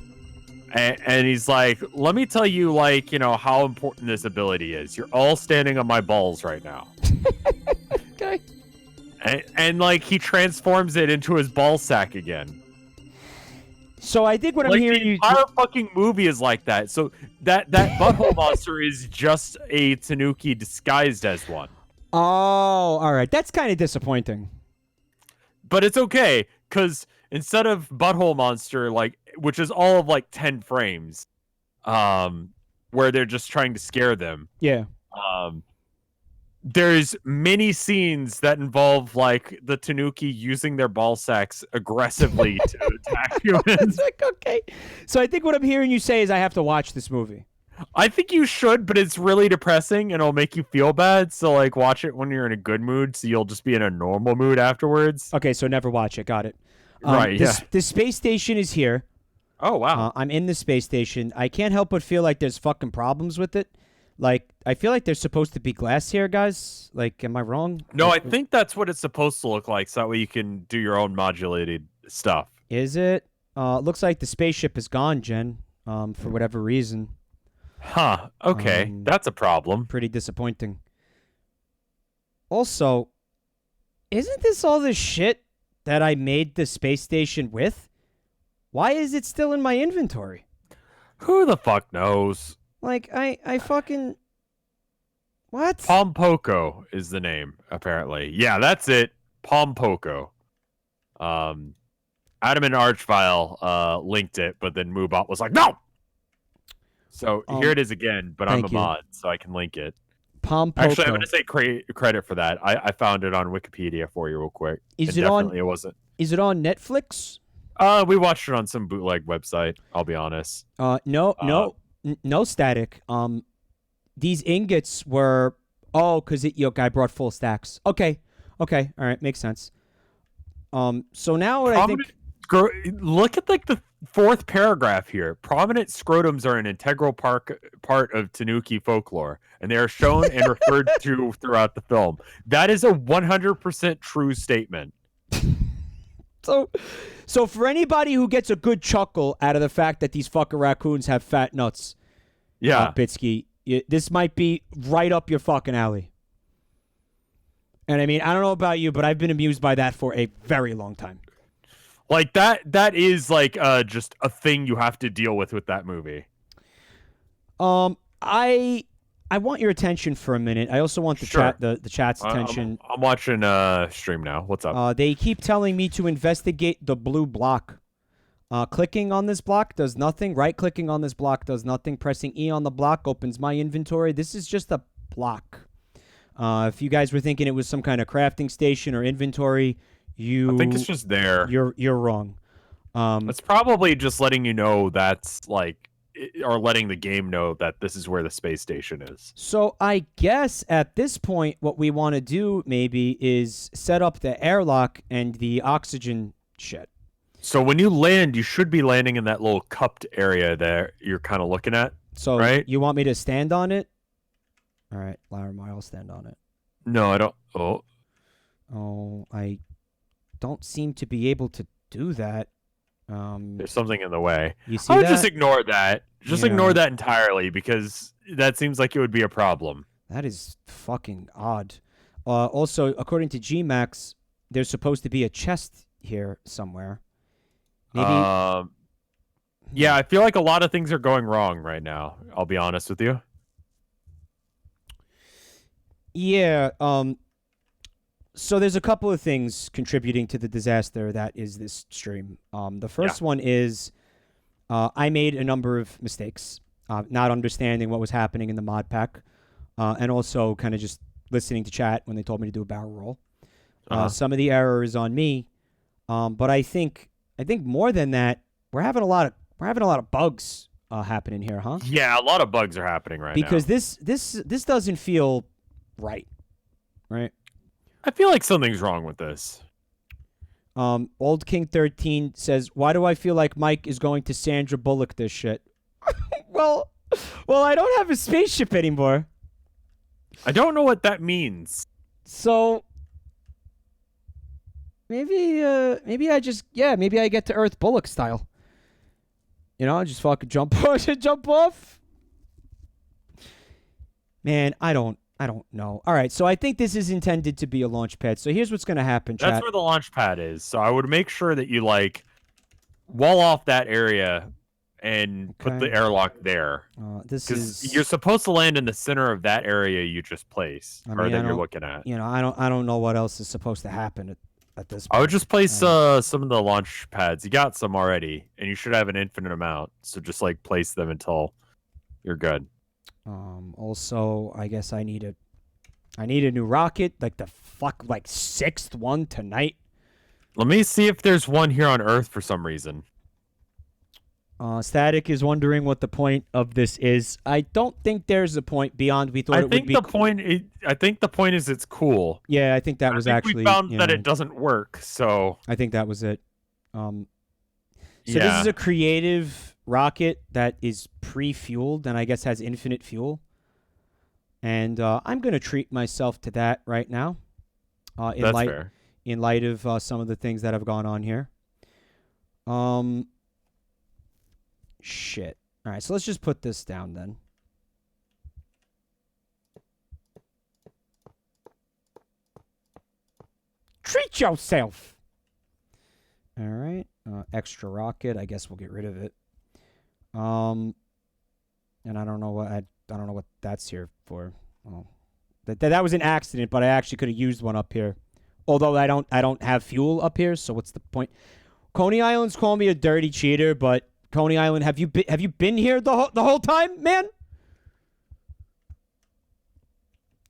And he's like, let me tell you, like, you know, how important this ability is. You're all standing on my balls right now. Okay. And like, he transforms it into his ball sack again. So I think what I'm hearing the entire fucking movie is like that. So that butthole monster is just a Tanuki disguised as one. Oh, all right. That's kind of disappointing. But it's okay, because instead of butthole monster, like, which is all of like 10 frames, where they're just trying to scare them. Yeah. There's many scenes that involve like the Tanuki using their ball sacks aggressively to attack humans. It's like, okay. So I think what I'm hearing you say is I have to watch this movie. I think you should, but it's really depressing and it'll make you feel bad. So like watch it when you're in a good mood, so you'll just be in a normal mood afterwards. Okay, so never watch it. Got it. Right, yeah. The space station is here. Oh, wow. I'm in the space station. I can't help but feel like there's fucking problems with it. Like, I feel like there's supposed to be glass here, guys. Like, am I wrong? No, I think that's what it's supposed to look like, so that way you can do your own modulated stuff. Is it? Looks like the spaceship is gone, Jen. For whatever reason. Huh. Okay, that's a problem. Pretty disappointing. Also, isn't this all the shit that I made the space station with? Why is it still in my inventory? Who the fuck knows? Like, I fucking... What? Pom Poko is the name, apparently. Yeah, that's it. Pom Poko. Adam and Archvile linked it, but then Moobot was like, no! So here it is again, but I'm a mod, so I can link it. Pom Poko. Actually, I'm going to say credit for that. I found it on Wikipedia for you real quick. Is it wasn't. Is it on Netflix? We watched it on some bootleg website, I'll be honest. No static. These ingots were because your guy brought full stacks. Okay, all right, makes sense. So now what I think. Look at like the fourth paragraph here. Prominent scrotums are an integral part of Tanuki folklore, and they are shown and referred to throughout the film. That is a 100% true statement. So for anybody who gets a good chuckle out of the fact that these fucking raccoons have fat nuts, Bitsky, this might be right up your fucking alley. And I mean, I don't know about you, but I've been amused by that for a very long time. Like that is like just a thing you have to deal with that movie. I want your attention for a minute. I also want the chat's attention. I'm watching stream now. What's up? They keep telling me to investigate the blue block. Clicking on this block does nothing. Right-clicking on this block does nothing. Pressing E on the block opens my inventory. This is just a block. If you guys were thinking it was some kind of crafting station or inventory, I think it's just there. You're wrong. It's probably just letting you know that's like, or letting the game know that this is where the space station is. So I guess at this point, what we want to do maybe is set up the airlock and the oxygen shit. So when you land, you should be landing in that little cupped area there you're kind of looking at. So right? You want me to stand on it? All right, Laramie, I'll stand on it. No, I don't. Oh, I don't seem to be able to do that. There's something in the way. You see I would that? just ignore that. Just ignore that entirely, because that seems like it would be a problem. That is fucking odd. Also, according to Gmax, there's supposed to be a chest here somewhere. Maybe. Yeah, I feel like a lot of things are going wrong right now. I'll be honest with you. Yeah. So there's a couple of things contributing to the disaster that is this stream. The first one is I made a number of mistakes, not understanding what was happening in the mod pack, and also kind of just listening to chat when they told me to do a barrel roll. Some of the error is on me, but I think more than that, we're having a lot of bugs happening here, huh? Yeah, a lot of bugs are happening right now. Because this doesn't feel right. I feel like something's wrong with this. Old King 13 says, "Why do I feel like Mike is going to Sandra Bullock this shit?" well, I don't have a spaceship anymore. I don't know what that means. So maybe I get to Earth Bullock style. I just fucking jump off. Man, I don't know. All right, so I think this is intended to be a launch pad. So here's what's going to happen, chat. That's where the launch pad is. So I would make sure that you wall off that area and put the airlock there. You're supposed to land in the center of that area you just placed, or that you're looking at. I don't know what else is supposed to happen at this point. I would just place some of the launch pads. You got some already, and you should have an infinite amount. So just place them until you're good. Also, I guess I need a new rocket, sixth one tonight. Let me see if there's one here on Earth for some reason. Static is wondering what the point of this is. I don't think there's a point beyond we thought it would be. I think the point is it's cool. Yeah, I think that was actually. We found that it doesn't work, so. I think that was it. This is a creative rocket that is pre-fueled and I guess has infinite fuel. And I'm going to treat myself to that right now. That's fair. In light of some of the things that have gone on here. Shit. All right, so let's just put this down then. Treat yourself. All right. Extra rocket. I guess we'll get rid of it. And I don't know what that's here for. Oh, that was an accident, but I actually could have used one up here. Although I don't have fuel up here, so what's the point? Coney Island's calling me a dirty cheater, but Coney Island, have you been here the whole time, man?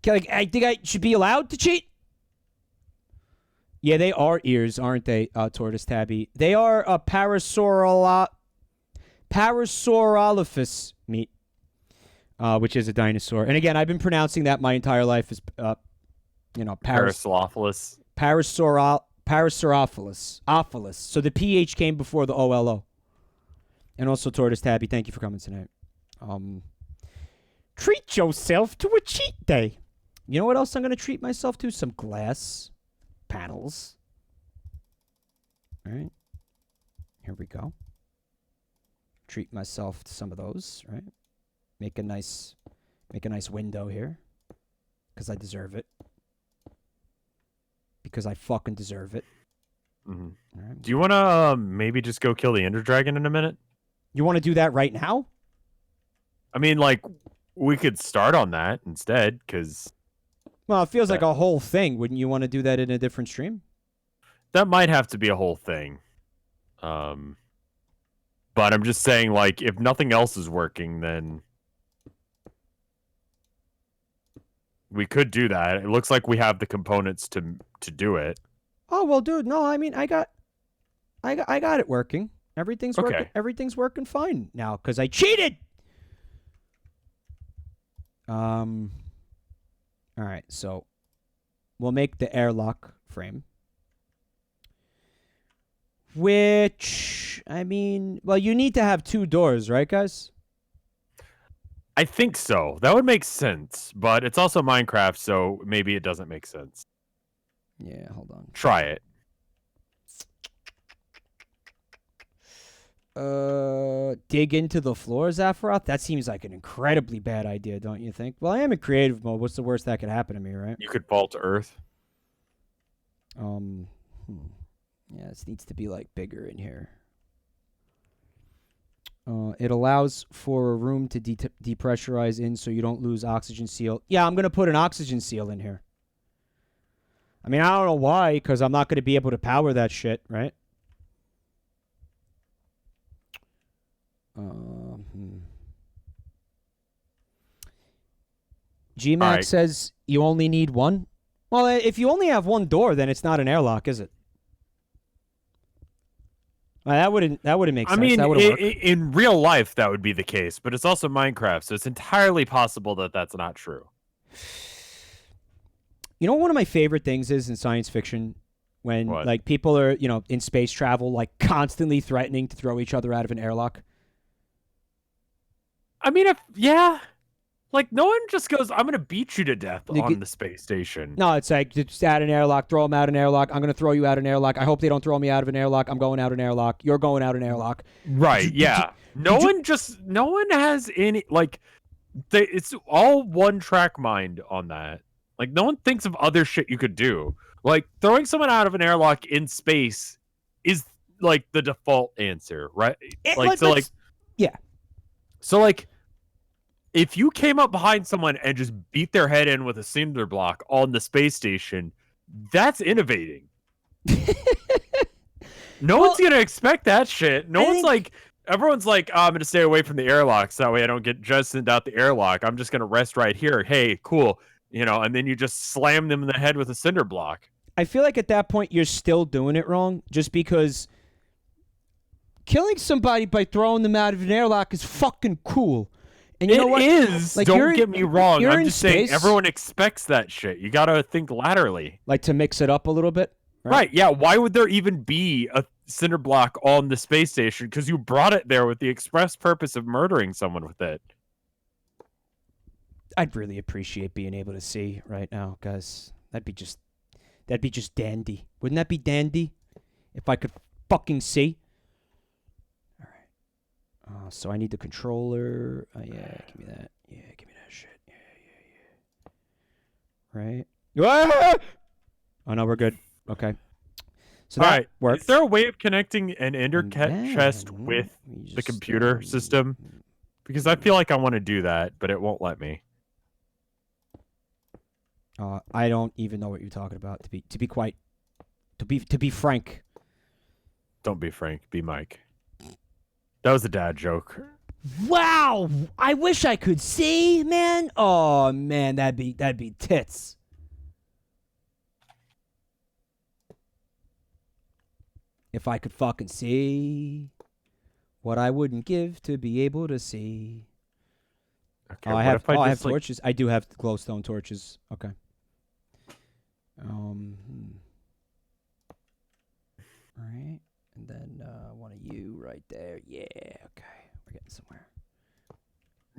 Like, I think I should be allowed to cheat. Yeah, they are ears, aren't they, Tortoise Tabby? They are a Parasaurolophus meat, which is a dinosaur. And again, I've been pronouncing that my entire life as, Parasaurolophus. Parasaurolophus. So the PH came before the OLO. And also, Tortoise Tabby, thank you for coming tonight. Treat yourself to a cheat day. You know what else I'm going to treat myself to? Some glass panels. All right. Here we go. Treat myself to some of those, right? Make a nice window here. Because I deserve it. Because I fucking deserve it. Mm-hmm. All right. Do you want to maybe just go kill the Ender Dragon in a minute? You want to do that right now? I mean, like, we could start on that instead, because... Well, it feels like a whole thing. Wouldn't you want to do that in a different stream? That might have to be a whole thing. But I'm just saying, like, if nothing else is working, then... we could do that. It looks like we have the components to do it. Oh, well, dude, no, I mean, I got it working. Everything's working. Okay. Everything's working fine now because I cheated. All right, so we'll make the airlock frame. Which, I mean, well, you need to have 2 doors, right, guys? I think so. That would make sense, but it's also Minecraft, so maybe it doesn't make sense. Yeah, hold on. Try it. Dig into the floor, Zaphiroth? That seems like an incredibly bad idea, don't you think? Well, I am in creative mode. What's the worst that could happen to me, right? You could fall to Earth. Yeah, this needs to be, like, bigger in here. It allows for a room to depressurize in so you don't lose oxygen seal. Yeah, I'm going to put an oxygen seal in here. I mean, I don't know why, because I'm not going to be able to power that shit, right? GMAX says you only need 1. Well, if you only have 1 door, then it's not an airlock, is it? That wouldn't make sense. I mean, that work. in real life, that would be the case, but it's also Minecraft, so it's entirely possible that that's not true. You know what one of my favorite things is in science fiction? When like people are, in space travel, like constantly threatening to throw each other out of an airlock. I mean, like no one just goes, "I'm gonna beat you to death on the space station." No, it's like just add an airlock, throw them out an airlock. I'm gonna throw you out an airlock. I hope they don't throw me out of an airlock. I'm going out an airlock. You're going out an airlock. Right? Yeah. No one has any like. It's all one track mind on that. Like no one thinks of other shit you could do. Like throwing someone out of an airlock in space is like the default answer, right? Yeah. So like, if you came up behind someone and just beat their head in with a cinder block on the space station, that's innovating. No one's gonna expect that shit. Everyone's like, oh, I'm gonna stay away from the airlocks. That way I don't get jettisoned out the airlock. I'm just gonna rest right here. Hey, cool. And then you just slam them in the head with a cinder block. I feel like at that point you're still doing it wrong, just because killing somebody by throwing them out of an airlock is fucking cool. And you know what? It is. Like, don't get me wrong. I'm just saying everyone expects that shit. You gotta think laterally. Like to mix it up a little bit? Right, yeah. Why would there even be a cinder block on the space station? Because you brought it there with the express purpose of murdering someone with it. I'd really appreciate being able to see right now, guys. That'd be just dandy. Wouldn't that be dandy? If I could fucking see. All right. So I need the controller. Yeah, give me that. Yeah, give me that shit. Yeah. Right. Ah! Oh no, we're good. Okay. So that works. Is there a way of connecting an ender chest with the computer system? Because I feel like I want to do that, but it won't let me. I don't even know what you're talking about. To be frank. Don't be Frank. Be Mike. That was a dad joke. Wow! I wish I could see, man. Oh man, that'd be tits. If I could fucking see what I wouldn't give to be able to see. Okay, I have torches. I do have glowstone torches. Okay. All right. And then one of you right there. Yeah, okay. We're getting somewhere.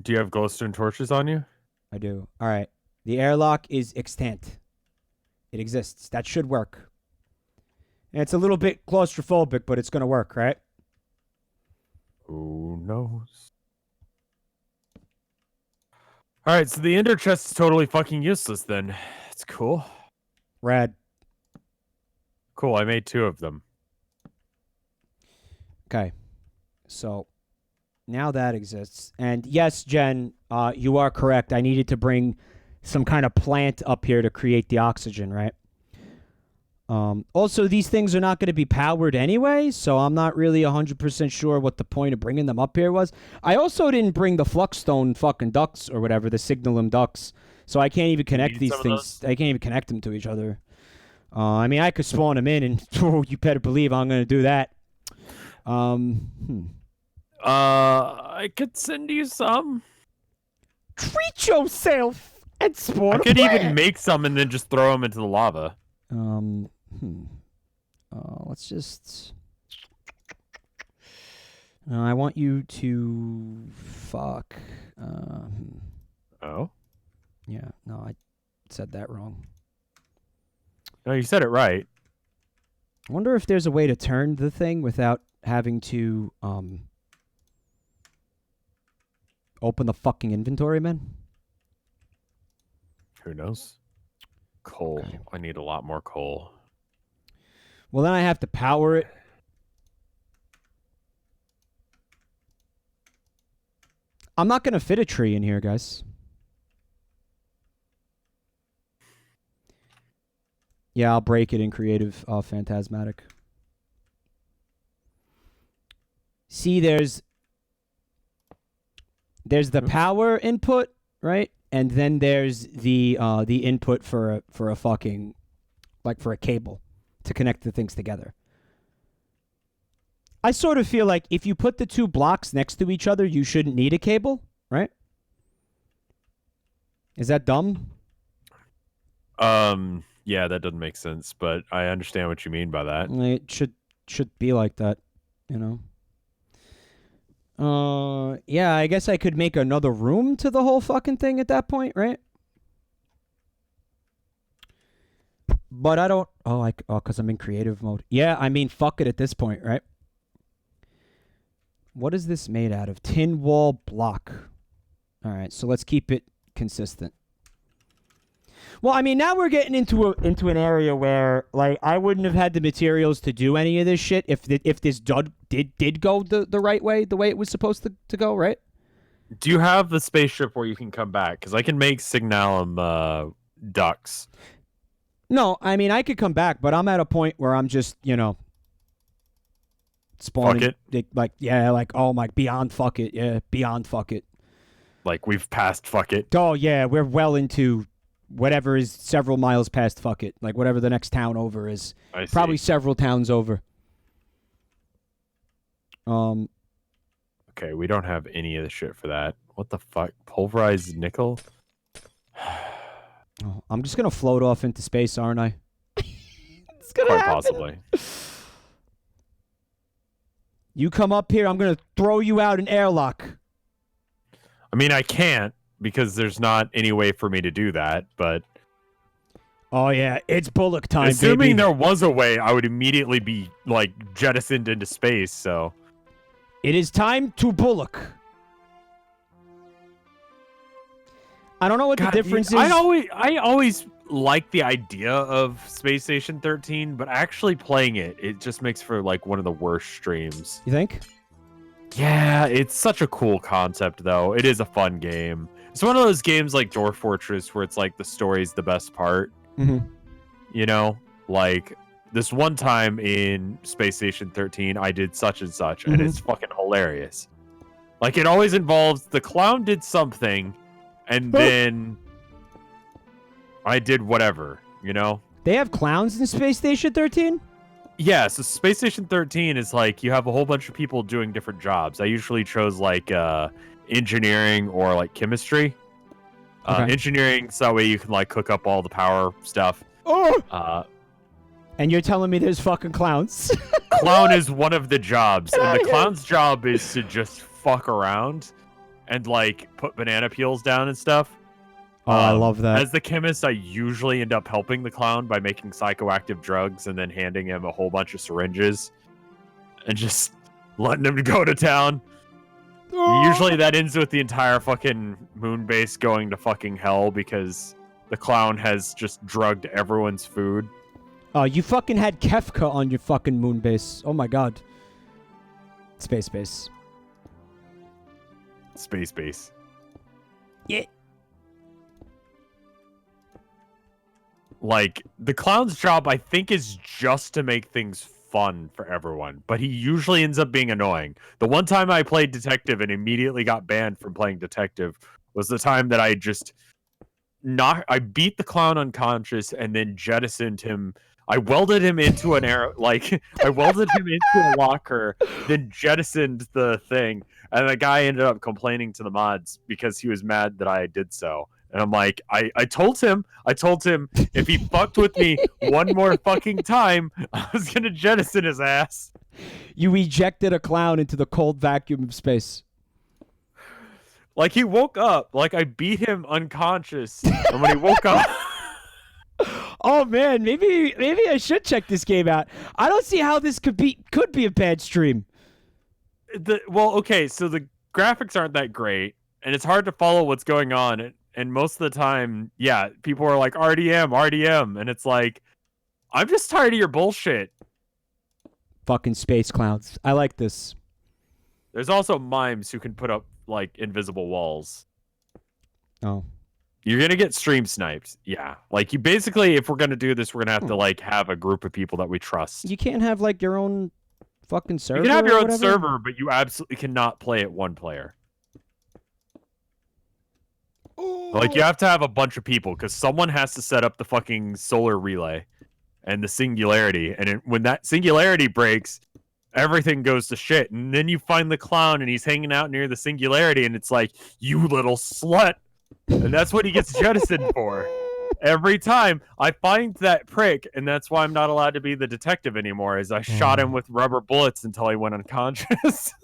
Do you have glowstone torches on you? I do. All right. The airlock is extant. It exists. That should work. And it's a little bit claustrophobic, but it's going to work, right? Who knows? All right, so the ender chest is totally fucking useless then. It's cool. Rad. Cool, I made 2 of them. Okay. So now that exists. And yes, Jen, you are correct. I needed to bring some kind of plant up here to create the oxygen, right? Also, these things are not going to be powered anyway, so I'm not really 100% sure what the point of bringing them up here was. I also didn't bring the fluxstone fucking ducts or whatever, the signalum ducts, so I can't even connect these things. I can't even connect them to each other. I mean, I could spawn them in, and you better believe I'm going to do that. I could send you some. Treat yourself and spawn. I could even make some and then just throw them into the lava. Let's just. I want you to fuck. Oh? Yeah, no, I said that wrong. No, you said it right. I wonder if there's a way to turn the thing without having to open the fucking inventory, man. Who knows? Coal. Okay. I need a lot more coal. Well, then I have to power it. I'm not going to fit a tree in here, guys. Yeah, I'll break it in creative phantasmatic. See, there's the power input, right? And then there's the input for a fucking, like, for a cable to connect the things together. I sort of feel like if you put the 2 blocks next to each other, you shouldn't need a cable, right? Is that dumb? Yeah, that doesn't make sense, but I understand what you mean by that. It should be like that, you know. Yeah, I guess I could make another room to the whole fucking thing at that point, right? But I don't. Because I'm in creative mode. Yeah, I mean, fuck it at this point, right? What is this made out of? Tin wall block. All right, so let's keep it consistent. Well, I mean, now we're getting into an area where, like, I wouldn't have had the materials to do any of this shit if this did go the right way, the way it was supposed to go, right? Do you have the spaceship where you can come back? Because I can make signalum ducks. No, I mean, I could come back, but I'm at a point where I'm just, spawning. Fuck it. Beyond fuck it. Yeah, beyond fuck it. Like, we've passed fuck it. Oh, yeah, we're well into whatever is several miles past fuck it. Like, whatever the next town over is. I see. Probably several towns over. Okay, we don't have any of the shit for that. What the fuck? Pulverized nickel? Oh, I'm just going to float off into space, aren't I? It's going to Quite happen. possibly. You come up here, I'm going to throw you out an airlock. I mean, I can't. because there's not any way for me to do that. But Oh yeah, it's Bullock time, assuming baby. there was a way, I would immediately be like jettisoned into space. So It is time to Bullock. I don't know what the difference is. I always like the idea of Space Station 13, but actually playing it just makes for like one of the worst streams. You think? Yeah, it's such a cool concept though. It is a fun game. It's one of those games like Dwarf Fortress where it's like the story's the best part. Mm-hmm. You know, like this one time in Space Station 13, I did such and such, and it's fucking hilarious. Like it always involves the clown did something, and then I did whatever, you know? They have clowns in Space Station 13? Yeah, so Space Station 13 is like you have a whole bunch of people doing different jobs. I usually chose like engineering or like chemistry. Okay. Engineering, so that way you can like cook up all the power stuff. Oh! And you're telling me there's fucking clowns? Clown is one of the jobs, Get and outta the here. clown's job is to just fuck around and like put banana peels down and stuff. Oh, I love that. As the chemist, I usually end up helping the clown by making psychoactive drugs and then handing him a whole bunch of syringes and just letting him go to town. Usually that ends with the entire fucking moon base going to fucking hell because the clown has just drugged everyone's food. Oh, you fucking had Kefka on your fucking moon base. Oh my god. Space base. Space base. Yeah. Like, the clown's job, I think, is just to make things fun for everyone, but he usually ends up being annoying. The one time I played detective and immediately got banned from playing detective was the time that I beat the clown unconscious and then jettisoned him. I welded him into an arrow, I welded him into a locker, then jettisoned the thing, and the guy ended up complaining to the mods because he was mad that I did so. And I'm like, I told him if he fucked with me one more fucking time, I was gonna jettison his ass. You ejected a clown into the cold vacuum of space. Like, he woke up, like I beat him unconscious, and when he woke up... Oh man, maybe I should check this game out. I don't see how this could be a bad stream. Well, okay, so the graphics aren't that great, and it's hard to follow what's going on. And most of the time, yeah, people are like, RDM, and it's like, I'm just tired of your bullshit. Fucking space clowns. I like this. There's also mimes who can put up, like, invisible walls. Oh. You're gonna get stream sniped. Yeah. Like, you basically, if we're gonna do this, we're gonna have to, like, have a group of people that we trust. You can't have, like, your own fucking server. You can have your or own whatever? server, but you absolutely cannot play it one player. Like, you have to have a bunch of people, because someone has to set up the fucking solar relay and the singularity. And when that singularity breaks, everything goes to shit. And then you find the clown, and he's hanging out near the singularity, and it's like, you little slut. And that's what he gets jettisoned for. Every time I find that prick, and that's why I'm not allowed to be the detective anymore, is I shot him with rubber bullets until he went unconscious.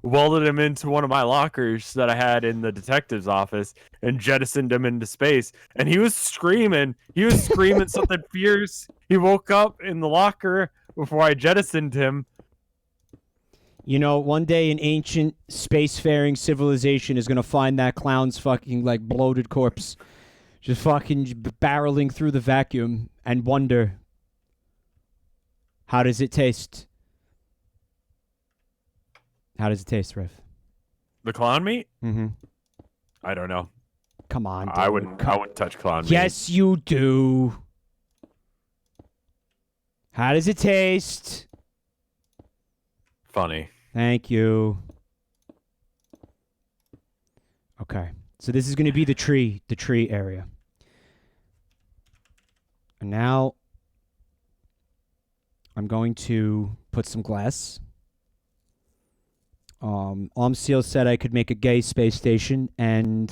Welded him into one of my lockers that I had in the detective's office and jettisoned him into space. And he was screaming. He was screaming something fierce. He woke up in the locker before I jettisoned him. You know, one day an ancient spacefaring civilization is going to find that clown's fucking, like, bloated corpse just fucking barreling through the vacuum and wonder, how does it taste? How does it taste, Rev? The clown meat? Mm-hmm. I don't know. Come on, dude. I wouldn't touch clown meat. Yes, you do. How does it taste? Funny. Thank you. Okay. So this is going to be the tree area. And now I'm going to put some glass. Omseal said I could make a gay space station, and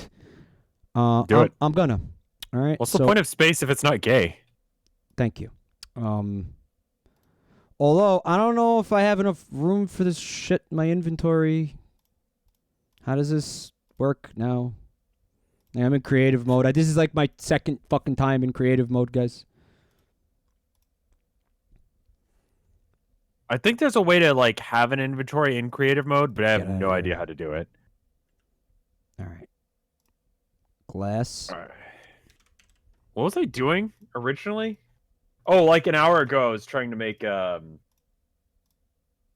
Do it. I'm gonna. All right. What's the point of space if it's not gay? Thank you. Although I don't know if I have enough room for this shit in my inventory. How does this work now? I'm in creative mode. This is like my second fucking time in creative mode, guys. I think there's a way to like have an inventory in creative mode, but I have Get no outta idea here. how to do it. All right. Glass. All right. What was I doing originally? Oh, like an hour ago, I was trying to make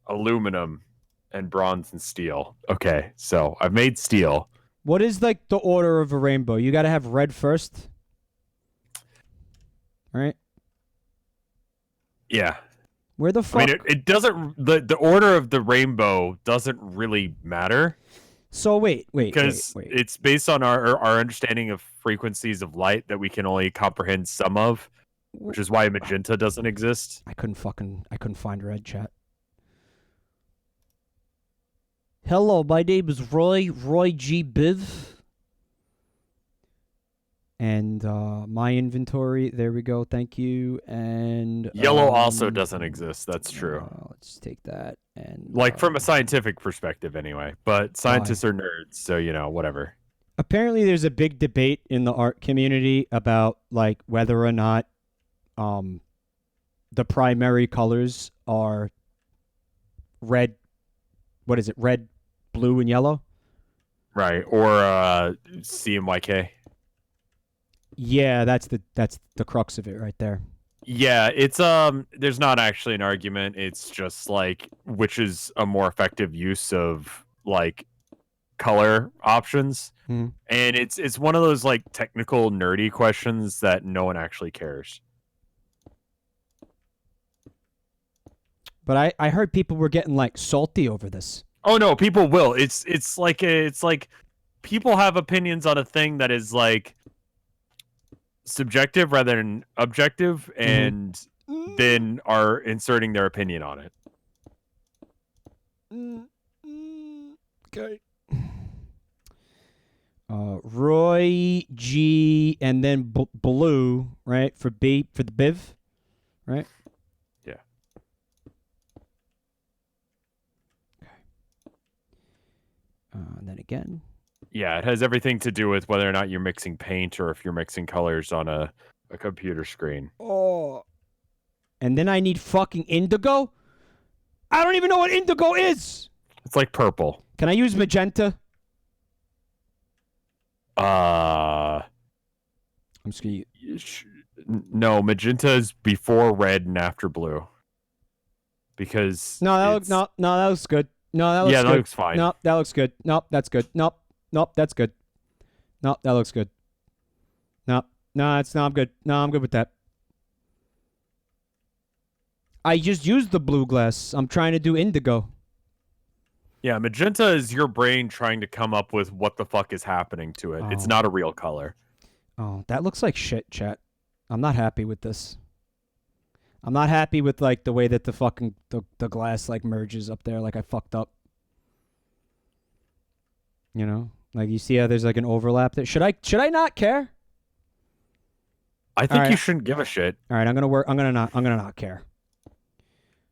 aluminum and bronze and steel. Okay, so I've made steel. What is like the order of a rainbow? You got to have red first. All right. Yeah. Where the fuck? I mean, it doesn't. The order of the rainbow doesn't really matter. So wait. Because it's based on our understanding of frequencies of light that we can only comprehend some of, which is why magenta doesn't exist. I couldn't find red, chat. Hello, my name is Roy G. Biv. And my inventory, there we go, thank you. And yellow also doesn't exist, that's true. Let's take that. And like from a scientific perspective anyway, but scientists are nerds, so you know, whatever. Apparently there's a big debate in the art community about like whether or not the primary colors are red, what is it, red, blue, and yellow? Right, or CMYK. Yeah, that's the crux of it right there. Yeah, it's there's not actually an argument. It's just like which is a more effective use of like color options. Hmm. And it's one of those like technical nerdy questions that no one actually cares. But I heard people were getting like salty over this. Oh no, people will. It's like people have opinions on a thing that is like subjective rather than objective, and then are inserting their opinion on it. Okay. Roy G and then blue, right? For the Biv, right? Yeah. Okay. And then again. Yeah, it has everything to do with whether or not you're mixing paint or if you're mixing colors on a computer screen. Oh. And then I need fucking indigo? I don't even know what indigo is. It's like purple. Can I use magenta? I'm just gonna no, magenta is before red and after blue. Because that looks good. No, that looks yeah, good. that looks fine. No, that looks good. Nope, that's good. Nope, that's good. Nope, that looks good. Nope, no, it's not. I'm good. No, I'm good with that. I just used the blue glass. I'm trying to do indigo. Yeah, magenta is your brain trying to come up with what the fuck is happening to it. Oh. It's not a real color. Oh, that looks like shit, chat. I'm not happy with this. I'm not happy with like the way that the fucking the glass like merges up there. Like I fucked up. You know, like you see how there's like an overlap there. Should I not care? I think you shouldn't give a shit. All right, I'm gonna not care.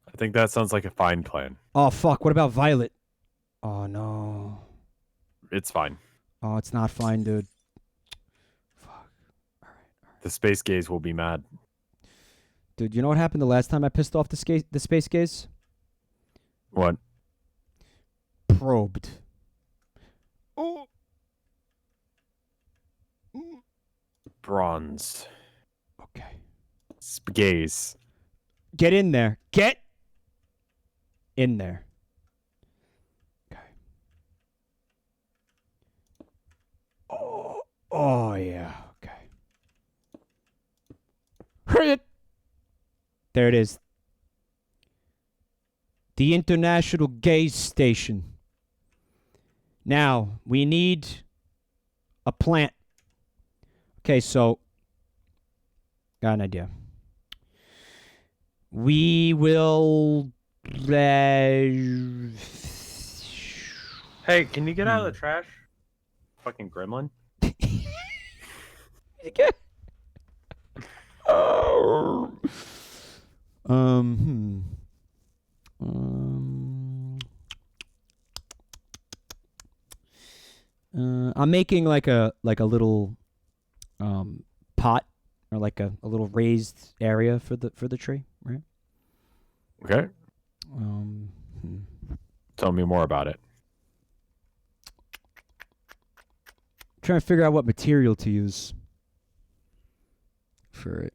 I think that sounds like a fine plan. Oh fuck! What about violet? Oh no. It's fine. Oh, it's not fine, dude. Fuck. All right. The space gaze will be mad. Dude, you know what happened the last time I pissed off the space gaze? What? Probed. Oh. Bronze. Okay. Gaze. Get in there. Get in there. Okay. Oh yeah. Okay. Hurry it. There it is. The International Gaze Station. Now, we need a plant. Okay, so got an idea. We will Hey, can you get out of the trash? Fucking gremlin. I'm making like a little pot or like a little raised area for the tree, right? Okay. Hmm. Tell me more about it. Trying to figure out what material to use for it.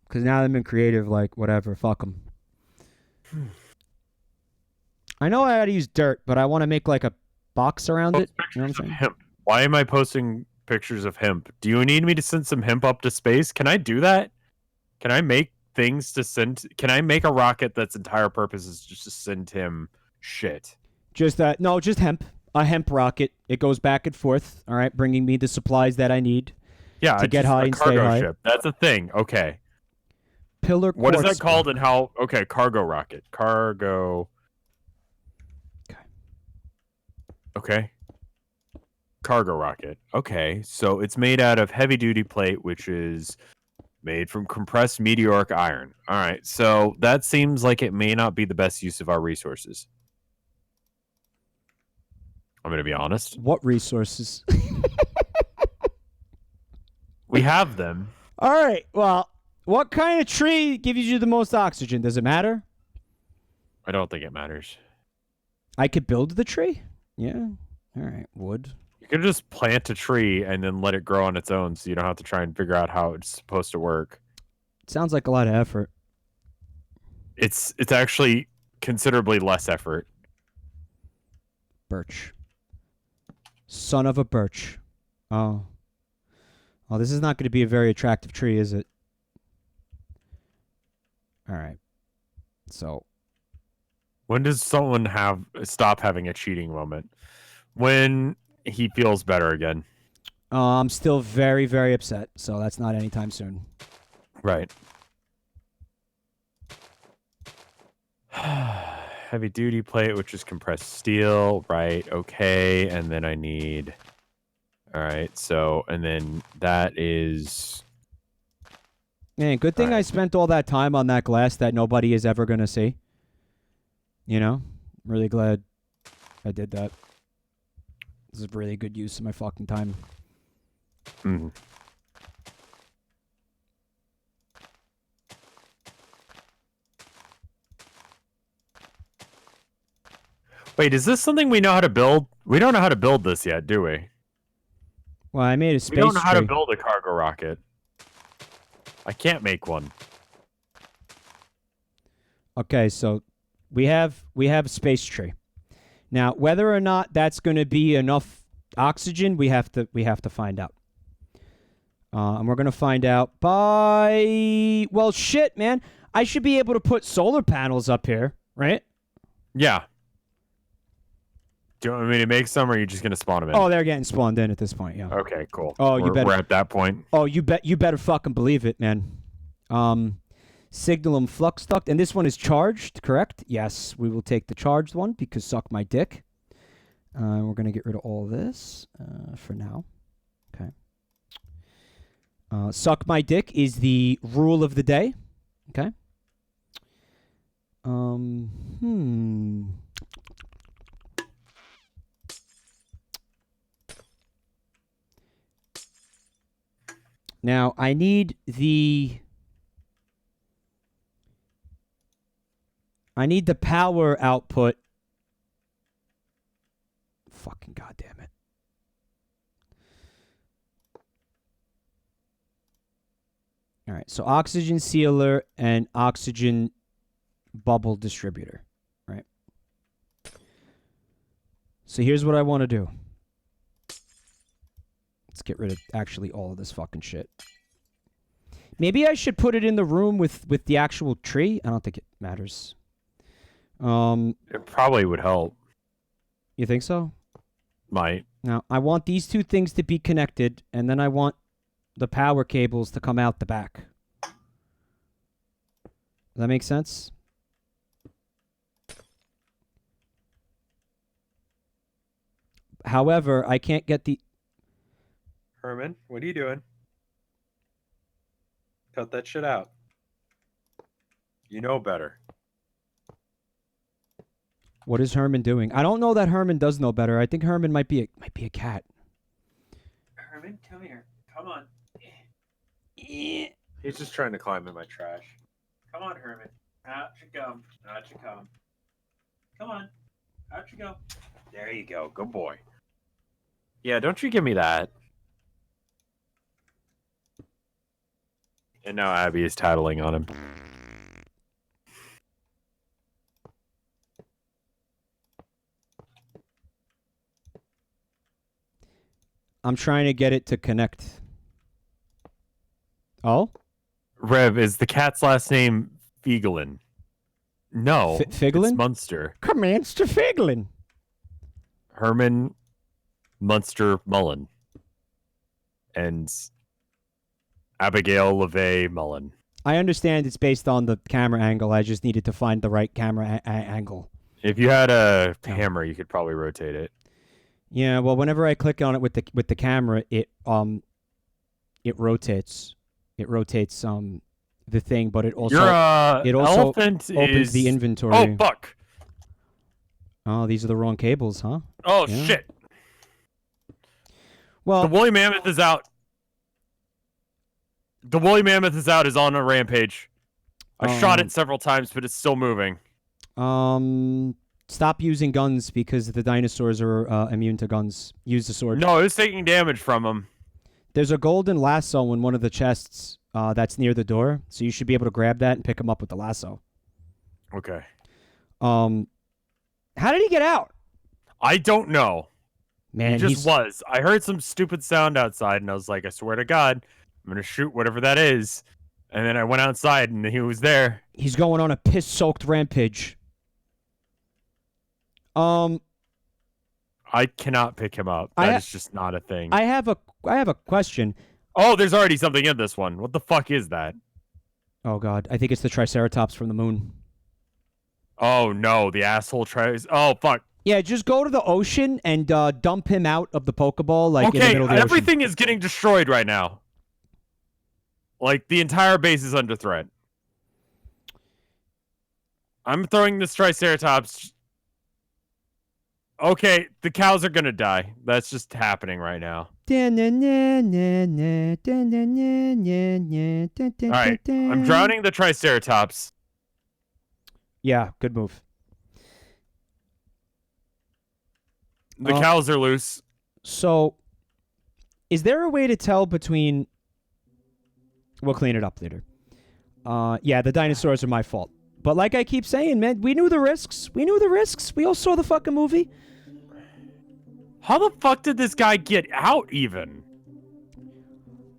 Because now that I'm in creative, like, whatever, fuck them. I know I gotta use dirt, but I want to make like a box around it. You know what I'm saying? Hemp. Why am I posting pictures of hemp? Do you need me to send some hemp up to space? Can I do that? Can I make things to send? Can I make a rocket that's entire purpose is just to send him shit? Just that? No, just hemp. A hemp rocket. It goes back and forth. All right, bringing me the supplies that I need. Yeah, to get high and stay high. Ship. That's a thing. Okay. Pillar. What is that called and how? Okay, cargo rocket. Cargo. Okay. Cargo rocket. Okay, so it's made out of heavy duty plate, which is made from compressed meteoric iron. All right, so that seems like it may not be the best use of our resources. I'm going to be honest. What resources? We have them. All right, well, what kind of tree gives you the most oxygen? Does it matter? I don't think it matters. I could build the tree? Yeah. All right, wood. You could just plant a tree and then let it grow on its own so you don't have to try and figure out how it's supposed to work. Sounds like a lot of effort. It's actually considerably less effort. Birch. Son of a birch. Oh. Oh, this is not going to be a very attractive tree, is it? All right. So. When does someone stop having a cheating moment? When he feels better again. I'm still very, very upset, so that's not anytime soon. Right. Heavy duty plate, which is compressed steel. Right. Okay. And then I need. All right. So, and then that is. Man, good thing I spent all that time on that glass that nobody is ever going to see. You know? I'm really glad I did that. This is really good use of my fucking time. Mm-hmm. Wait, is this something we know how to build? We don't know how to build this yet, do we? Well, I made a space We don't know how to tree. build a cargo rocket. I can't make one. Okay, so we have a space tree. Now, whether or not that's going to be enough oxygen, we have to find out. And we're going to find out by... Well, shit, man. I should be able to put solar panels up here, right? Yeah. Do you want me to make some, or are you just going to spawn them in? Oh, they're getting spawned in at this point, yeah. Okay, cool. Oh, you better... We're at that point. Oh, you better fucking believe it, man. Signalum flux duct. And this one is charged, correct? Yes, we will take the charged one because suck my dick. We're going to get rid of all this for now. Okay. Suck my dick is the rule of the day. Okay. Now, I need the power output. Fucking goddamn it. All right, so oxygen sealer and oxygen bubble distributor, right? So here's what I want to do. Let's get rid of actually all of this fucking shit. Maybe I should put it in the room with the actual tree. I don't think it matters. It probably would help. You think so? Might. Now, I want these two things to be connected, and then I want the power cables to come out the back. Does that make sense? However, I can't get the... Herman, what are you doing? Cut that shit out. You know better. What is Herman doing? I don't know that Herman does know better. I think Herman might be a cat. Herman, come here. Come on. He's just trying to climb in my trash. Come on, Herman. Out you go. Out you come. Come on. Out you go. There you go. Good boy. Yeah, don't you give me that. And now Abby is tattling on him. I'm trying to get it to connect. Oh? Rev, is the cat's last name Fiegelin? No. Fiegelin? It's Munster. Commander Fiegelin. Herman Munster Mullen. And Abigail LeVay Mullen. I understand it's based on the camera angle. I just needed to find the right camera angle. If you had a hammer, you could probably rotate it. Yeah, well, whenever I click on it with the camera, it rotates. It rotates the thing, but it also opens the inventory. Oh fuck! Oh, these are the wrong cables, huh? Oh yeah. Shit! Well, the woolly mammoth is out. The woolly mammoth is out. Is on a rampage. I shot it several times, but it's still moving. Stop using guns because the dinosaurs are immune to guns. Use the sword. No, it was taking damage from them. There's a golden lasso in one of the chests that's near the door, so you should be able to grab that and pick him up with the lasso. Okay. How did he get out? I don't know. Man, he just was. I heard some stupid sound outside, and I was like, I swear to God, I'm going to shoot whatever that is. And then I went outside, and he was there. He's going on a piss-soaked rampage. I cannot pick him up. That is just not a thing. I have a question. Oh, there's already something in this one. What the fuck is that? Oh God, I think it's the Triceratops from the moon. Oh no, the asshole tries. Oh fuck. Yeah, just go to the ocean and dump him out of the Pokeball, like in the middle of the everything ocean. is getting destroyed right now. Like the entire base is under threat. I'm throwing this Triceratops. Okay, the cows are gonna die. That's just happening right now. Alright, I'm drowning the Triceratops. Yeah, good move. The cows are loose. So, is there a way to tell between... We'll clean it up later. Yeah, the dinosaurs are my fault. But like I keep saying, man, we knew the risks. We knew the risks. We all saw the fucking movie. How the fuck did this guy get out even?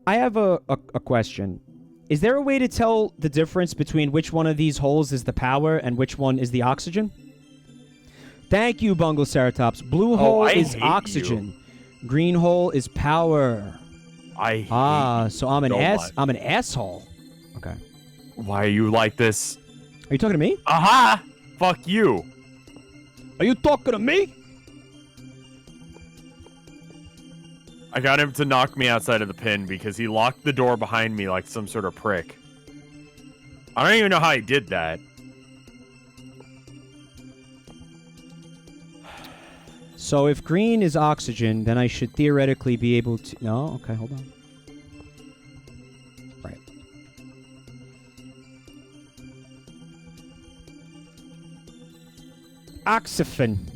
I have a question. Is there a way to tell the difference between which one of these holes is the power and which one is the oxygen? Thank you, Bungleceratops. Blue hole is oxygen. You. Green hole is power. I hate so I'm an I'm an asshole. Okay. Why are you like this? Are you talking to me? Aha! Fuck you. Are you talking to me? I got him to knock me outside of the pin because he locked the door behind me like some sort of prick. I don't even know how he did that. So if green is oxygen, then I should theoretically be able to... No? Okay, hold on. Right. Oxyfen.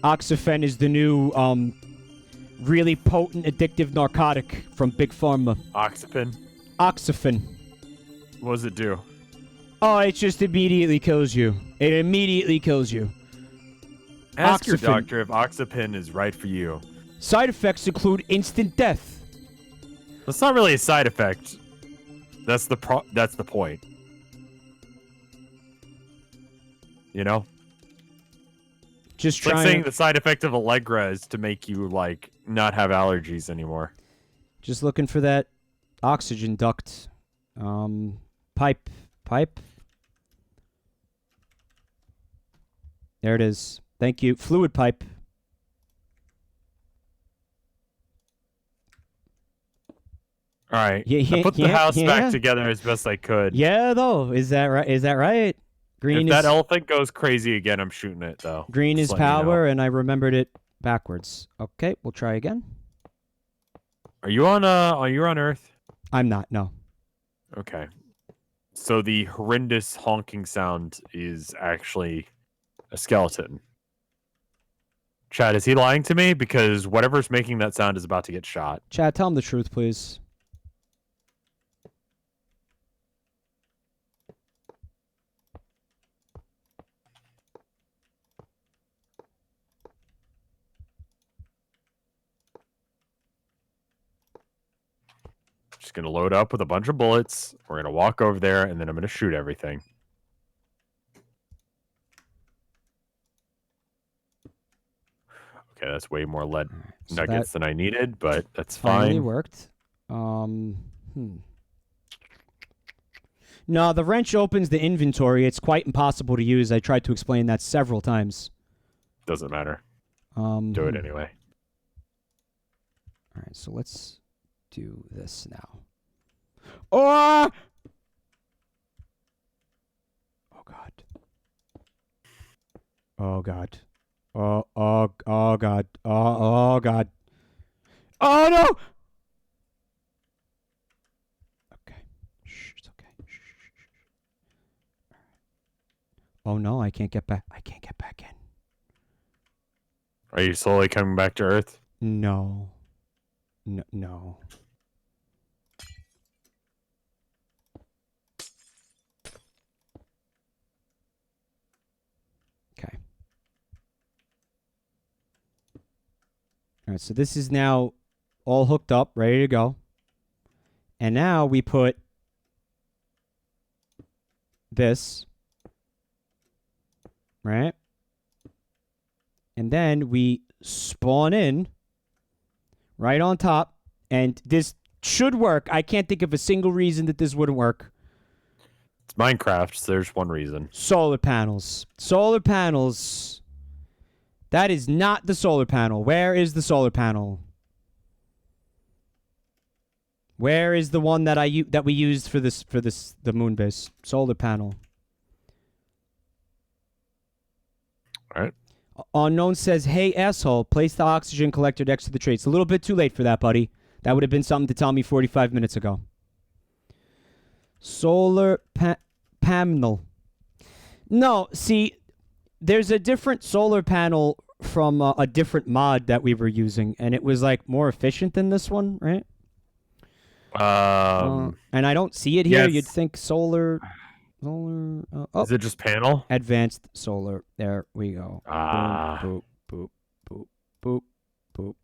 Oxyfen is the new, really potent, addictive narcotic from Big Pharma. Oxyfen? Oxyfen. What does it do? Oh, it just immediately kills you. It immediately kills you. Ask your doctor if Oxyfen is right for you. Side effects include instant death. That's not really a side effect. That's the point. You know? Just it's like saying the side effect of Allegra is to make you, like, not have allergies anymore. Just looking for that oxygen duct. Pipe. There it is. Thank you. Fluid pipe. All right. Yeah, I put the house back together as best I could. Yeah, though. Is that right? Is that right? Green if is that elephant goes crazy again, I'm shooting it though. green Just is letting you know. power, and I remembered it backwards. Okay, we'll try again. Are you on Earth? I'm not. No. Okay. So the horrendous honking sound is actually a skeleton. Chad, is he lying to me? Because whatever's making that sound is about to get shot. Chad, tell him the truth, please. Just gonna load up with a bunch of bullets. We're gonna walk over there, and then I'm gonna shoot everything. Okay, that's way more lead nuggets than I needed, but that's finally fine. Worked. No, the wrench opens the inventory. It's quite impossible to use. I tried to explain that several times. Doesn't matter. Do it anyway. All right, so let's do this now. Oh! Oh God. Oh God. Oh God. Oh God. Oh no! Okay. Shh, it's okay. Shh. Oh no, I can't get back. I can't get back in. Are you slowly coming back to Earth? No. No. Okay. All right, so this is now all hooked up, ready to go. And now we put this, right? And then we spawn in right on top, and this should work. I can't think of a single reason that this wouldn't work. It's Minecraft, so there's one reason. Solar panels. Solar panels. That is not the solar panel. Where is the solar panel? Where is the one that we used for the moon base? Solar panel. All right. Unknown says, "Hey asshole, place the oxygen collector next to the tree." It's a little bit too late for that, buddy. That would have been something to tell me 45 minutes ago. Solar panel. No, see, there's a different solar panel from a different mod that we were using, and it was like more efficient than this one, right? And I don't see it here. Yes. You'd think solar. Is it just panel? Advanced solar. There we go. Ah. Boop, boop, boop, boop, boop.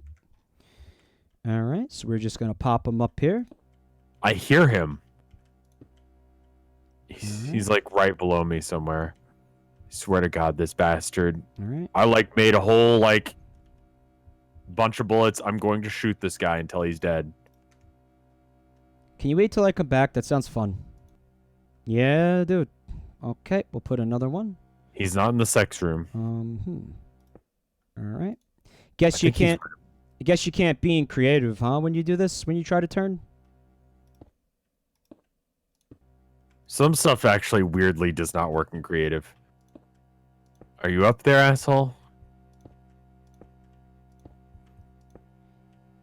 All right, so we're just gonna pop him up here. I hear him. He's like right below me somewhere. I swear to God, this bastard. All right. I like made a whole like bunch of bullets. I'm going to shoot this guy until he's dead. Can you wait till I come back? That sounds fun. Yeah, dude. Okay, we'll put another one. He's not in the sex room. All right. Guess you can't be in creative, huh? When you do this, when you try to turn. Some stuff actually weirdly does not work in creative. Are you up there, asshole?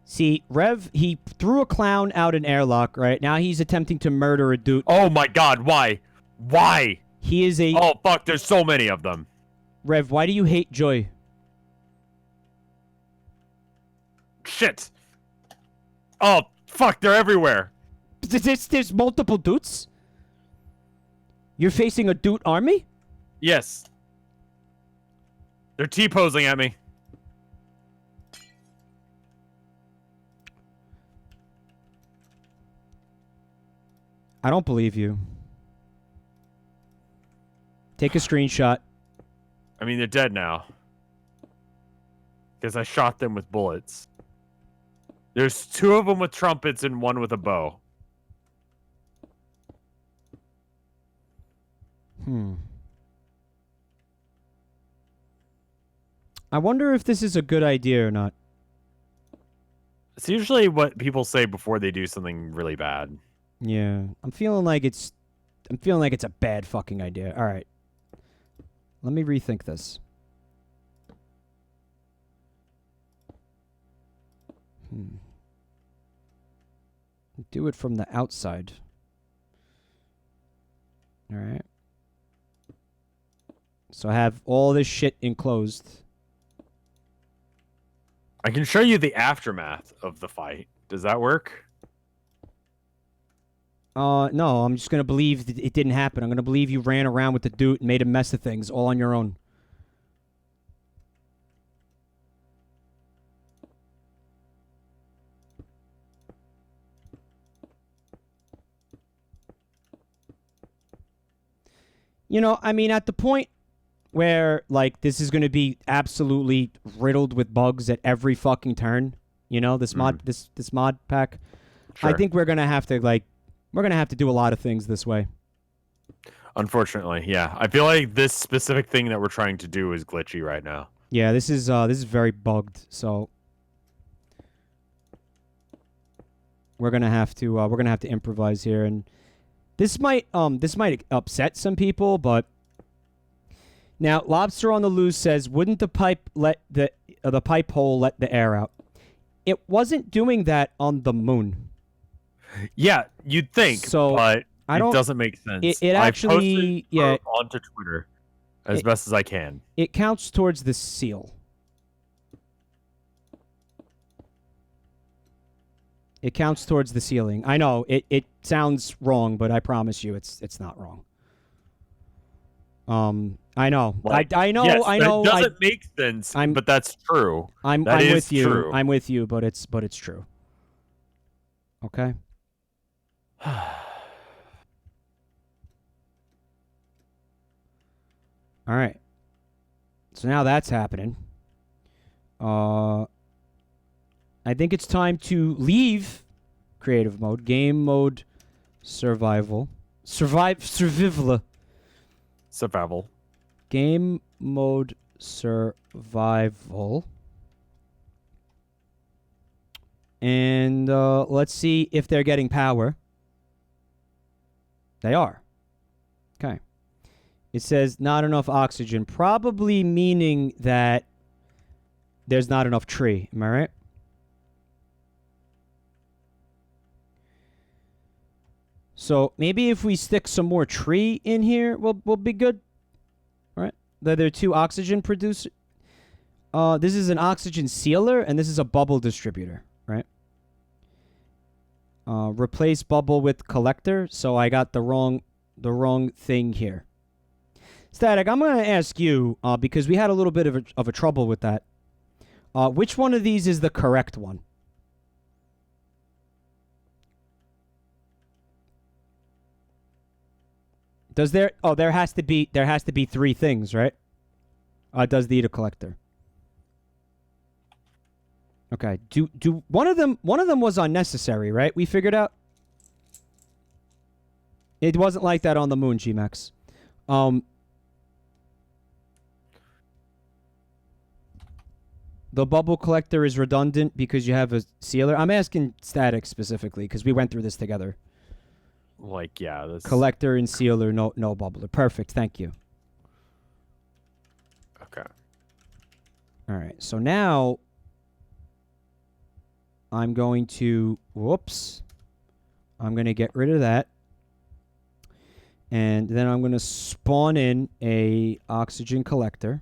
See, Rev, he threw a clown out an airlock, right? Now he's attempting to murder a dude. Oh my God, why? Why? He is a... Oh, fuck, there's so many of them. Rev, why do you hate Joy? Shit. Oh, fuck, they're everywhere. There's multiple dudes? You're facing a dude army? Yes. They're T-posing at me. I don't believe you. Take a screenshot. I mean, they're dead now. Because I shot them with bullets. There's 2 of them with trumpets and 1 with a bow. I wonder if this is a good idea or not. It's usually what people say before they do something really bad. Yeah, I'm feeling like it's a bad fucking idea. All right, let me rethink this. Do it from the outside. All right. So I have all this shit enclosed. I can show you the aftermath of the fight. Does that work? No, I'm just gonna believe that it didn't happen. I'm gonna believe you ran around with the dude and made a mess of things all on your own. You know, I mean, at the point where, like, this is going to be absolutely riddled with bugs at every fucking turn, you know, this mod pack, Sure. I think we're going to have to do a lot of things this way. Unfortunately, yeah. I feel like this specific thing that we're trying to do is glitchy right now. Yeah, this is very bugged, so we're going to have to improvise here, and this might upset some people, but now Lobster on the Loose says, "Wouldn't the pipe let the pipe hole let the air out?" It wasn't doing that on the moon. Yeah, you'd think, So, but it doesn't make sense. It actually, I posted onto Twitter as best as I can. It counts towards the seal. It counts towards the ceiling. I know it sounds wrong, but I promise you, it's not wrong. I know. Like, I know. Yes, I know. It doesn't make sense, but that's true. I'm with you. True. I'm with you, but it's true. Okay. All right. So now that's happening. I think it's time to leave creative mode, game mode, survival, survival. Game mode survival. And let's see if they're getting power. They are. Okay. It says not enough oxygen, probably meaning that there's not enough tree. Am I right? So maybe if we stick some more tree in here, we'll be good. All right. There are two oxygen producers. This is an oxygen sealer, and this is a bubble distributor, right? Replace bubble with collector. So I got the wrong thing here. Static, I'm going to ask you, because we had a little bit of a trouble with that. Which one of these is the correct one? Does there? Oh, there has to be three things, right? Does need a collector? Okay. Do one of them was unnecessary, right? We figured out. It wasn't like that on the moon, G-Max. The bubble collector is redundant because you have a sealer. I'm asking Static specifically because we went through this together. Like, yeah, this collector and sealer, no bubbler. Perfect, thank you. Okay. All right, so now I'm going to, I'm going to get rid of that. And then I'm going to spawn in a oxygen collector.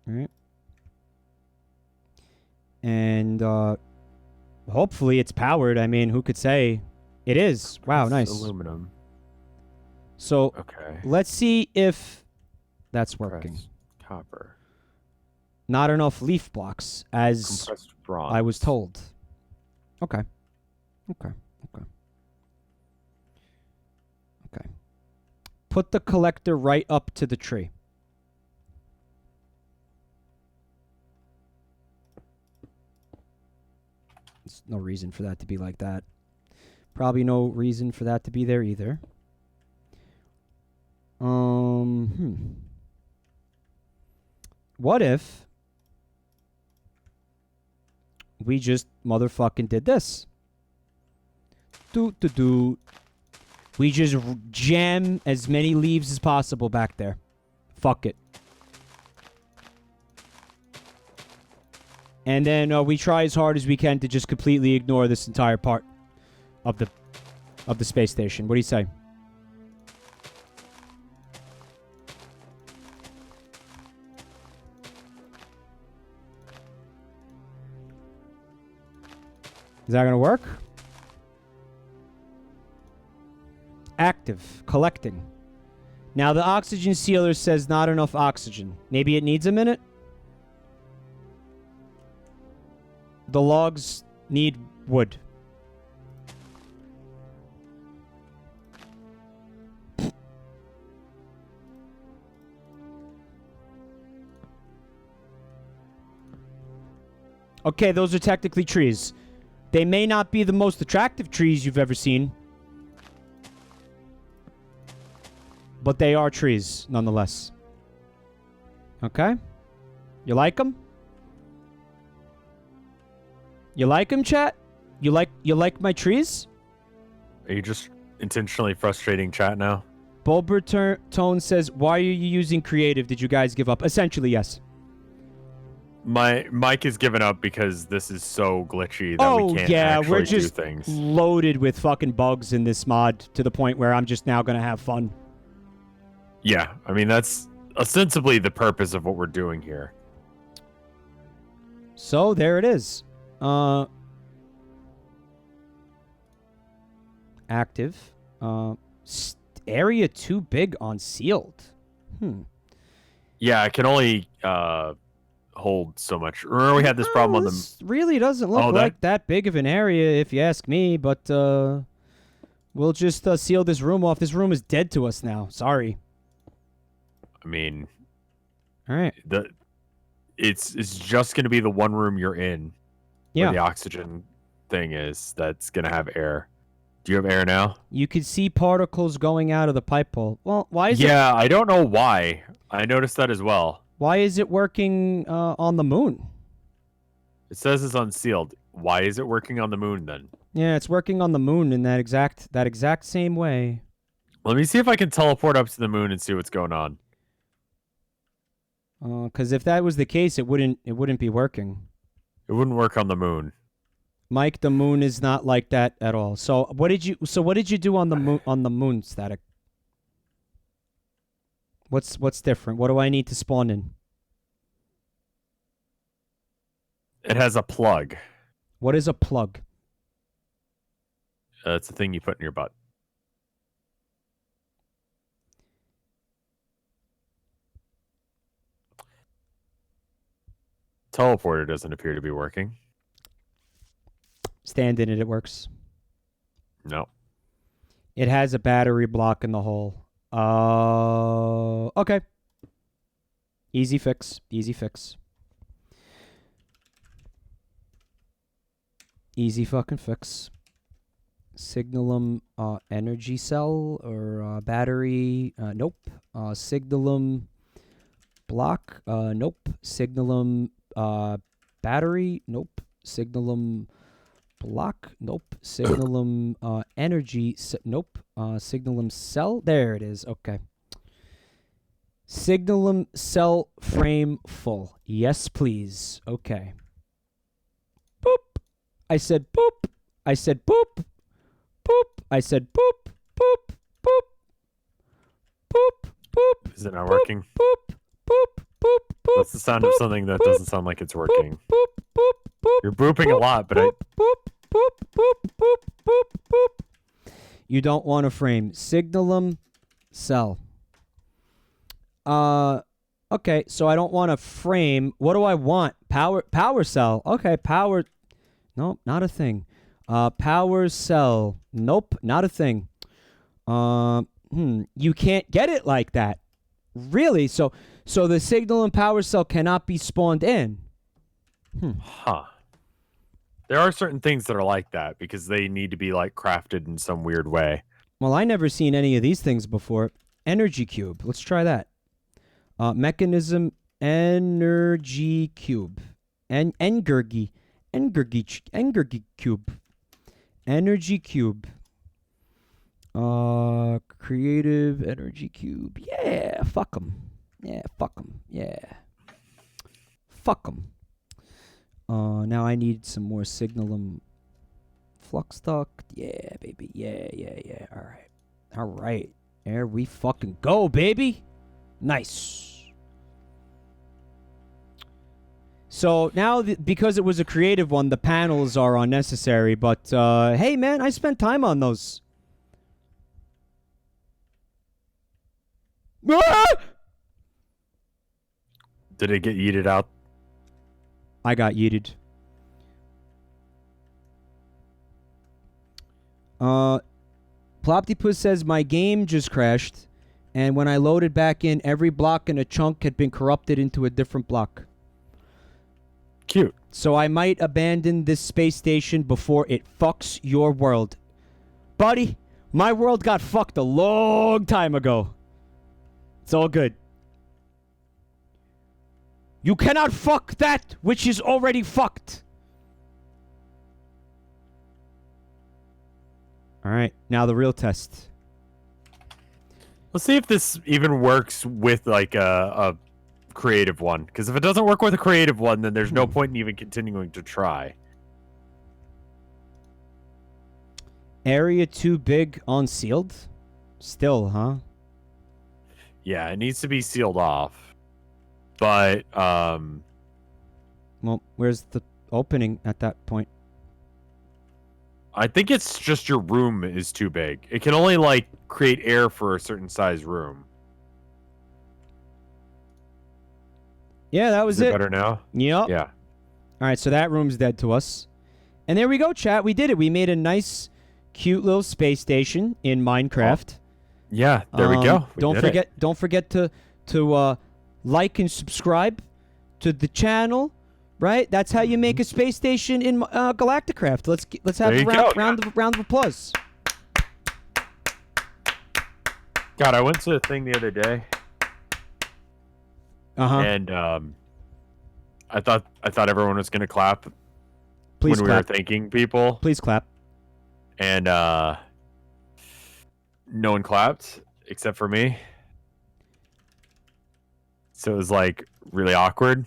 All right. And hopefully it's powered. I mean, who could say? It is. Wow, it's nice. Aluminum. So okay. Let's see if that's working. Press copper. Not enough leaf blocks, as Compressed bronze. I was told. Okay. Put the collector right up to the tree. There's no reason for that to be like that. Probably no reason for that to be there either. What if we just motherfucking did this. We just jam as many leaves as possible back there. Fuck it. And then we try as hard as we can to just completely ignore this entire part of the space station. What do you say? Is that going to work? Active. Collecting. Now the oxygen sealer says not enough oxygen. Maybe it needs a minute? The logs need wood. Okay, those are technically trees. They may not be the most attractive trees you've ever seen, but they are trees nonetheless. Okay? You like them? You like them, chat? You like my trees? Are you just intentionally frustrating chat now? Bulber Tone says, why are you using creative? Did you guys give up? Essentially, yes. My mic is giving up because this is so glitchy that we can't actually we're just do things. Loaded with fucking bugs in this mod to the point where I'm just now going to have fun. Yeah, I mean, that's ostensibly the purpose of what we're doing here. So, there it is. Active. Area too big on sealed. Yeah, I can only hold so much. Remember we had this problem on the... This really doesn't look like that big of an area, if you ask me, but we'll just seal this room off. This room is dead to us now. Sorry. I mean... All right. It's just going to be the one room you're in. Yeah. Where the oxygen thing is that's going to have air. Do you have air now? You could see particles going out of the pipe hole. Well, why is it... Yeah, I don't know why. I noticed that as well. Why is it working on the moon? It says it's unsealed. Why is it working on the moon then? Yeah, it's working on the moon in that exact same way. Let me see if I can teleport up to the moon and see what's going on. Because if that was the case, it wouldn't be working. It wouldn't work on the moon. Mike, the moon is not like that at all. So what did you do on the moon, Static? What's different? What do I need to spawn in? It has a plug. What is a plug? It's a thing you put in your butt. Teleporter doesn't appear to be working. Stand in it, it works. No. It has a battery block in the hole. Okay. Easy fix. Easy fix. Easy fucking fix. Signalum energy cell or battery. Nope. Signalum block. Nope. Signalum battery. Nope. Signalum block. Nope. Signalum energy. Nope. Signalum cell. There it is. Okay. Signalum cell frame full. Yes, please. Okay. Boop. I said boop. I said boop. Boop. I said boop. Boop. Boop. Boop. Boop. Is it not working? Boop. Boop. Boop. Boop. That's the sound of something that doesn't sound like it's working. Boop. Boop. Boop. You're booping a lot, but boop, boop, boop, boop, boop, boop, boop. You don't want a frame. Signalum cell. Okay, so I don't want a frame. What do I want? Power cell. Okay, power. Nope, not a thing. Power cell. Nope, not a thing. You can't get it like that. Really? So the signal and power cell cannot be spawned in. Huh. There are certain things that are like that because they need to be like crafted in some weird way. Well, I never seen any of these things before. Energy cube. Let's try that. Mechanism energy cube. Energy energy cube. Energy cube. Creative energy cube. Yeah, fuck 'em. Yeah, fuck 'em. Yeah. Fuck 'em. Now I need some more signalum flux duct. Yeah, baby. Yeah. All right. There we fucking go, baby. Nice. So now, because it was a creative one, the panels are unnecessary. But hey, man, I spent time on those. Ah! Did it get yeeted out? I got yeeted. Ploptypus says my game just crashed, and when I loaded back in, every block in a chunk had been corrupted into a different block. Cute. So I might abandon this space station before it fucks your world. Buddy, my world got fucked a long time ago. It's all good. You cannot fuck that which is already fucked. All right, now the real test. Let's see if this even works with like a creative one. Because if it doesn't work with a creative one, then there's no point in even continuing to try. Area too big unsealed? Still, huh? Yeah, it needs to be sealed off. But, Well, where's the opening at that point? I think it's just your room is too big. It can only, like, create air for a certain size room. Yeah, that was Is it better now? Yep. Yeah. All right, so that room's dead to us. And there we go, chat. We did it. We made a nice, cute little space station in Minecraft. Oh. Yeah, there we go. Don't forget to like and subscribe to the channel. Right, that's how you make a space station in Galacticraft. Let's have a round of applause. God, I went to a thing the other day. And I thought everyone was gonna clap. Please when clap. we were thanking people. Please clap. And no one clapped except for me. So it was like really awkward.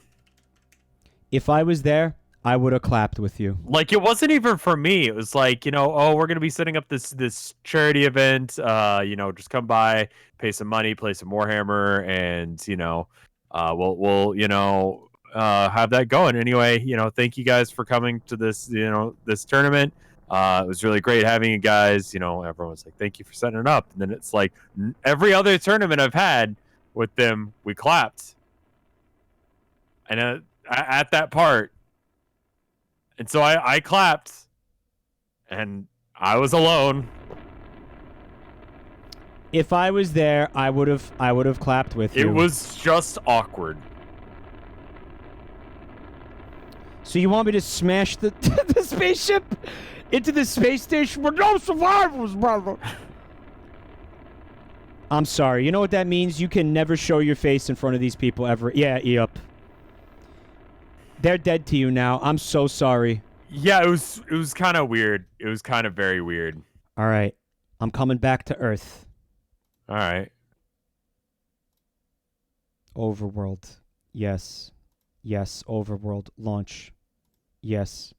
If I was there, I would have clapped with you. Like, it wasn't even for me. It was like, you know, oh, we're going to be setting up this charity event. You know, just come by, pay some money, play some Warhammer, and, you know, we'll you know, have that going. Anyway, you know, thank you guys for coming to this, you know, this tournament. It was really great having you guys. You know, everyone was like, thank you for setting it up. And then it's like every other tournament I've had with them, we clapped. And at that part. And so I clapped. And I was alone. If I was there, I would have clapped with you. It was just awkward. So you want me to smash the the spaceship into the space station with no survivors, brother? I'm sorry. You know what that means? You can never show your face in front of these people ever. Yeah, yep. They're dead to you now. I'm so sorry. Yeah, it was kind of weird. It was kind of very weird. All right. I'm coming back to Earth. All right. Overworld. Yes. Yes, Overworld. Launch. Yes.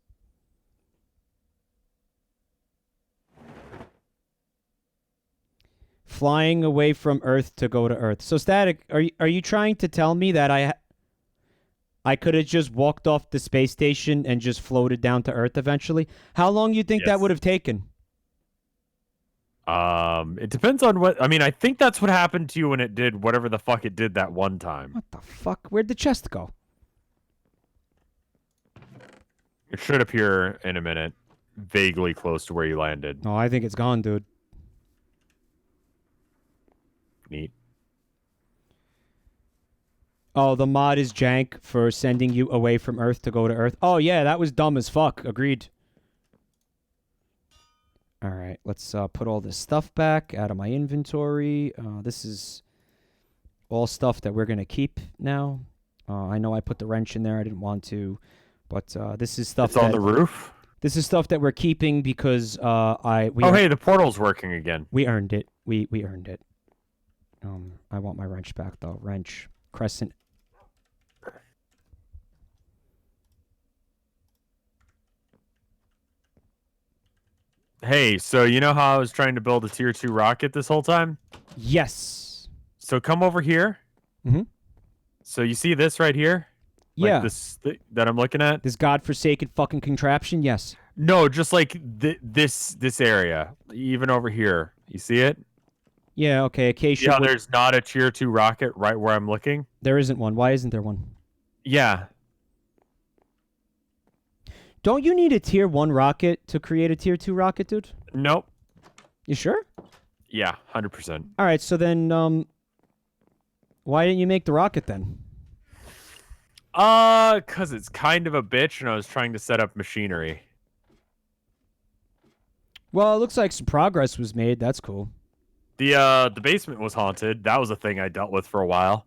Flying away from Earth to go to Earth. So, Static, are you trying to tell me that I could have just walked off the space station and just floated down to Earth eventually? How long do you think that would have taken? It depends on what... I mean, I think that's what happened to you when it did whatever the fuck it did that one time. What the fuck? Where'd the chest go? It should appear in a minute. Vaguely close to where you landed. No, I think it's gone, dude. Neat. Oh, the mod is jank for sending you away from Earth to go to Earth. Oh, yeah, that was dumb as fuck. Agreed. All right, let's put all this stuff back out of my inventory. This is all stuff that we're going to keep now. I know I put the wrench in there. I didn't want to But this is stuff It's on the roof. This is stuff that we're keeping because Hey, the portal's working again. We earned it. We earned it. I want my wrench back though. Wrench, crescent. Hey, so you know how I was trying to build a tier 2 rocket this whole time? Yes. So come over here. Mhm. So you see this right here? Yeah. Like this that I'm looking at? This godforsaken fucking contraption. Yes. No, just like this area, even over here. You see it? Yeah. Okay. Acacia. Yeah, there's not a tier 2 rocket right where I'm looking. There isn't one. Why isn't there one? Yeah. Don't you need a tier 1 rocket to create a tier 2 rocket, dude? Nope. You sure? Yeah, 100%. All right. So then, why didn't you make the rocket then? Cause it's kind of a bitch, and I was trying to set up machinery. Well, it looks like some progress was made. That's cool. The basement was haunted. That was a thing I dealt with for a while.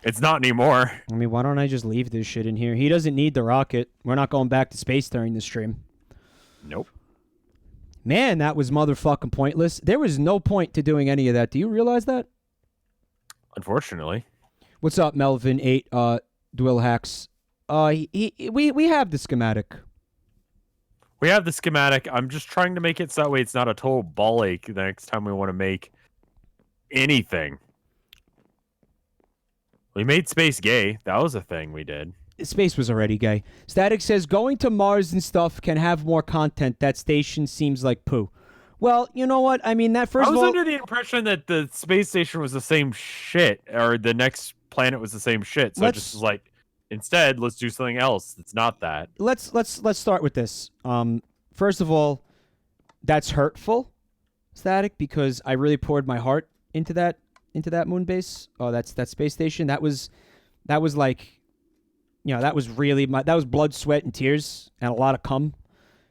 It's not anymore. I mean, why don't I just leave this shit in here? He doesn't need the rocket. We're not going back to space during the stream. Nope. Man, that was motherfucking pointless. There was no point to doing any of that. Do you realize that? Unfortunately. What's up, Melvin? 8 Duel Hacks. We have the schematic. We have the schematic. I'm just trying to make it so that way it's not a total ball ache the next time we want to make anything. We made space gay. That was a thing we did. Space was already gay. Static says, going to Mars and stuff can have more content. That station seems like poo. Well, you know what? I mean, that first I was of all... under the impression that the space station was the same shit, or the next planet was the same shit. So I just was like, instead, let's do something else. It's not that. Let's start with this. First of all, that's hurtful, Static, because I really poured my heart into that moon base. Oh, that's that space station. That was like, you know, that was really that was blood, sweat, and tears, and a lot of cum.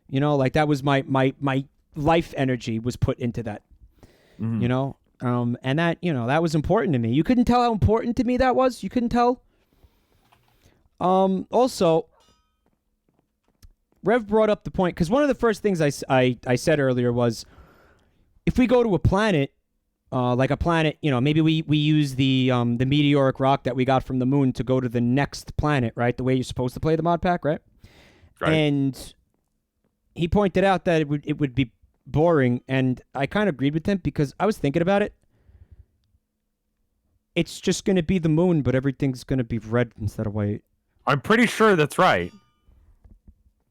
You know, like that was my life energy was put into that. Mm-hmm. You know, and that, you know, that was important to me. You couldn't tell how important to me that was. You couldn't tell. Also, Rev brought up the point, because one of the first things I said earlier was, if we go to a planet, like a planet, you know, maybe we use the meteoric rock that we got from the moon to go to the next planet, right? The way you're supposed to play the mod pack, right? Right. And he pointed out that it would be boring, and I kind of agreed with him, because I was thinking about it. It's just going to be the moon, but everything's going to be red instead of white. I'm pretty sure that's right.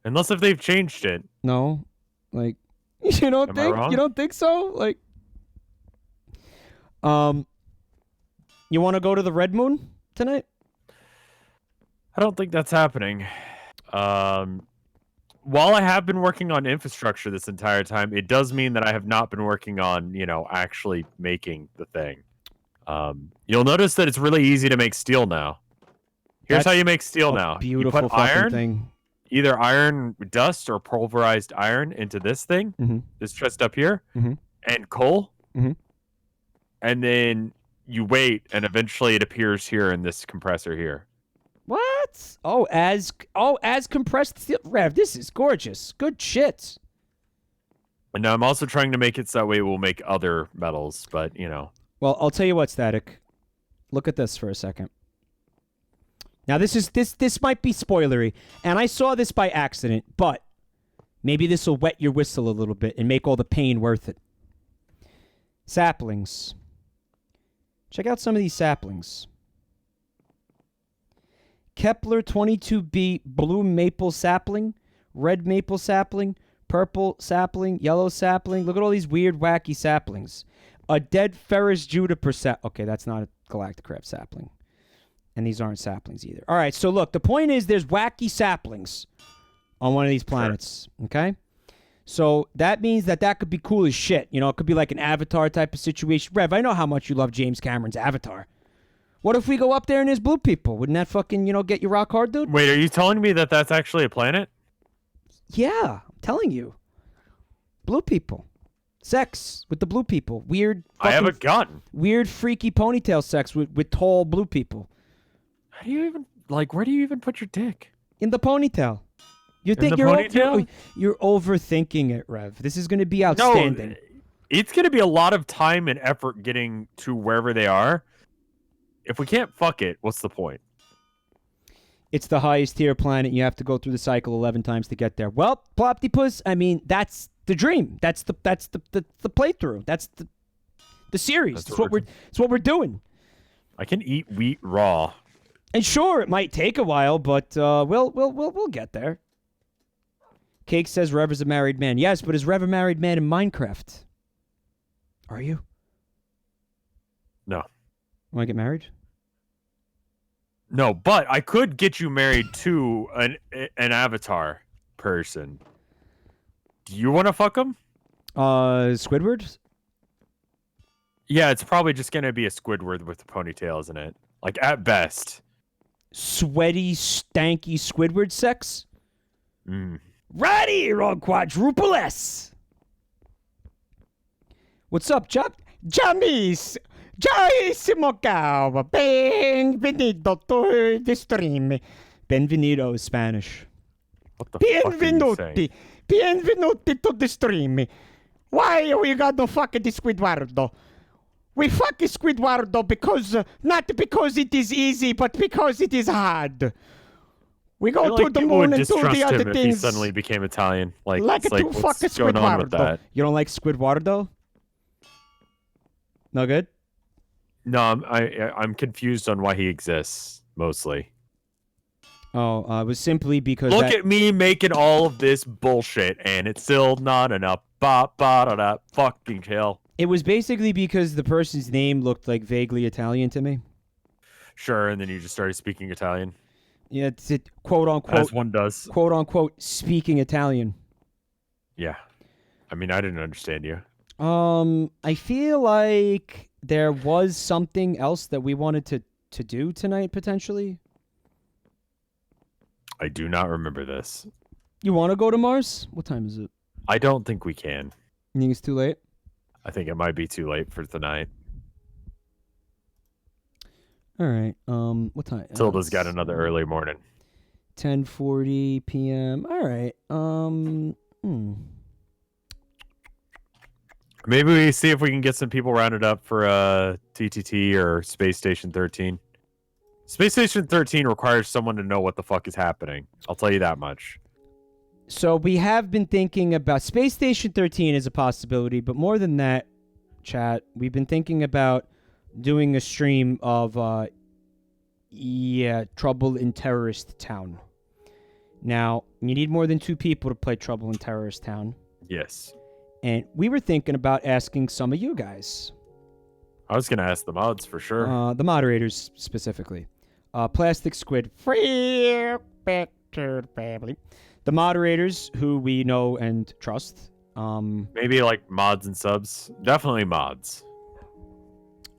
Unless if they've changed it. No, like, you don't Am I think? wrong? You don't think so? Like, you want to go to the red moon tonight? I don't think that's happening. While I have been working on infrastructure this entire time, it does mean that I have not been working on, you know, actually making the thing. You'll notice that it's really easy to make steel now. Here's how you make steel now. Beautiful you put fucking iron, thing. either iron dust or pulverized iron into this thing, this chest up here, and coal, and then you wait, and eventually it appears here in this compressor here. What? As compressed steel. Rev, this is gorgeous. Good shit. And now I'm also trying to make it so that way we'll make other metals, but, you know. Well, I'll tell you what, Static. Look at this for a second. Now, this might be spoilery, and I saw this by accident, but maybe this will wet your whistle a little bit and make all the pain worth it. Saplings. Check out some of these saplings. Kepler 22B blue maple sapling, red maple sapling, purple sapling, yellow sapling. Look at all these weird, wacky saplings. A dead ferrous juniper okay, that's not a galactic crab sapling. And these aren't saplings either. All right, so look, the point is there's wacky saplings on one of these planets, okay? So that means that could be cool as shit. You know, it could be like an Avatar type of situation. Rev, I know how much you love James Cameron's Avatar. What if we go up there and there's blue people? Wouldn't that fucking, you know, get you rock hard, dude? Wait, are you telling me that that's actually a planet? Yeah, I'm telling you. Blue people. Sex with the blue people. Weird. I have a gun. Weird, freaky ponytail sex with tall blue people. How do you even, like, where do you even put your dick? In the ponytail. You In think the ponytail? you're overthinking it, Rev. This is going to be outstanding. No, it's going to be a lot of time and effort getting to wherever they are. If we can't fuck it, what's the point? It's the highest tier planet. You have to go through the cycle 11 times to get there. Well, Ploptipus, I mean, that's the dream. That's the playthrough. That's the series. That's what we're doing. I can eat wheat raw. And sure, it might take a while, but we'll get there. Cake says Rev is a married man. Yes, but is Rev a married man in Minecraft? Are you? No. Want to get married? No, but I could get you married to an avatar person. Do you want to fuck him? Squidward? Yeah, it's probably just going to be a Squidward with a ponytail, isn't it? Like, at best. Sweaty, stanky Squidward sex? Mm. Right here on Quadruple S. What's up, Chuck? Jamis! Giorissimo caro! Benvenido to the stream. Benvenido is Spanish. What the fuck are you saying? Benvenuti to the stream. Why we got no fucking Squidwardo? We fuck Squidwardo because, not because it is easy, but because it is hard. We go to the moon and do the other things. If he suddenly became Italian. Like to fuck what's going on with that? You don't like Squidwardo? No good? No, I'm confused on why he exists, mostly. Oh, it was simply because Look at me making all of this bullshit, and it's still not enough. Ba-da-da, fucking hell. It was basically because the person's name looked like vaguely Italian to me. Sure, and then you just started speaking Italian. Yeah, it's quote unquote. As one does. Quote unquote speaking Italian. Yeah. I mean, I didn't understand you. I feel like there was something else that we wanted to do tonight, potentially. I do not remember this. You want to go to Mars? What time is it? I don't think we can. You think it's too late? I think it might be too late for tonight. All right. What time? Tilda's got another early morning. 10:40 p.m. All right. Maybe we see if we can get some people rounded up for TTT or Space Station 13. Space Station 13 requires someone to know what the fuck is happening. I'll tell you that much. So we have been thinking about Space Station 13 as a possibility, but more than that, chat, we've been thinking about doing a stream of Trouble in Terrorist Town. Now, you need more than 2 people to play Trouble in Terrorist Town. Yes. And we were thinking about asking some of you guys. I was going to ask the mods for sure. The moderators specifically. Plastic Squid. Free back to the family. The moderators who we know and trust. Maybe like mods and subs. Definitely mods.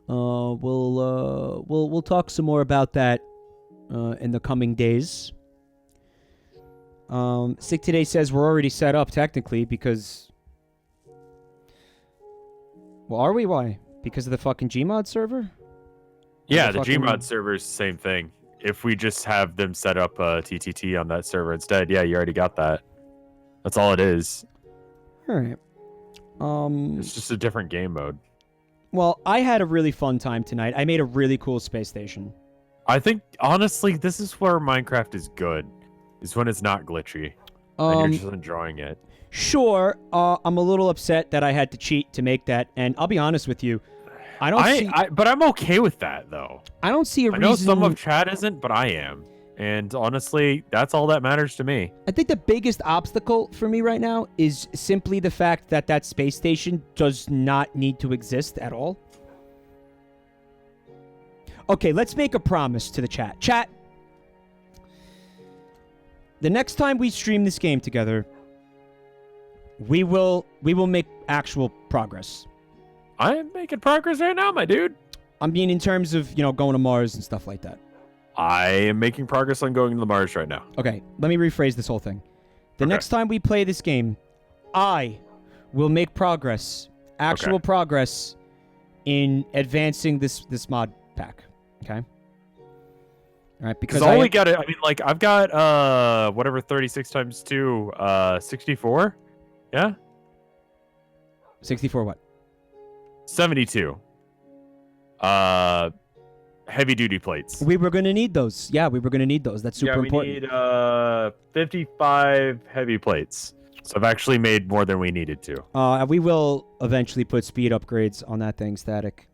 We'll talk some more about that in the coming days. Sick Today says we're already set up technically because. Well, are we? Why? Because of the fucking Gmod server? Yeah, the Gmod server is the same thing. If we just have them set up a TTT on that server instead, yeah, you already got that. That's all it is. All right. It's just a different game mode. Well, I had a really fun time tonight. I made a really cool space station. I think, honestly, this is where Minecraft is good. Is when it's not glitchy. And you're just enjoying it. Sure, I'm a little upset that I had to cheat to make that, and I'll be honest with you, but I'm okay with that, though. I don't see a reason. I know some of chat isn't, but I am. And honestly, that's all that matters to me. I think the biggest obstacle for me right now is simply the fact that that space station does not need to exist at all. Okay, let's make a promise to the chat. Chat, the next time we stream this game together, we will make actual progress. I am making progress right now, my dude. I mean, in terms of, going to Mars and stuff like that. I am making progress on going to Mars right now. Okay, let me rephrase this whole thing. The next time we play this game, I will make progress, actual progress, in advancing this mod pack. Okay? right? Because I only got it. I mean, like I've got whatever 36 times 2, 64. Yeah. 64 what? 72. Heavy duty plates. We were gonna need those. Yeah, we were gonna need those. That's super important. We need 55 heavy plates. So I've actually made more than we needed to. We will eventually put speed upgrades on that thing, Static.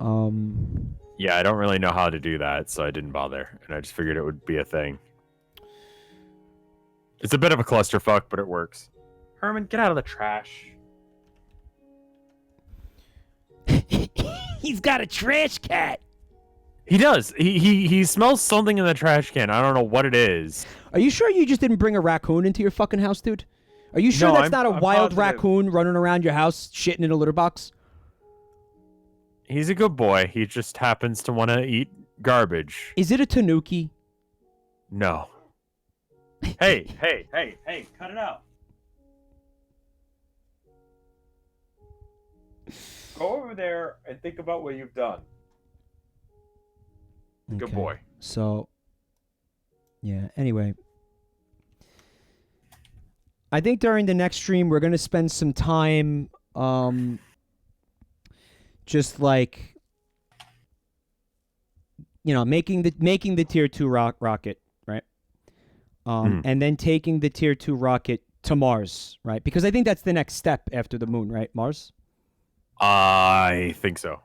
Yeah, I don't really know how to do that, so I didn't bother, and I just figured it would be a thing. It's a bit of a clusterfuck, but it works. Herman, get out of the trash. He's got a trash cat. He does. He smells something in the trash can. I don't know what it is. Are you sure you just didn't bring a raccoon into your fucking house, dude? Are you sure No, that's not a I'm wild positive. raccoon running around your house shitting in a litter box? He's a good boy. He just happens to want to eat garbage. Is it a Tanuki? No. Hey, cut it out. Go over there and think about what you've done. Good Okay. boy. So, yeah, anyway. I think during the next stream, we're going to spend some time just like, you know, making the tier 2 rocket, right? And then taking the tier 2 rocket to Mars, right? Because I think that's the next step after the moon, right? Mars? I think so.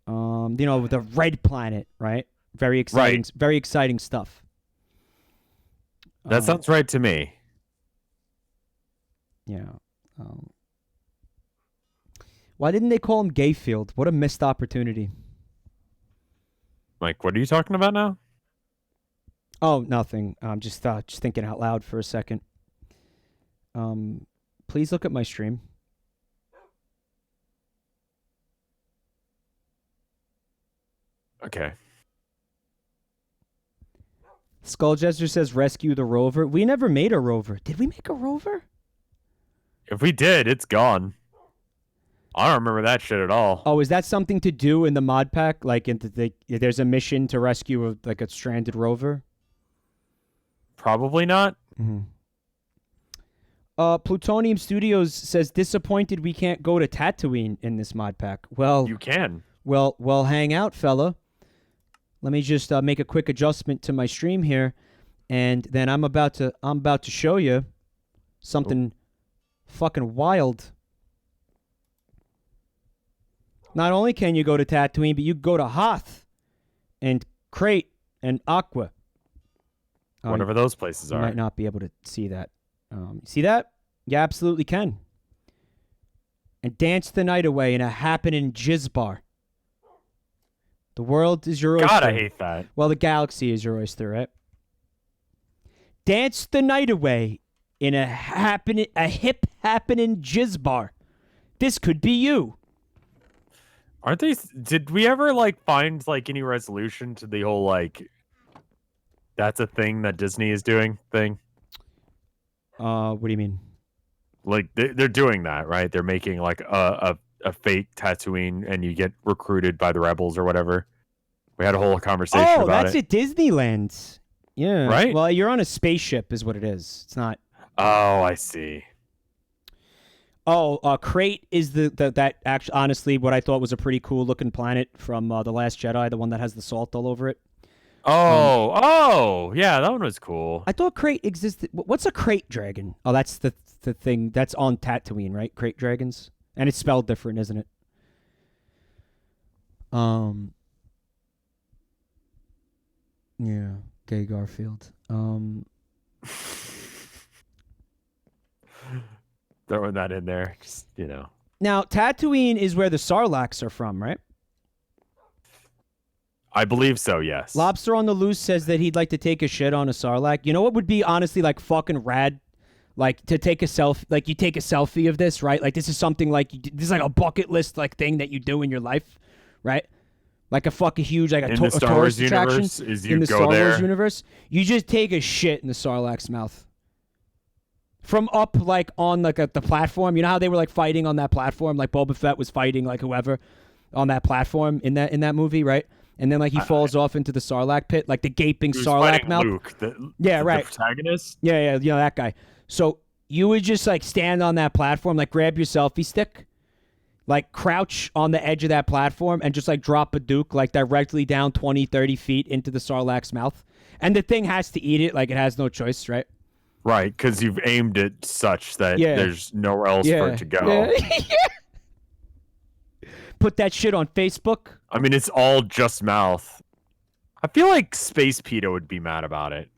You know, the red planet, right? Very exciting, Right. very exciting stuff. That sounds right to me. Yeah. Why didn't they call him Gayfield? What a missed opportunity. Mike, what are you talking about now? Oh, nothing. I'm just thinking out loud for a second. Please look at my stream. Okay. Skulljester says rescue the rover. We never made a rover. Did we make a rover? If we did, it's gone. I don't remember that shit at all. Oh, is that something to do in the mod pack? Like, there's a mission to rescue a stranded rover? Probably not. Mm-hmm. Plutonium Studios says disappointed we can't go to Tatooine in this mod pack. Well, You can. Well, hang out, fella. Let me just make a quick adjustment to my stream here, and then I'm about to show you something fucking wild. Not only can you go to Tatooine, but you can go to Hoth and Crate and Aqua. Whatever those places You are. might not be able to see that. See that? You absolutely can. And dance the night away in a happening jizz bar. The world is your oyster. God, I hate that. Well, the galaxy is your oyster, right? Dance the night away in a hip happening jizz bar. This could be you. Aren't they? Did we ever find any resolution to the whole that's a thing that Disney is doing thing? What do you mean? They're doing that, right? They're making a fake Tatooine, and you get recruited by the rebels or whatever. We had a whole conversation about it. Oh, that's at Disneyland. Yeah. Right? Well, you're on a spaceship is what it is. It's not. Oh, I see. Oh, Crate is that actually honestly what I thought was a pretty cool looking planet from The Last Jedi, the one that has the salt all over it. Oh, yeah, that one was cool. I thought Crate existed. What's a Crate dragon? Oh, that's the thing that's on Tatooine, right? Crate dragons, and it's spelled different, isn't it? Yeah, Gay Garfield. Throwing that in there, just Now, Tatooine is where the Sarlaccs are from, right? I believe so, yes. Lobster on the Loose says that he'd like to take a shit on a Sarlacc. You know what would be honestly fucking rad? To take a selfie, you take a selfie of this, right? This is something this is a bucket list thing that you do in your life, right? A fucking huge in the Star Wars universe, is you in the go Star there. Wars universe, you just take a shit in the Sarlacc's mouth. From up on at the platform, you know how they were fighting on that platform, Boba Fett was fighting whoever on that platform in that movie, right? and then like he falls off into the Sarlacc pit, like the gaping Sarlacc mouth. Luke, yeah, right. The protagonist. Yeah, you know that guy. So you would just like stand on that platform, like grab your selfie stick, like crouch on the edge of that platform, and just like drop a Duke like directly down 20, 30 feet into the Sarlacc's mouth, and the thing has to eat it, like it has no choice, right? Right, because you've aimed it such that there's nowhere else for it to go. Yeah. Put that shit on Facebook. I mean, it's all just mouth. I feel like Space PETA would be mad about it.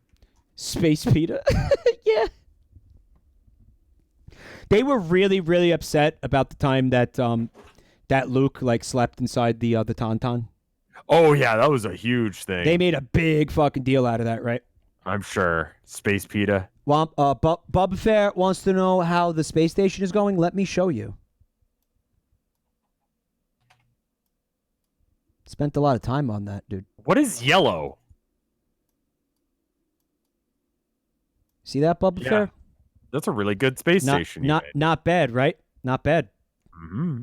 Space PETA? Yeah. They were really, really upset about the time that that Luke like slept inside the Tauntaun. Oh yeah, that was a huge thing. They made a big fucking deal out of that, right? I'm sure. Space PETA. Boba Fett wants to know how the space station is going. Let me show you. Spent a lot of time on that, dude. What is yellow? See that, Boba Fett? That's a really good space station. Not bad, right? Not bad. Mm-hmm.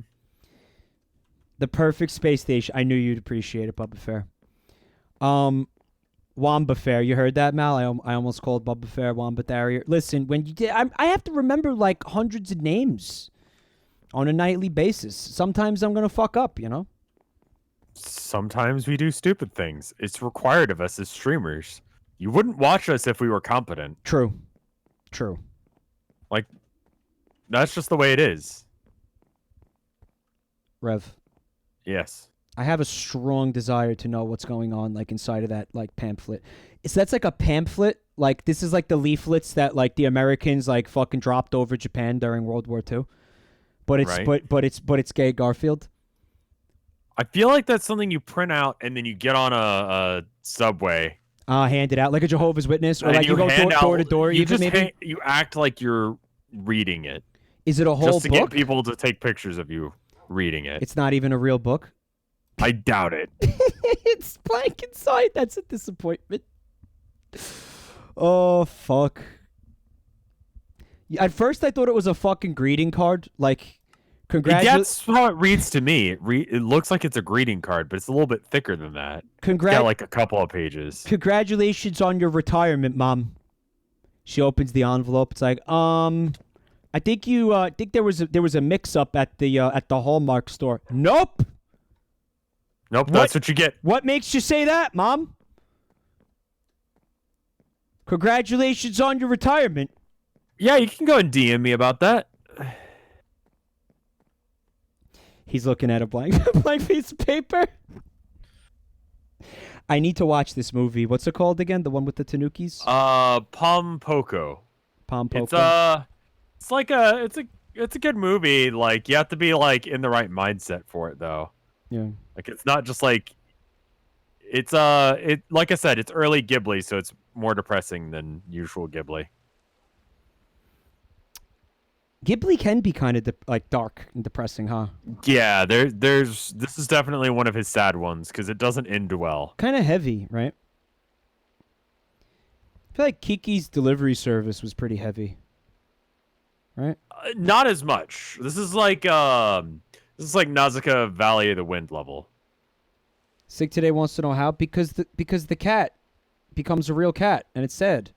The perfect space station. I knew you'd appreciate it, Boba Fett. Wamba Fair. You heard that, Mal? I almost called Bubba Fair Wamba Barrier. Listen, when you did, I have to remember like hundreds of names on a nightly basis. Sometimes I'm gonna fuck up, you know. Sometimes we do stupid things. It's required of us as streamers. You wouldn't watch us if we were competent. True. Like, that's just the way it is. Rev. Yes. I have a strong desire to know what's going on, like inside of that, like pamphlet. So that's like a pamphlet. Like this is like the leaflets that like the Americans like fucking dropped over Japan during World War II. But it's but it's gay Garfield. I feel like that's something you print out and then you get on a subway. Hand it out like a Jehovah's Witness, or like you go door to door. You just you act like you're reading it. Is it a whole just to book? Get people to take pictures of you reading it. It's not even a real book. I doubt it. It's blank inside. That's a disappointment. Oh, fuck. At first, I thought it was a fucking greeting card. Like, That's how it reads to me. It looks like it's a greeting card, but it's a little bit thicker than that. It's got like a couple of pages. Congratulations on your retirement, Mom. She opens the envelope. It's like, I think there was a mix-up at the Hallmark store. Nope. Nope, that's what you get. What makes you say that, Mom? Congratulations on your retirement. Yeah, you can go and DM me about that. He's looking at a blank piece of paper. I need to watch this movie. What's it called again? The one with the Tanukis? Pom Poko. Pom Poko. It's a good movie. Like, you have to be like in the right mindset for it though. Yeah. Like, it's not just like it's like I said, it's early Ghibli, so it's more depressing than usual Ghibli. Ghibli can be kind of like dark and depressing, huh? Yeah, this is definitely one of his sad ones because it doesn't end well. Kind of heavy, right? I feel like Kiki's Delivery Service was pretty heavy, right? Not as much. This is like Nausicaa Valley of the Wind level. Sig today wants to know how because the cat becomes a real cat and it's sad.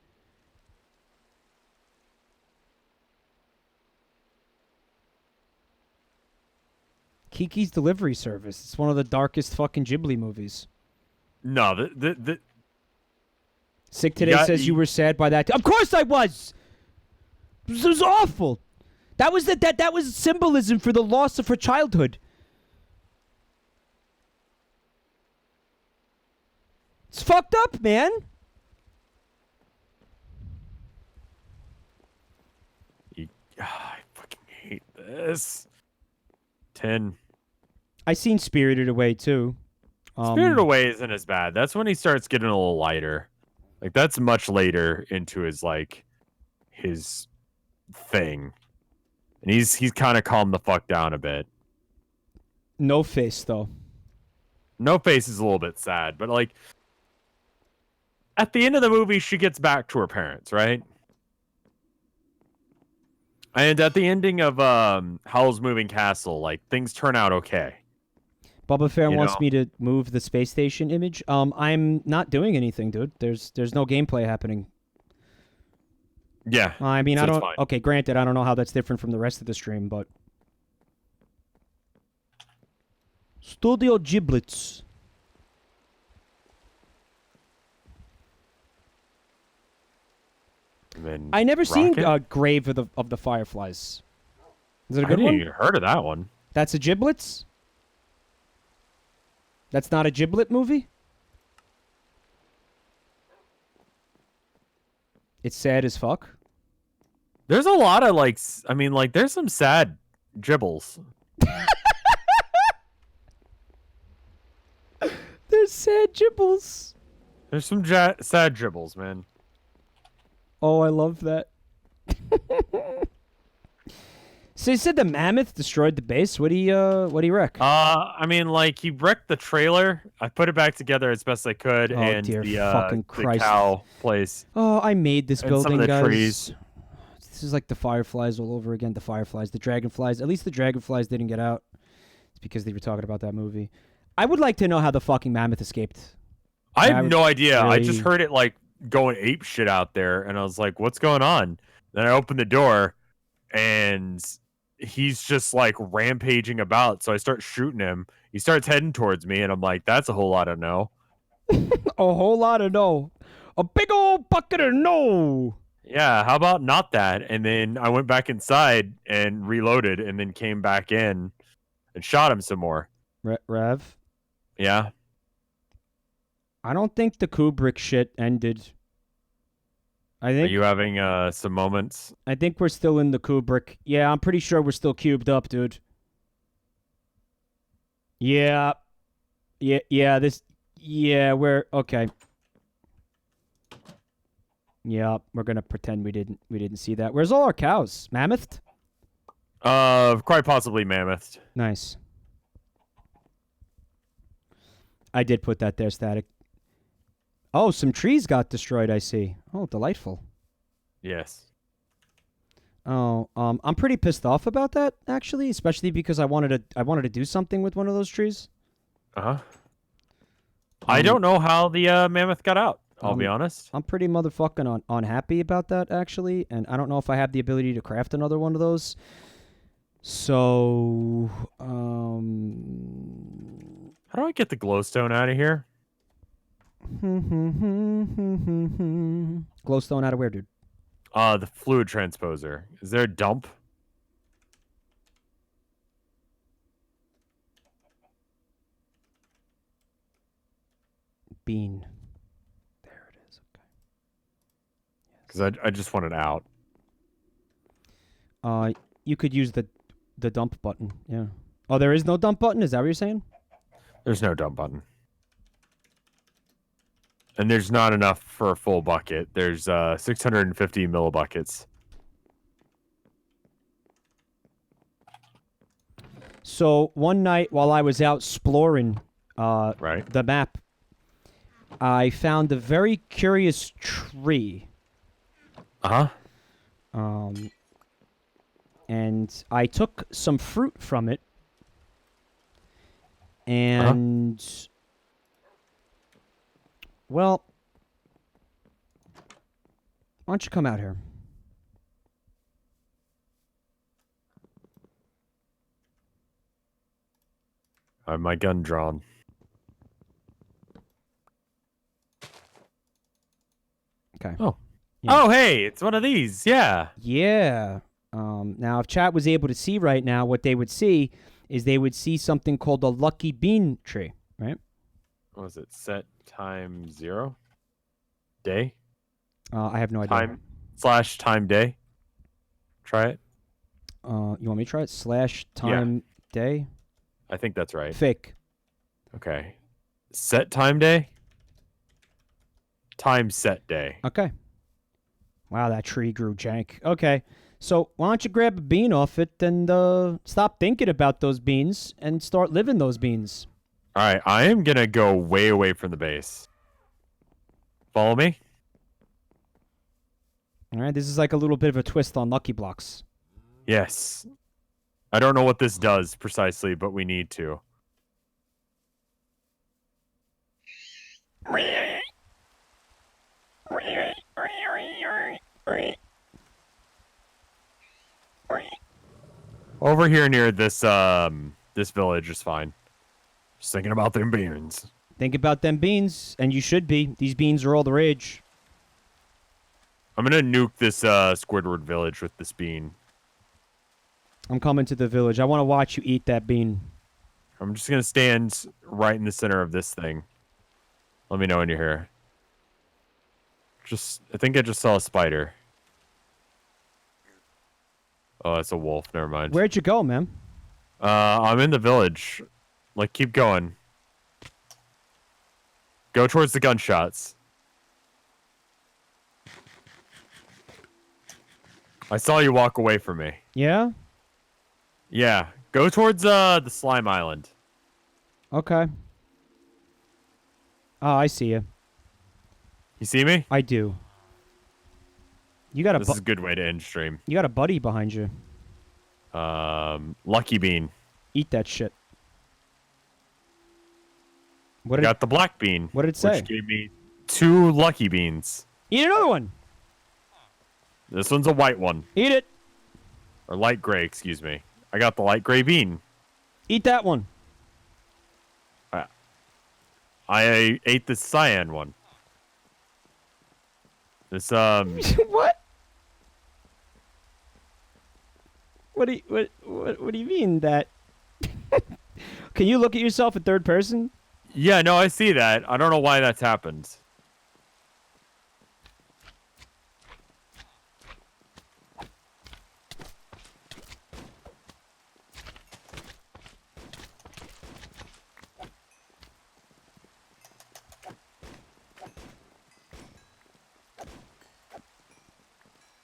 Kiki's Delivery Service. It's one of the darkest fucking Ghibli movies. No, Sick today says you were sad by that. Of course I was. This was awful. That was that was symbolism for the loss of her childhood. It's fucked up, man. I fucking hate this. 10. I seen Spirited Away too. Spirited Away isn't as bad. That's when he starts getting a little lighter. Like, that's much later into his thing. And he's kind of calmed the fuck down a bit. No Face though. No Face is a little bit sad, but like at the end of the movie she gets back to her parents, right? And at the ending of Howl's Moving Castle, like, things turn out okay. Bubba Fair wants me to move the space station image. I'm not doing anything, dude. There's no gameplay happening. Yeah. I mean, so I don't. fine. Okay, granted, I don't know how that's different from the rest of the stream, but Studio Giblets. I never seen Grave of the Fireflies. Is it a good I one? hadn't even heard of that one. That's a Giblets? That's not a Giblet movie? It's sad as fuck. There's a lot of there's some sad gibbles. There's sad gibbles. There's some sad gibbles, man. Oh, I love that. So you said the mammoth destroyed the base. What do you wreck? I mean, he wrecked the trailer. I put it back together as best I could, and dear the fucking Christ. the cow place. Oh, I made this and building, some of the guys. trees. This is like the Fireflies all over again. The Fireflies, the Dragonflies. At least the Dragonflies didn't get out. It's because they were talking about that movie. I would like to know how the fucking mammoth escaped. I have no idea. Really... I just heard it going ape shit out there, and I was like, "What's going on?" Then I opened the door, and he's just rampaging about. So I start shooting him. He starts heading towards me, and I'm like, "That's a whole lot of no." A whole lot of no. A big old bucket of no. Yeah, how about not that? And then I went back inside and reloaded, and then came back in and shot him some more. Rev? Yeah. I don't think the Kubrick shit ended. Are you having some moments? I think we're still in the Kubrick. Yeah, I'm pretty sure we're still cubed up, dude. Yeah. We're okay. Yeah, we're gonna pretend we didn't see that. Where's all our cows? Mammoth? Quite possibly mammoth. Nice. I did put that there, Static. Oh, some trees got destroyed, I see. Oh, delightful. Yes. Oh, I'm pretty pissed off about that, actually, especially because I wanted to do something with one of those trees. Uh-huh. I don't know how the mammoth got out, I'll be honest. I'm pretty motherfucking unhappy about that, actually, and I don't know if I have the ability to craft another one of those. So, how do I get the glowstone out of here? Glowstone out of where, dude? The fluid transposer. Is there a dump? Bean. There it is. Okay. Because I just want it out. You could use the dump button. Yeah. Oh, there is no dump button? Is that what you're saying? There's no dump button. And there's not enough for a full bucket. There's 650 millibuckets. So one night while I was out exploring the map, I found a very curious tree. Uh-huh. And I took some fruit from it. And... Well, why don't you come out here? I have my gun drawn. Okay. Oh. Yeah. Oh, hey, it's one of these. Yeah. Yeah. Now, if chat was able to see right now, what they would see is they would see something called a lucky bean tree, right? What was it? Set time 0? Day? I have no idea. Time day. Try it. You want me to try it? /time day? I think that's right. Fake. Okay. Set time day? Time set day. Okay. Wow, that tree grew jank. Okay. So why don't you grab a bean off it and stop thinking about those beans and start living those beans. All right, I am going to go way away from the base. Follow me? All right, this is like a little bit of a twist on Lucky Blocks. Yes. I don't know what this does precisely, but we need to. Over here near this this village is fine. Just thinking about them beans. Think about them beans, and you should be. These beans are all the rage. I'm gonna nuke this Squidward village with this bean. I'm coming to the village. I want to watch you eat that bean. I'm just gonna stand right in the center of this thing. Let me know when you're here. I think I just saw a spider. Oh, that's a wolf. Never mind. Where'd you go, man? I'm in the village. Like, keep going. Go towards the gunshots. I saw you walk away from me. Yeah? Yeah. Go towards the slime island. Okay. Oh, I see you. You see me? I do. You got This is a good way to end stream. You got a buddy behind you. Lucky bean. Eat that shit. I got the black bean. What did it say? Which gave me 2 lucky beans. Eat another one. This one's a white one. Eat it. Or light gray, excuse me. I got the light gray bean. Eat that one. I ate the cyan one. This What? What do you mean that? Can you look at yourself in third person? Yeah, no, I see that. I don't know why that's happened.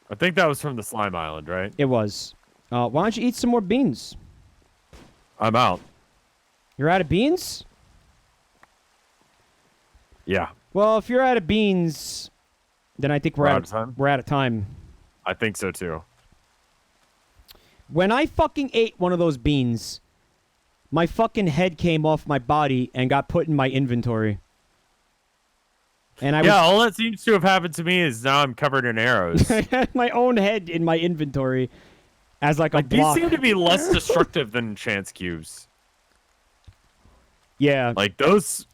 I think that was from the slime island, right? It was. Why don't you eat some more beans? I'm out. You're out of beans? Yeah. Well, if you're out of beans, then I think we're out of time. We're out of time. I think so too. When I fucking ate one of those beans, my fucking head came off my body and got put in my inventory. And all that seems to have happened to me is now I'm covered in arrows. I had my own head in my inventory as like a block. These seem to be less destructive than chance cubes. Yeah. Like those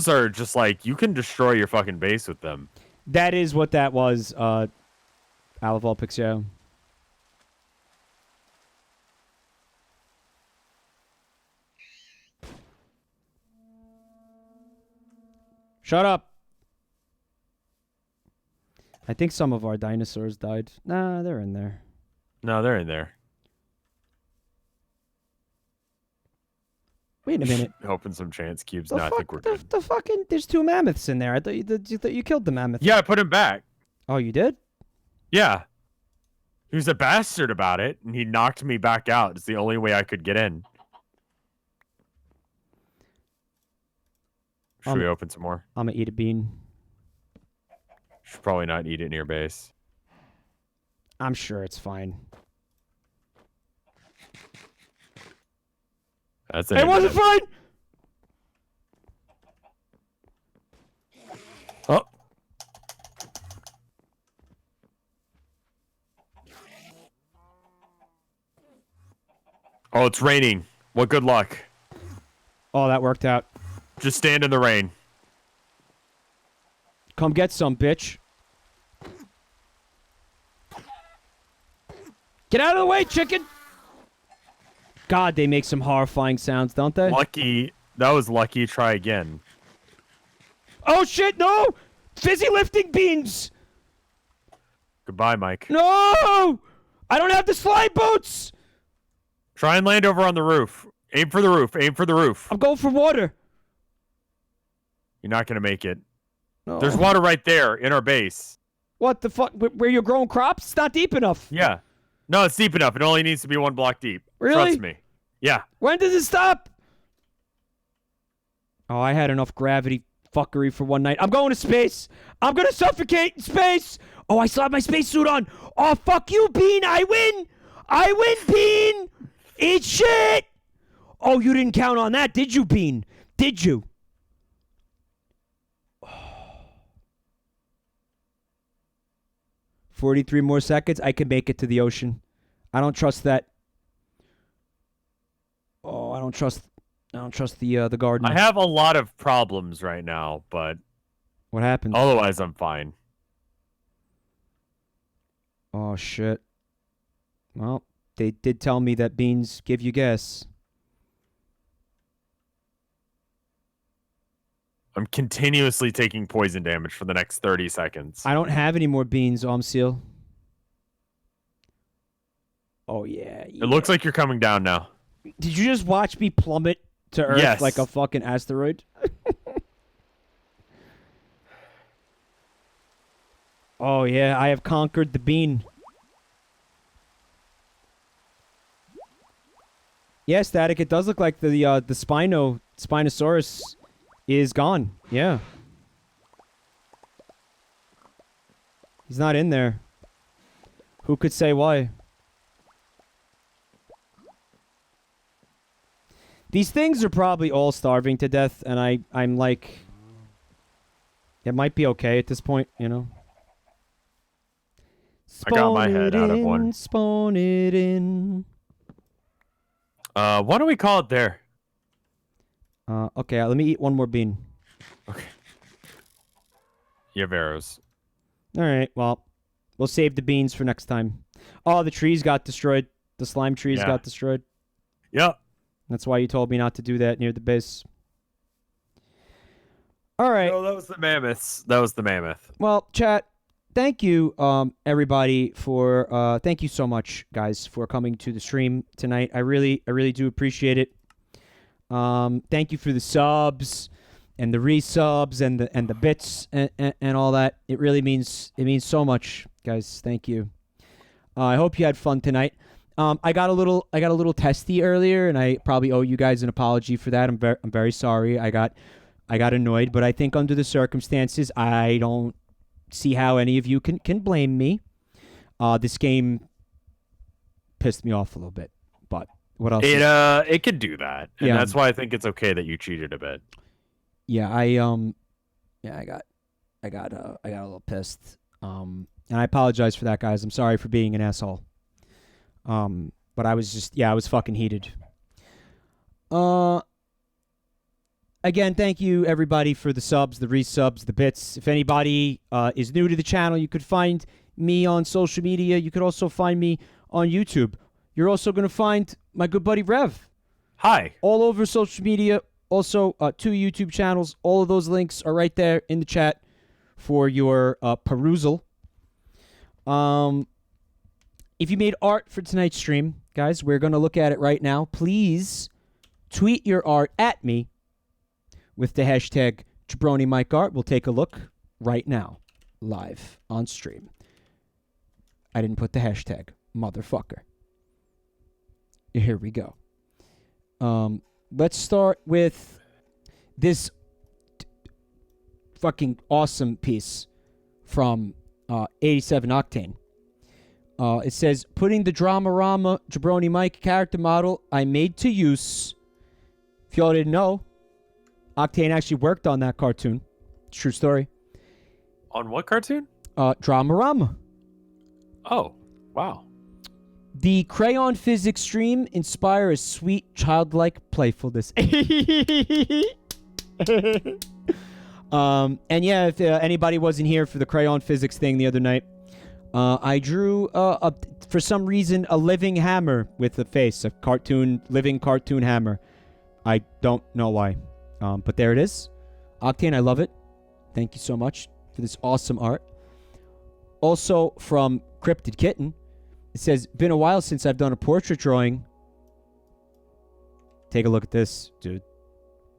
are just like you can destroy your fucking base with them. That is what that was, Alaval Pixio. Shut up. I think some of our dinosaurs died. Nah, they're in there. No, they're in there. Wait a minute. Hoping some chance cubes. No, I think we're good. The fucking, there's 2 mammoths in there. I thought you killed the mammoth. Yeah, I put him back. Oh, you did? Yeah. He was a bastard about it, and he knocked me back out. It's the only way I could get in. Should we open some more? I'm gonna eat a bean. Should probably not eat it near base. I'm sure it's fine. That's it. It wasn't fine! Oh. Oh, it's raining. Well, good luck. Oh, that worked out. Just stand in the rain. Come get some, bitch. Get out of the way, chicken! God, they make some horrifying sounds, don't they? Lucky. That was lucky. Try again. Oh, shit, no! Fizzy lifting beans! Goodbye, Mike. No! I don't have the slide boots! Try and land over on the roof. Aim for the roof. Aim for the roof. I'm going for water. You're not going to make it. No. There's water right there in our base. What the fuck? Where you're growing crops? It's not deep enough. Yeah. No, it's deep enough. It only needs to be 1 block deep. Really? Trust me. Yeah. When does it stop? Oh, I had enough gravity fuckery for one night. I'm going to space. I'm going to suffocate in space. Oh, I still have my spacesuit on. Oh, fuck you, Bean. I win. I win, Bean. Eat shit. Oh, you didn't count on that, did you, Bean? Did you? Oh. 43 more seconds. I can make it to the ocean. I don't trust that. Oh, I don't trust the garden. I have a lot of problems right now, but What happened? otherwise I'm fine. Oh shit. Well, they did tell me that beans give you gas. I'm continuously taking poison damage for the next 30 seconds. I don't have any more beans, Omseal. Oh yeah. It looks like you're coming down now. Did you just watch me plummet to Earth Yes. like a fucking asteroid? Oh yeah, I have conquered the bean. Yeah, Static, it does look like the Spinosaurus is gone. Yeah. He's not in there. Who could say why? These things are probably all starving to death, and I'm like, it might be okay at this point, you know? I got my head out of one. Spawn it in. Why don't we call it there? Okay, let me eat one more bean. Okay. You have arrows. All right, well, we'll save the beans for next time. Oh, the trees got destroyed. The slime trees Yeah. got destroyed. Yep. That's why you told me not to do that near the base. All right. No, that was the mammoths. That was the mammoth. Well, chat, thank you, everybody, for thank you so much, guys, for coming to the stream tonight. I really do appreciate it. Thank you for the subs and the resubs and the bits and all that. It really means so much, guys. Thank you. I hope you had fun tonight. I got a little testy earlier, and I probably owe you guys an apology for that. I'm very sorry. I got annoyed, but I think under the circumstances, I don't see how any of you can blame me. This game pissed me off a little bit, but what else? It could do that, and Yeah. that's why I think it's okay that you cheated a bit. Yeah, I got a little pissed. And I apologize for that, guys. I'm sorry for being an asshole. But I was fucking heated. Again, thank you everybody for the subs, the resubs, the bits. If anybody is new to the channel, you could find me on social media. You could also find me on YouTube. You're also going to find my good buddy Rev. Hi. All over social media. Also, 2 YouTube channels. All of those links are right there in the chat for your perusal. If you made art for tonight's stream, guys, we're going to look at it right now. Please tweet your art at me with the hashtag JabroniMikeArt. We'll take a look right now, live on stream. I didn't put the hashtag, motherfucker. Here we go. Let's start with this fucking awesome piece from 87 Octane. It says, putting the Dramarama Jabroni Mike character model I made to use. If y'all didn't know, Octane actually worked on that cartoon. True story. On what cartoon? Dramarama. Oh, wow. The crayon physics stream inspire a sweet childlike playfulness. And yeah, if anybody wasn't here for the crayon physics thing the other night, I drew, for some reason, a living hammer with a face, a living cartoon hammer. I don't know why, but there it is. Octane, I love it. Thank you so much for this awesome art. Also from Cryptid Kitten, it says, been a while since I've done a portrait drawing. Take a look at this, dude.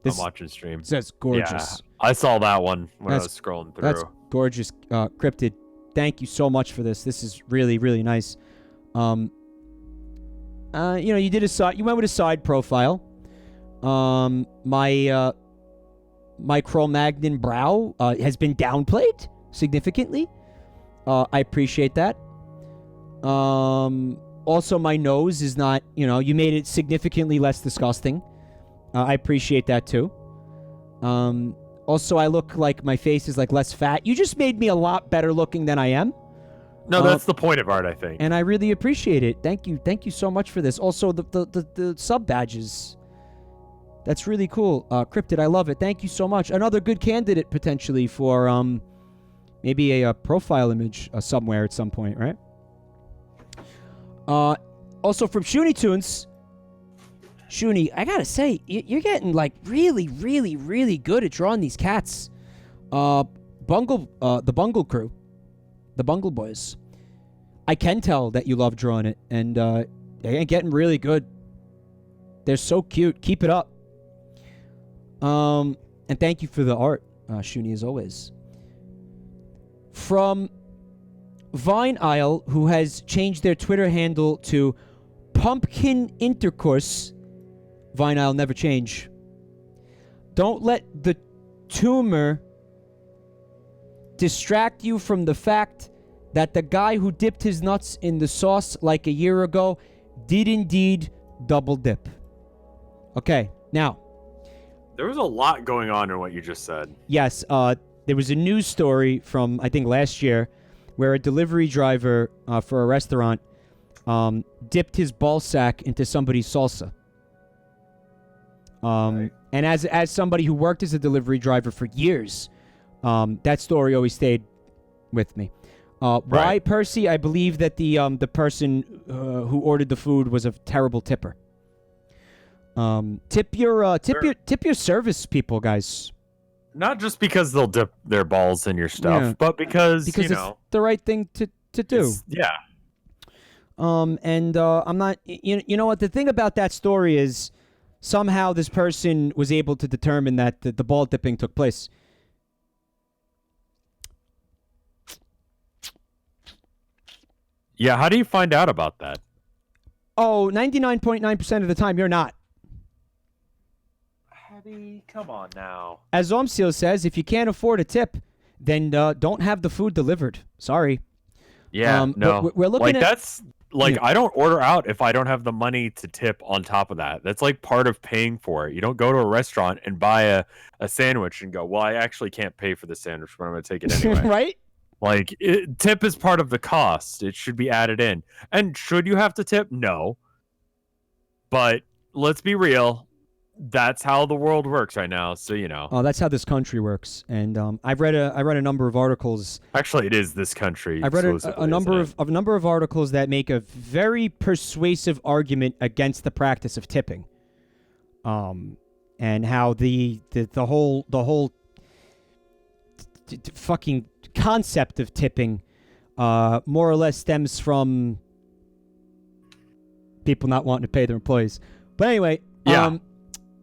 I'm watching stream. That's gorgeous. Yeah, I saw that one when I was scrolling through. That's gorgeous, Cryptid. Thank you so much for this. This is really, really nice. You know, you went with a side profile. My Cro-Magnon brow has been downplayed significantly. I appreciate that. Also, my nose is not, you made it significantly less disgusting. I appreciate that too. Also, I look like my face is like less fat. You just made me a lot better looking than I am. No, that's the point of art, I think. And I really appreciate it. Thank you so much for this. Also, the sub badges. That's really cool. Cryptid, I love it. Thank you so much. Another good candidate potentially for maybe a profile image somewhere at some point, right? Also from Shoonie Tunes. Shoonie, I gotta say, you're getting like really, really, really good at drawing these cats. The Bungle crew. The Bungle Boys. I can tell that you love drawing it, and they're getting really good. They're so cute. Keep it up. And thank you for the art, Shuni, as always. From Vine Isle, who has changed their Twitter handle to Pumpkin Intercourse. Vine Isle never change. Don't let the tumor distract you from the fact that the guy who dipped his nuts in the sauce like a year ago did indeed double dip. Okay, now. There was a lot going on in what you just said. Yes, there was a news story from, I think, last year where a delivery driver for a restaurant dipped his ball sack into somebody's salsa. Right. And as somebody who worked as a delivery driver for years, that story always stayed with me. Why, Percy? I believe that the person who ordered the food was a terrible tipper. Tip your service people, guys. Not just because they'll dip their balls in your stuff, but because you know, it's the right thing to do. Yeah. And I'm not. You know what? The thing about that story is somehow this person was able to determine that the ball dipping took place. Yeah, how do you find out about that? Oh, 99.9% of the time, you're not. Hattie, come on now. As Omsil says, if you can't afford a tip, then don't have the food delivered. Sorry. Yeah, no. We're looking at... That's... Like, I don't order out if I don't have the money to tip on top of that. That's like part of paying for it. You don't go to a restaurant and buy a sandwich and go, well, I actually can't pay for the sandwich, but I'm going to take it anyway. Right? Like, tip is part of the cost. It should be added in. And should you have to tip? No. But let's be real. That's how the world works right now. So, you know. Oh, that's how this country works. And I've read a number of articles. Actually, it is this country. I've read a number of articles that make a very persuasive argument against the practice of tipping. And how the whole fucking concept of tipping more or less stems from people not wanting to pay their employees. But anyway,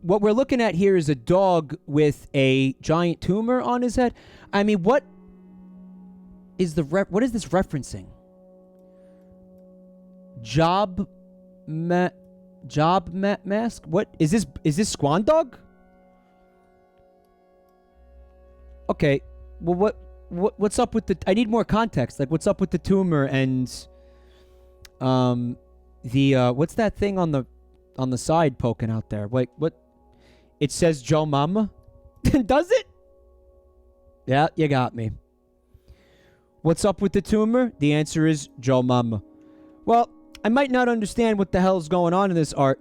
what we're looking at here is a dog with a giant tumor on his head. I mean, what is this referencing? Job mask? What is this? Is this Squan Dog? Okay. Well, what's up with the... I need more context. Like, what's up with the tumor and what's that thing on the side poking out there? Wait, what? It says Joe Mama? Does it? Yeah, you got me. What's up with the tumor? The answer is Joe Mama. Well, I might not understand what the hell's going on in this art,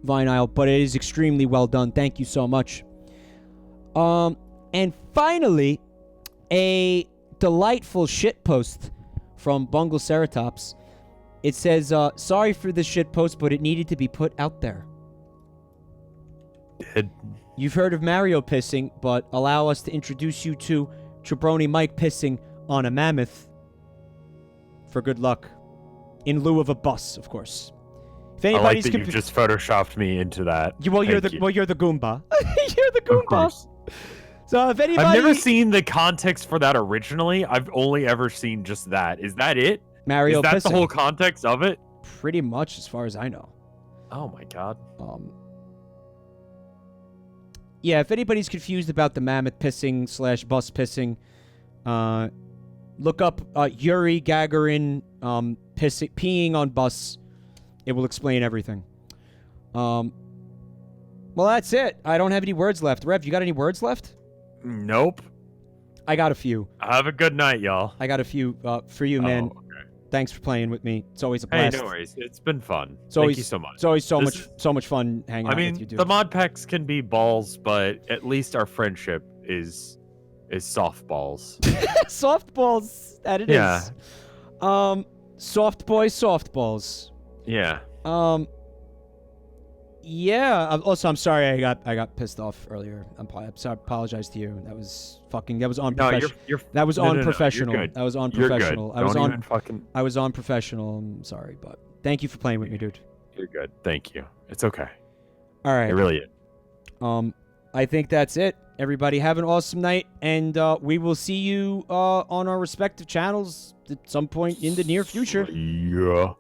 Vine Isle, but it is extremely well done. Thank you so much. And finally, a delightful shitpost from Bungle Ceratops. It says, sorry for this shitpost, but it needed to be put out there. You've heard of Mario pissing, but allow us to introduce you to Jabroni Mike pissing on a mammoth for good luck. In lieu of a bus, of course. If anybody's I like that you just photoshopped me into that. You're the Goomba. You're the Goomba. So if anybody... I've never seen the context for that originally. I've only ever seen just that. Is that it? Mario Is that pissing. the whole context of it? Pretty much, as far as I know. Oh my god. Yeah, if anybody's confused about the mammoth pissing / bus pissing, look up Yuri Gagarin peeing on bus. It will explain everything. Well, that's it. I don't have any words left. Rev, you got any words left? Nope. I got a few. Have a good night, y'all. I got a few for you, man. Oh, okay. Thanks for playing with me. It's always a Hey, blast. no worries. It's been fun. It's Thank always, you so much. It's always so much fun hanging out with you, dude. The mod packs can be balls, but at least our friendship is softballs. Softballs. That it is. Soft boys, softballs. Yeah. Yeah. Also, I'm sorry I got pissed off earlier. I'm sorry. I apologize to you. That was unprofessional. That was unprofessional. You're good. That was unprofessional. You're good. I was unprofessional. I'm sorry, but thank you for playing with me, dude. You're good. Thank you. It's okay. All right. It really is. I think that's it. Everybody have an awesome night, and we will see you on our respective channels at some point in the near future. Yeah.